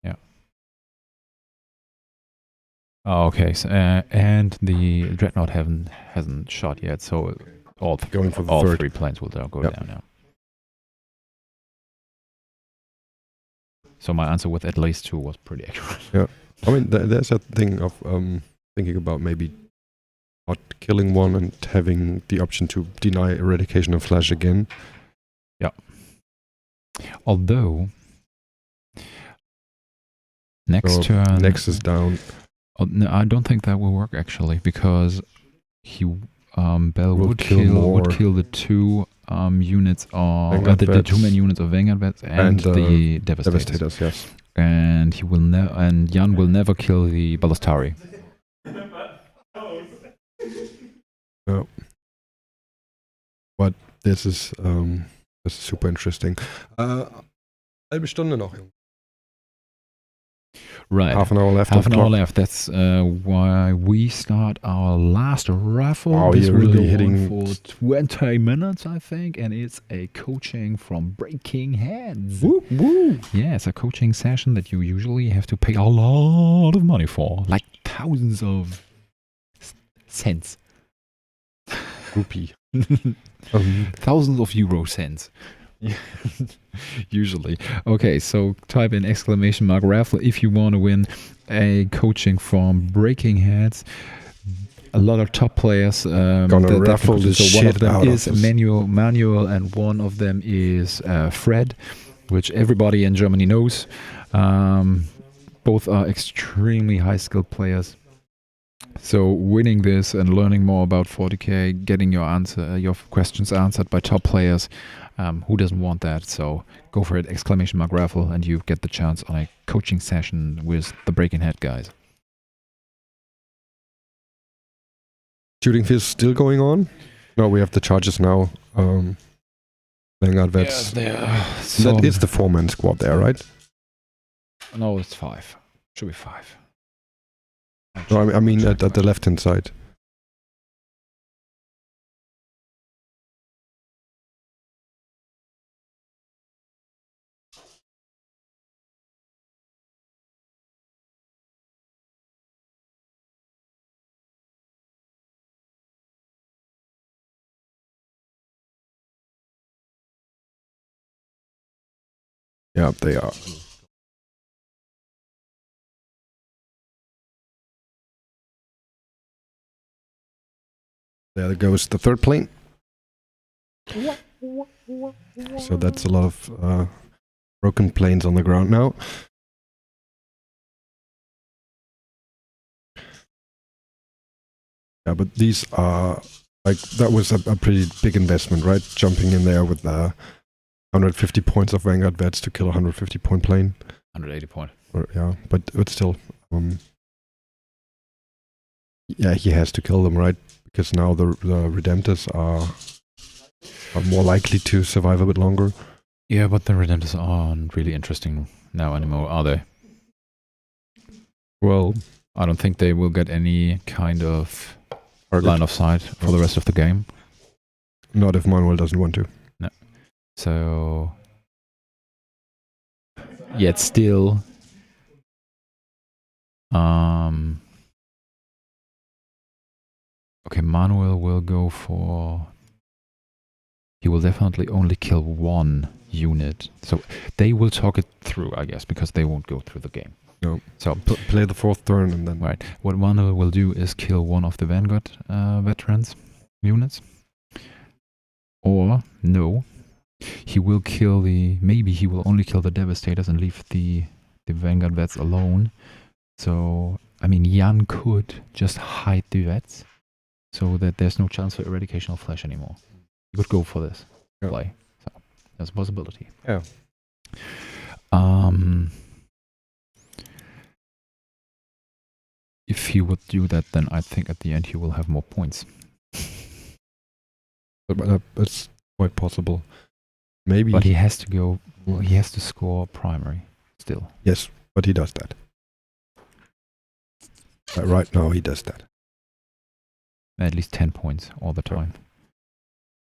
Yeah. Oh, okay. So, and the Dreadnought hasn't shot yet, so all 3 planes will go down now. So my answer with at least 2 was pretty accurate. Yeah. I mean, there's a thing of thinking about maybe not killing 1 and having the option to deny eradication of flash again. Yeah. Although next turn, Next is down. No, I don't think that will work actually, because he Bell would kill the 2 units of the 2 main units of Vanguard Vets and the Devastators. Yes. And he will and Jan will never kill the Ballistari. No. But this is super interesting. Halbe Stunde noch. Right. Half an hour left. Half an hour left. That's why we start our last raffle. Oh, this you're will really go hitting on for 20 minutes, I think, and it's a coaching from Breaking Heads. Woo, woo. Yeah, it's a coaching session that you usually have to pay a lot of money for, like thousands of cents. Rupee. Thousands of euro cents. Usually. Okay, so type in ! raffle if you want to win a coaching from Breaking Heads. A lot of top players gonna raffle this so one of shit them out is of this. Manuel, and one of them is Fred, which everybody in Germany knows. Both are extremely high skilled players. So winning this and learning more about 40k, getting your questions answered by top players, who doesn't want that? So go for it! ! raffle, and you get the chance on a coaching session with the Breaking Head guys. Shooting field still going on? No, we have the charges now. Vanguard Vets. So That is the 4-man squad there, right? No, it's 5. Should be 5. No, I mean at the left-hand side. Yeah, they are. There goes the third plane. So that's a lot of broken planes on the ground now. Yeah, but these are like, that was a pretty big investment, right? Jumping in there with 150 points of Vanguard vets to kill a 150 point plane. 180 point. Yeah, but still, yeah, he has to kill them, right? Because now the Redemptors are more likely to survive a bit longer. Yeah, but the Redemptors aren't really interesting now anymore, are they? Well, I don't think they will get any kind of line of sight for the rest of the game. Not if Manuel doesn't want to. No. So, yet still, okay, Manuel will go for. He will definitely only kill one unit. So they will talk it through, I guess, because they won't go through the game. No. So Play the fourth turn and then. Right. What Manuel will do is kill one of the Vanguard veterans units. Or, no. He will kill maybe he will only kill the Devastators and leave the Vanguard vets alone. So, I mean, Jan could just hide the vets so that there's no chance for Eradication of Flesh anymore. You could go for this play. So, there's a possibility. Yeah. If he would do that, then I think at the end he will have more points. But that's quite possible. Maybe. But he has to go. Well, he has to score primary still. Yes, but he does that. Right now, he does that. At least 10 points all the time.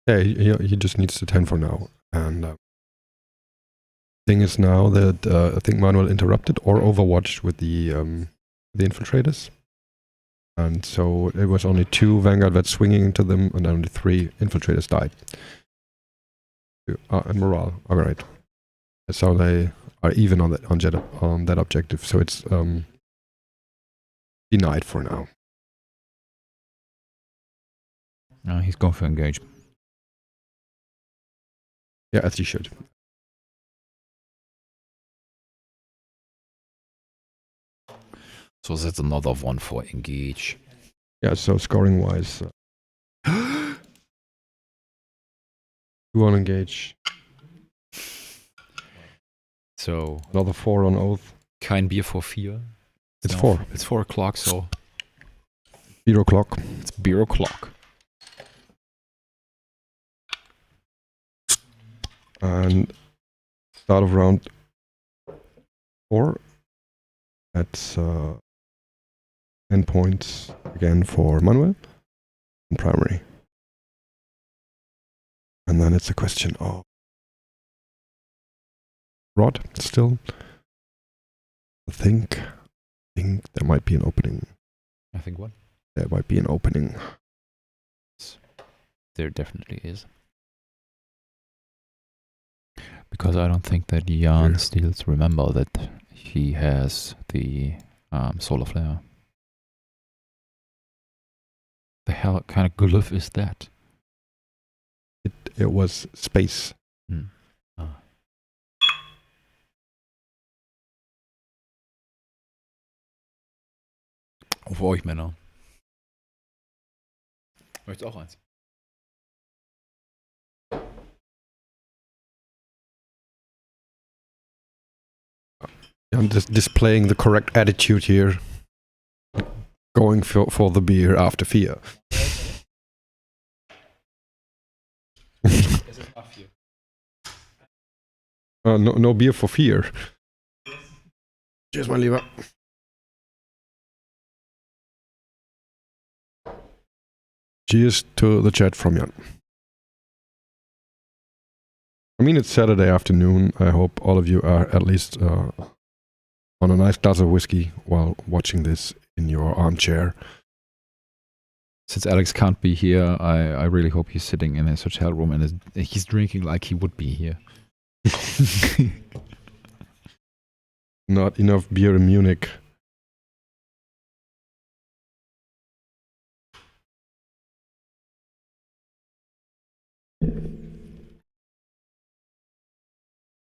Yeah, he just needs the 10 for now. And thing is now that I think Manuel interrupted or overwatched with the infiltrators. And so it was only 2 Vanguard vets swinging into them, and only 3 infiltrators died. And morale, all right. So they are even on that objective. So it's denied for now. He's going for engage. Yeah, as he should. So that's another one for engage. Yeah, so scoring wise, 2 on engage. So Another 4 on oath. kein Bier vor 4. It's 4. It's 4 o'clock, so 0 o'clock. it's beer o'clock. And start of round 4. That's 10 points again for Manuel in primary. And then it's a question of Rod still. I think there might be an opening. I think what? There might be an opening. There definitely is. Because I don't think that Jan still remember that he has the solar flare. The hell kind of glyph is that? It was space. Auf euch, Männer. Möchtest auch eins? I'm just displaying the correct attitude here. Going for the beer after fear. No beer for fear. Cheers, mein Lieber. Cheers to the chat from Jan. I mean, it's Saturday afternoon. I hope all of you are at least on a nice glass of whiskey while watching this in your armchair. Since Alex can't be here, I really hope he's sitting in his hotel room and he's drinking like he would be here. Not enough beer in Munich.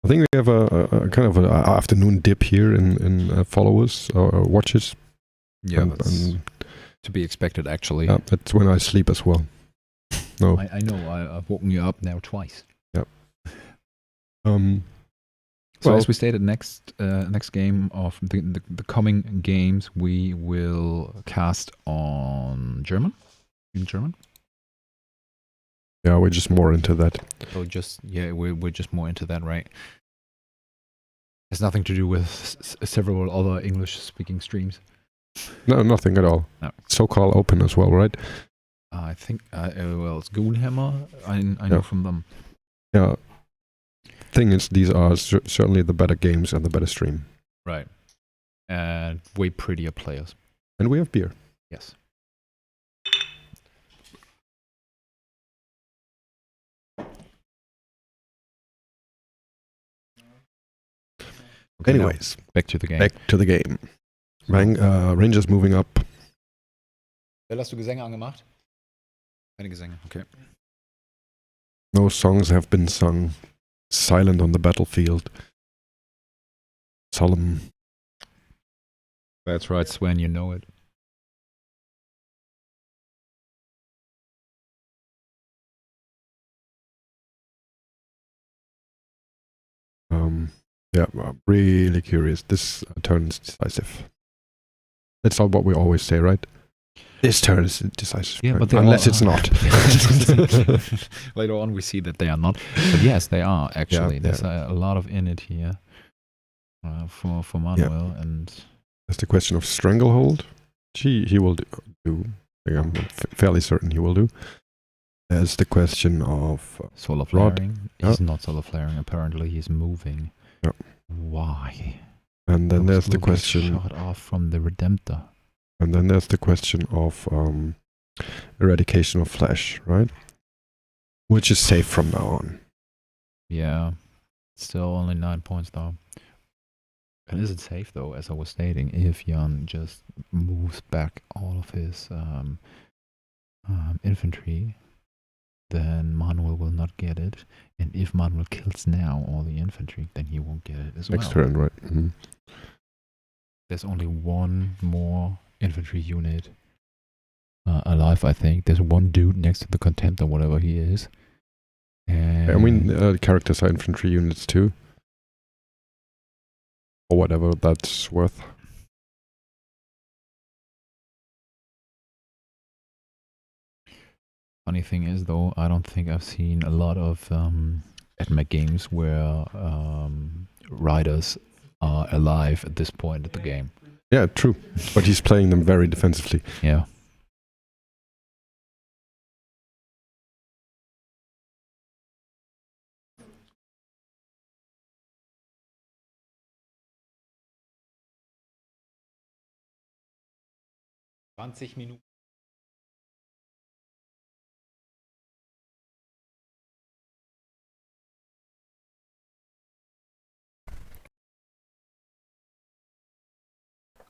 I think we have a kind of an afternoon dip here in followers or watches. Yeah, And- that's and, to be expected, actually. yeah, that's when I sleep as well. No. I know. I've woken you up now twice. So Well- as we stated, next game of the coming games, we will cast on German. In German. Yeah, we're just more into that. So we're just more into that, right? Has nothing to do with several other English-speaking streams. No, nothing at all. No. So-called open as well, right? I think it's Warhammer. I know from them. Yeah. Thing is, these are certainly the better games and the better stream. Right. And way prettier players. And we have beer. Yes. Okay, Anyways, back to the game. back to the game. Rangers moving up. Hast du Gesänge angemacht? Keine Gesänge, okay. No songs have been sung. Silent on the battlefield. Solemn. That's right, Sven, you know it. Yeah, I'm really curious. This turn is decisive. That's not what we always say, right? This turn is decisive. Yeah, right? but unless it's not. Later on, we see that they are not. But yes, they are actually. Yeah, There's a lot of in it here for Manuel, and There's the question of Stranglehold. He will do. I'm fairly certain he will do. There's the question of solar Rod. flaring. Yeah. He's not solar flaring. Apparently, he's moving. Yeah. Why? and then there's the Will get question. shot off from the Redemptor. And then there's the question of eradication of flesh, right? Which is safe from now on. Yeah, still only 9 points though. And is it safe though, as I was stating, if Jan just moves back all of his infantry, then Manuel will not get it. And if Manuel kills now all the infantry, then he won't get it as Next well. turn, right? Mm-hmm. There's only one more infantry unit alive, I think. There's one dude next to the contempt or whatever he is. And I mean, characters are infantry units too. Or whatever that's worth. funny thing is, though, I don't think I've seen a lot of AdMech games where riders are alive at this point of the game. Yeah, true. But he's playing them very defensively. Yeah. Minuten.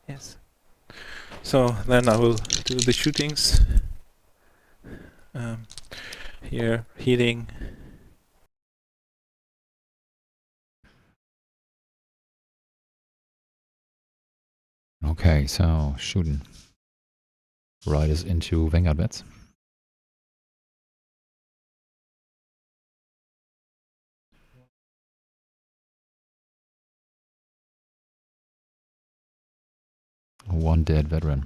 Yes. So then I will do the shootings. Here, healing. Okay, so shooting. Riders into Vanguard bets. One dead veteran.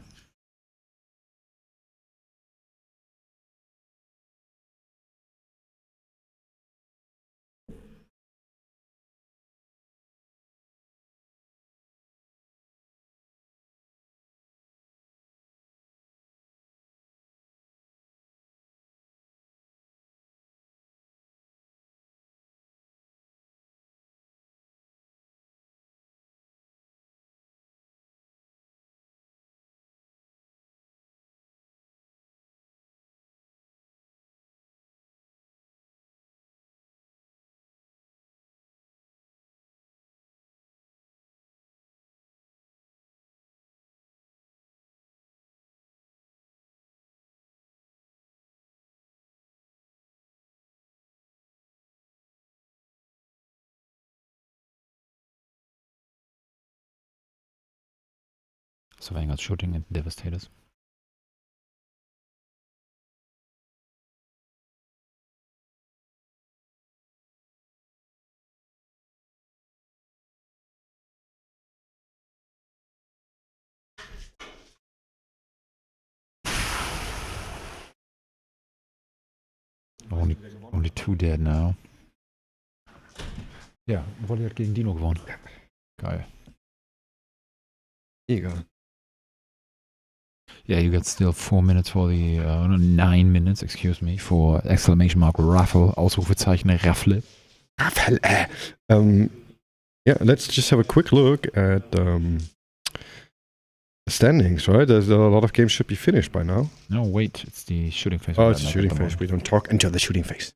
So Vanguard shooting at Devastators. Only 2 dead now. Ja, Volley hat gegen Dino gewonnen. Geil. Egal. Yeah, you got still 4 minutes for the 9 minutes, excuse me, for exclamation mark raffle, Ausrufezeichen Raffle. Raffle. Yeah, let's just have a quick look at the standings, right? There's a lot of games should be finished by now. No, wait, it's the shooting phase. Oh, it's the shooting phase. We don't talk until the shooting phase.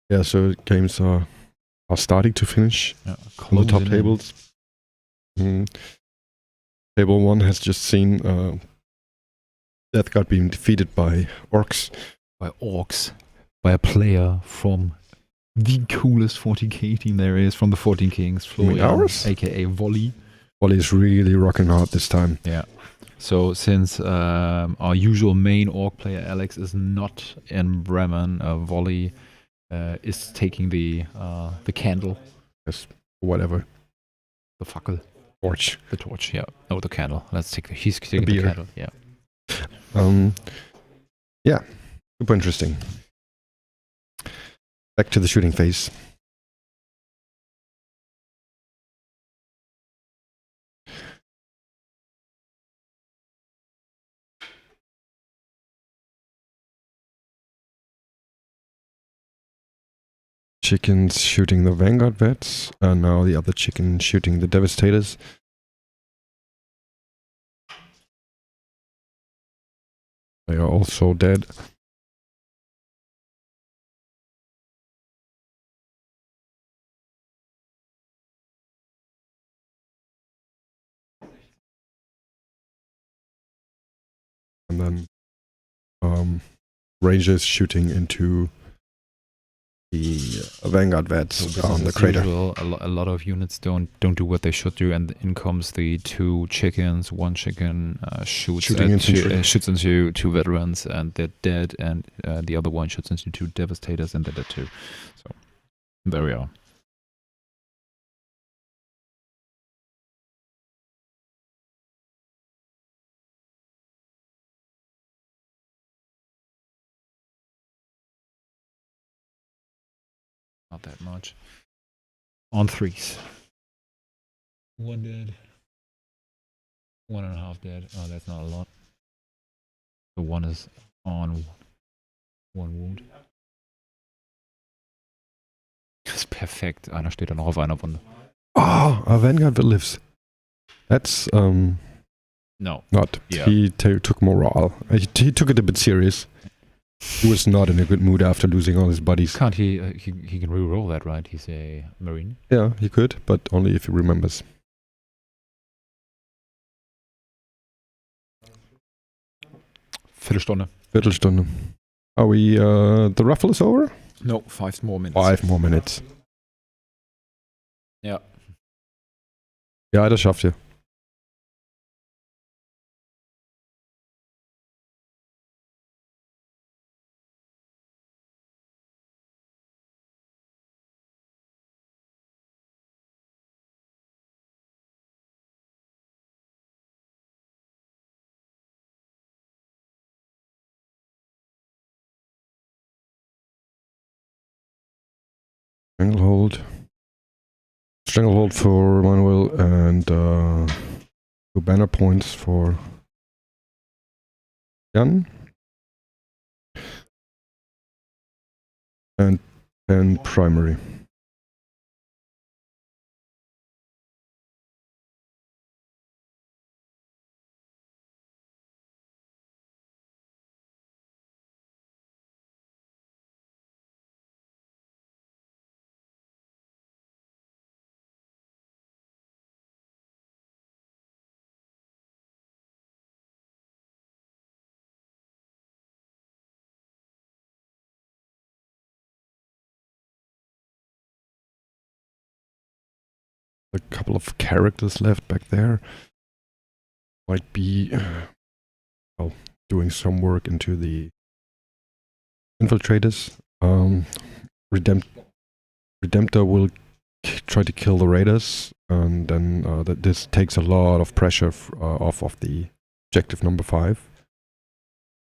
Yeah, so games are starting to finish on the top tables. Table 1 has just seen Death Guard being defeated by Orcs. By Orcs. By a player from the coolest 40k team there is, from the 14 Kings. Florian, ours? aka Volley. Volley is really rocking hard this time. Yeah. So since our usual main Orc player Alex is not in Bremen, Volley is taking the candle. Yes, whatever. The fackel. Torch. The torch, yeah. No, the candle. He's taking the candle, yeah. Yeah, super interesting. Back to the shooting phase. Chickens shooting the Vanguard vets, and now the other chicken shooting the Devastators. They are also dead. And then Rangers shooting into the Vanguard vets on the crater. Usual, a lot of units don't do what they should do, and in comes the 2 chickens. One chicken shoots into 2 veterans, and they're dead, and the other one shoots into 2 devastators, and they're dead too. So there we are. Not that much. On 3s. 1 dead. 1.5 dead. Oh, that's not a lot. The 1 is on 1 wound. Das ist perfekt. Einer steht da noch auf einer Wunde. Oh, a Vanguard that lives. That's no. Not. Yeah. He took morale. He took it a bit serious. He was not in a good mood after losing all his buddies. Can't he? He can re-roll that, right? He's a Marine. Yeah, he could, but only if he remembers. Viertelstunde. Are we? The raffle is over? No, 5 more minutes. 5 more minutes. Ja. Ja, das schafft ihr. Stranglehold for Manuel, and 2 banner points for Jan. And 10 primary. a couple of characters left back there. Might be doing some work into the infiltrators. Redemptor will try to kill the raiders, and then this takes a lot of pressure off of the objective number 5,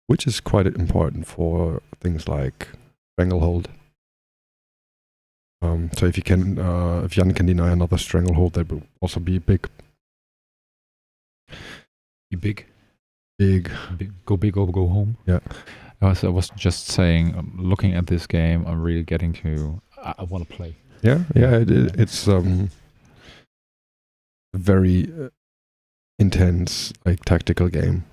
which is quite important for things like Stranglehold. So if Jan can deny another Stranglehold, that will also be big. Big. Go big or go home. Yeah. As I was just saying, looking at this game, I'm really getting to. I want to play. Yeah. It's very intense, like tactical game.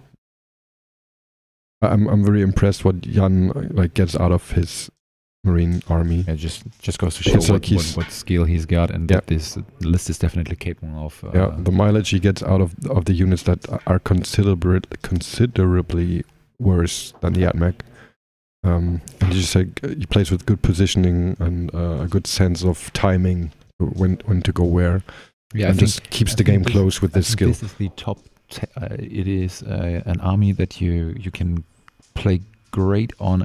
I'm very impressed what Jan gets out of his Marine army. Yeah, just goes to show what skill he's got, and that this list is definitely capable of. The mileage he gets out of the units that are considerably worse than the AdMech. And he plays with good positioning and a good sense of timing when to go where. Yeah, and just keeps the game close with this skill. This is the top. It is an army that you can play great on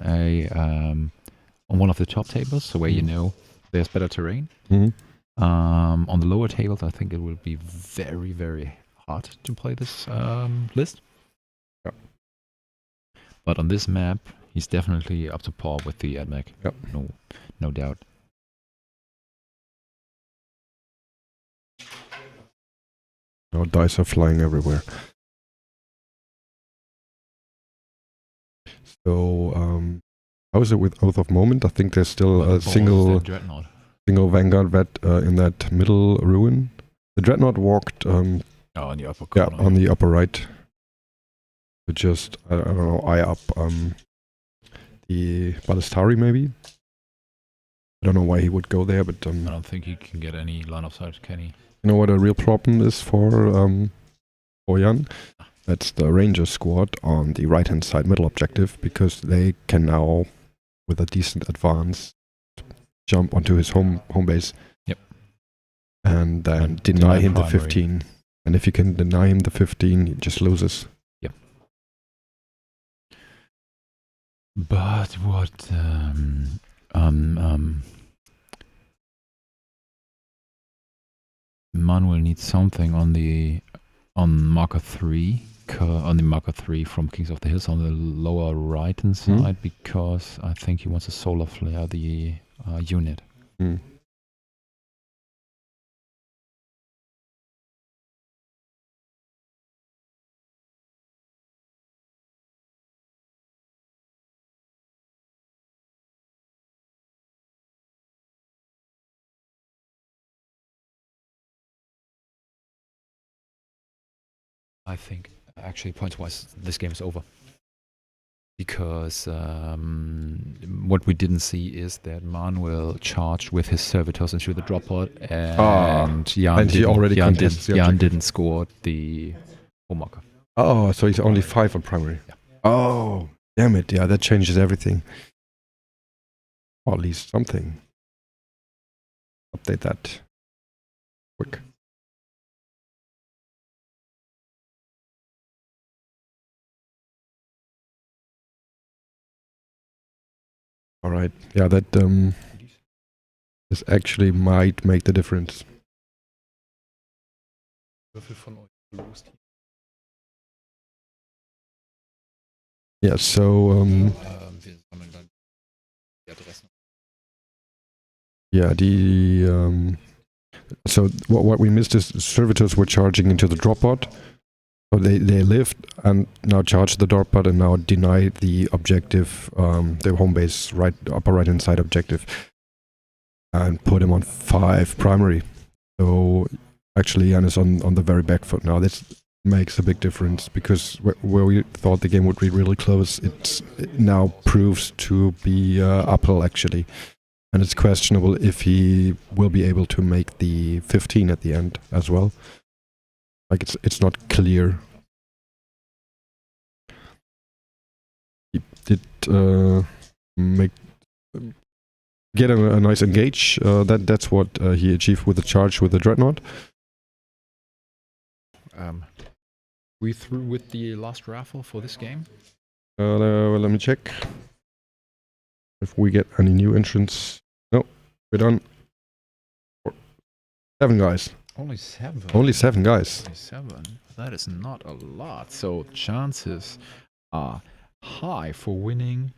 on one of the top tables, so where you know there's better terrain. Mm-hmm. On the lower tables, I think it will be very, very hard to play this list. Yeah. But on this map, he's definitely up to par with the AdMech. Yep. No doubt. Now dice are flying everywhere. So, how is it with Oath of Moment? I think there's still a single Vanguard vet in that middle ruin. The Dreadnought walked on the upper corner. on the upper right. To just, I don't know, eye up the Ballistari maybe? I don't know why he would go there, but... I don't think he can get any line of sight, can he? You know what a real problem is for Jan? That's the Ranger squad on the right-hand side middle objective, because they can now, with a decent advance, jump onto his home base. Yep. And then deny him the 15. And if you can deny him the 15, he just loses. Yep. But what Manuel needs something on marker 3, on the marker 3 from Kings of the Hills on the lower right hand side, because I think he wants to solar flare the unit. I think, actually, points-wise, this game is over. Because what we didn't see is that Manuel charged with his servitors into the drop pod, and Jan didn't score the home marker. Oh, so he's only 5 on primary. Yeah. Oh, damn it. Yeah, that changes everything. Or at least something. Update that quick. All right. Yeah, that this actually might make the difference. Yeah, so yeah, so what we missed is servitors were charging into the drop pod. So they lived and now charge the drop pod and now deny the objective, the home base upper right hand side objective, and put him on 5 primary. So actually Jan is on the very back foot now. This makes a big difference, because where we thought the game would be really close, it now proves to be uphill actually. And it's questionable if he will be able to make the 15 at the end as well. Like it's not clear. He did get a nice engage. That's what he achieved with the charge with the Dreadnought. We through with the last raffle for this game? Let me check if we get any new entrants. No, we're done. 7 guys. Only 7. Only 7 guys. Only 7. That is not a lot. So chances are high for winning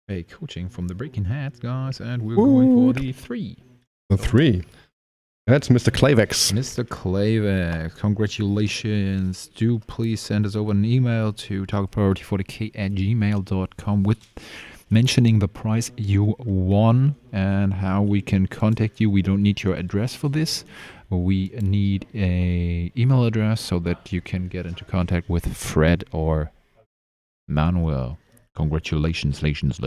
a coaching from the Breaking Heads, guys. And we're going for the 3. The 3. That's Mr. Clavex. Mr. Clavex, congratulations. Do please send us over an email to targetpriority40k@gmail.com with mentioning the prize you won and how we can contact you. We don't need your address for this. We need a email address so that you can get into contact with Fred or Manuel. Congratulations, lations.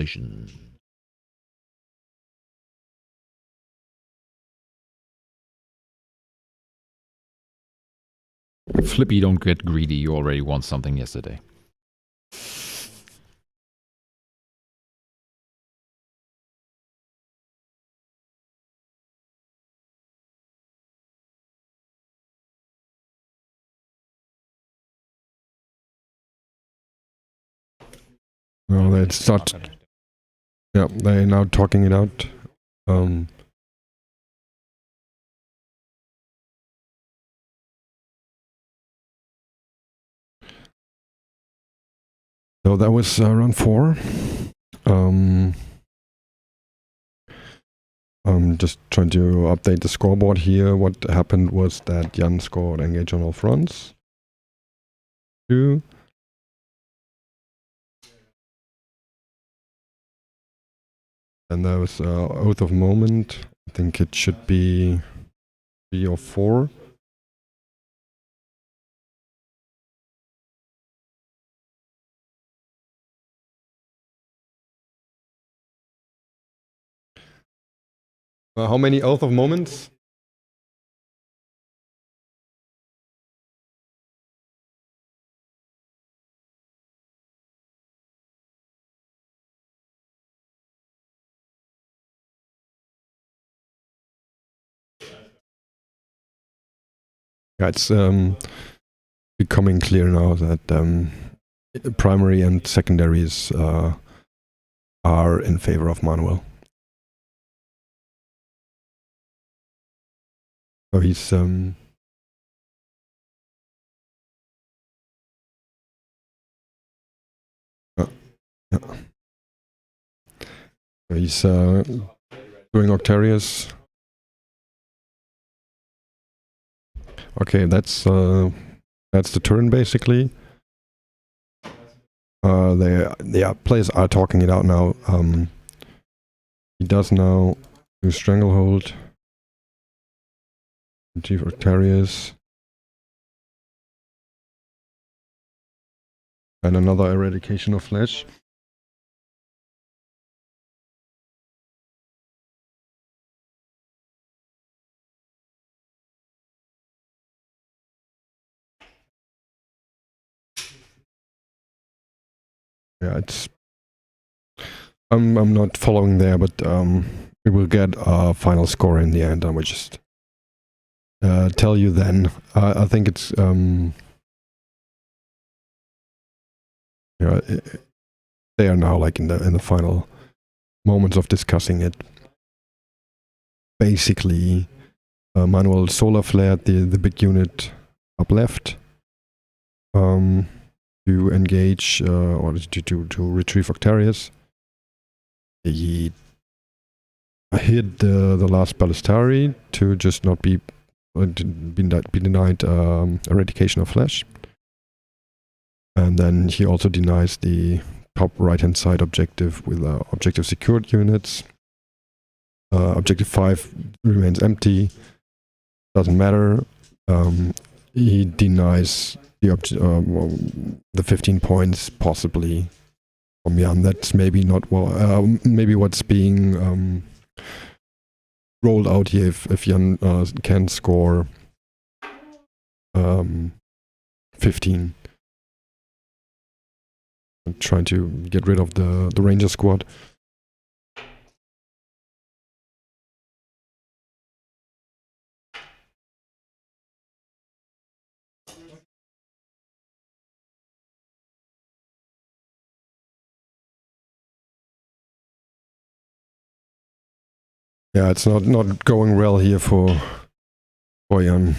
Flippy, don't get greedy. You already won something yesterday. Well, it's not. Yeah, they're now talking it out. So that was round 4. I'm just trying to update the scoreboard here. What happened was that Jan scored engage on all fronts. 2. And there was Oath of Moment. I think it should be 3 or 4. How many Oath of Moments? Yeah, it's becoming clear now that primary and secondaries are in favor of Manuel. So he's he's doing Octarius. Okay, that's the turn basically. Players are talking it out now. He does now do Stranglehold. Chief Octarius. And another Eradication of Flesh. Yeah, it's. I'm not following there, but we will get a final score in the end. I will just tell you then. I think it's yeah, they are now like in the final moments of discussing it. Basically, Manuel solar flared the big unit up left. To engage or to retrieve Octarius. He hit the last Ballistari to just not be denied Eradication of Flesh. And then he also denies the top right hand side objective with objective secured units. Objective 5 remains empty. Doesn't matter. He denies the 15 points possibly from Jan. That's maybe not maybe what's being rolled out here. If Jan can score 15. I'm trying to get rid of the Ranger squad. Yeah, it's not going well here for Jan.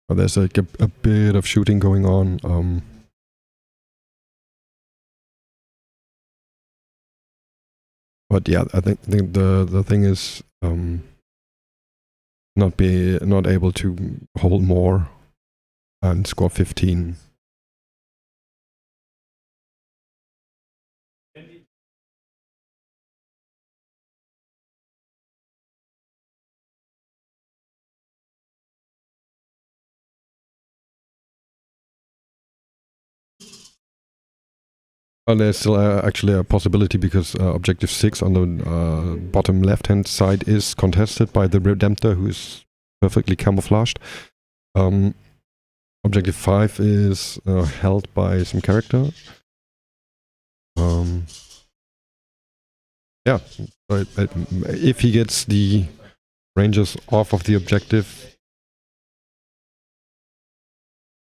Oh, there's like a bit of shooting going on. But yeah, I think the thing is not able to hold more and score 15. Well, there's still actually a possibility because Objective 6 on the bottom left-hand side is contested by the Redemptor, who is perfectly camouflaged. Objective 5 is held by some character. Yeah, but if he gets the Rangers off of the objective,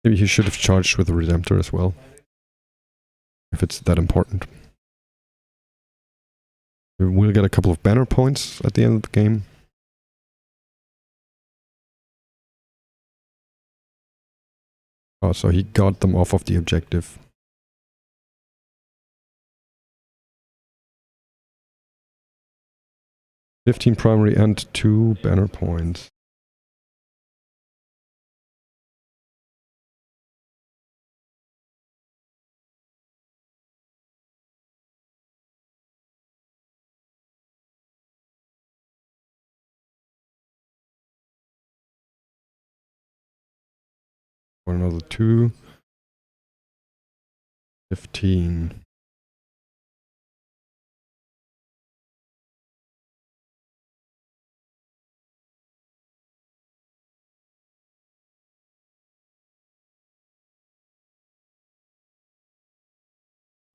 maybe he should have charged with the Redemptor as well. If it's that important. We'll get a couple of banner points at the end of the game. Oh, so he got them off of the objective. $15 primary and 2 banner points. For another 2. 15.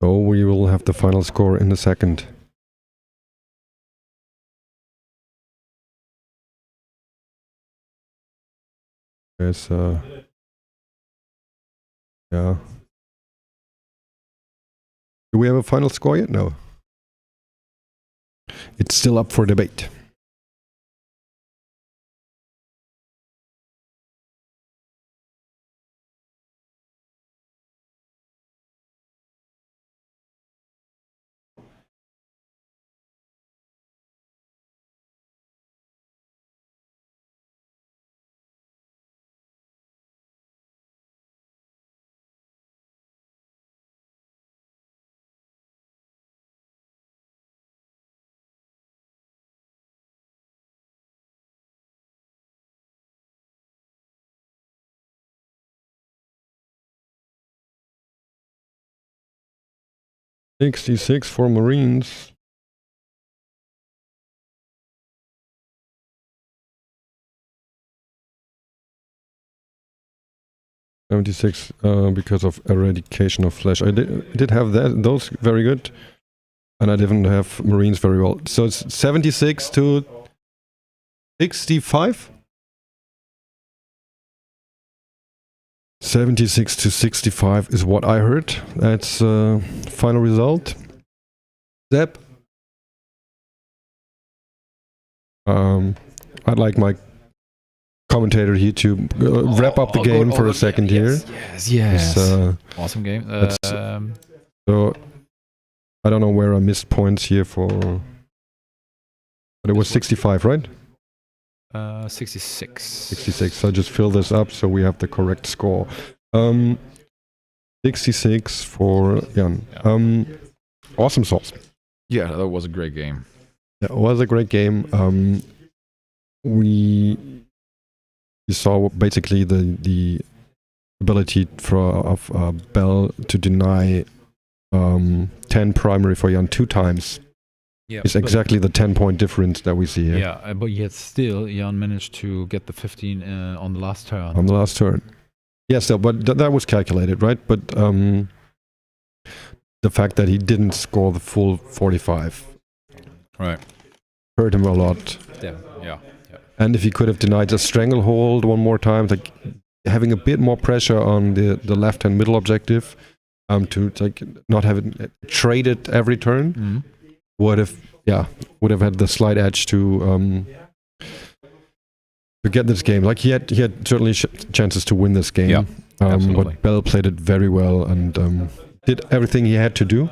So we will have the final score in a second. There's yeah. Do we have a final score yet? No. It's still up for debate. $66 for Marines. $76 because of eradication of flesh. I did have those very good, and I didn't have Marines very well. So it's 76 to 65. 76 to 65 is what I heard. That's final result. Zeb. I'd like my commentator here to wrap up the game for a second here. Yes. Awesome game. So I don't know where I missed points here for, but it was 65, right? 66. 66. So just fill this up so we have the correct score. 66 for Jan. Yeah. Awesome sauce. Yeah, that was a great game. It was a great game. You saw basically the ability of Bell to deny 10 primary for Jan 2 times. Yeah, it's exactly the 10-point difference that we see here. Yeah, but yet still, Jan managed to get the 15 on the last turn. On the last turn. Yes, but that was calculated, right? But the fact that he didn't score the full 45 right hurt him a lot. Yeah. And if he could have denied a stranglehold one more time, like having a bit more pressure on the left-hand middle objective, to like not have it traded every turn, would have had the slight edge to get this game. Like he had certainly chances to win this game. Yeah, absolutely. But Bell played it very well and did everything he had to do.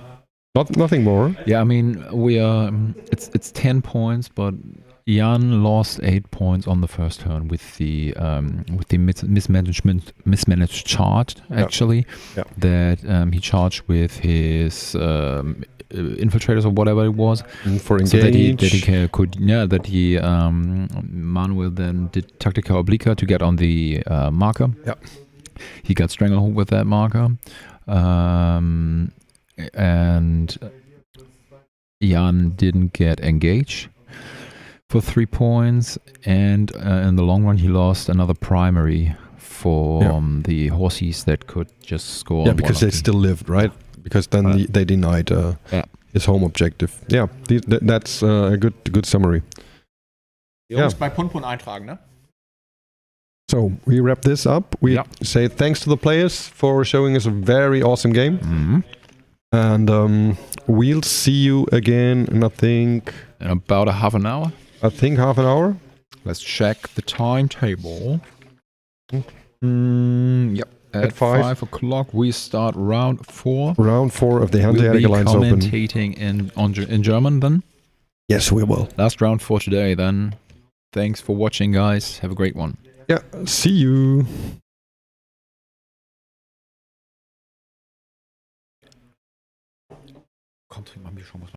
Nothing more. Yeah, I mean, we are. It's 10 points, but Jan lost 8 points on the first turn with the mismanaged charge. Actually, that he charged with his infiltrators or whatever it was. For engage. So that he Manuel then did tactica obliqua to get on the marker. Yeah, he got stranglehold with that marker. And Jan didn't get engage for 3 points, and in the long run he lost another primary for the horses that could just score. Yeah, because they still lived, right? Because then they denied his home objective. Yeah, that's a good summary. Jungs, bei punpun eintragen, ne? So we wrap this up. We say thanks to the players for showing us a very awesome game. And we'll see you again in, I think, in about a half an hour. Half an hour. Let's check the timetable. Yep. At 5 o'clock we start round 4. Round 4 of the Hanseatic Alliance Open. We'll be commentating in German then. Yes, we will. Last round for today then. Thanks for watching, guys. Have a great one. Yeah, see you. Komm, trink mal ein Bier schon was.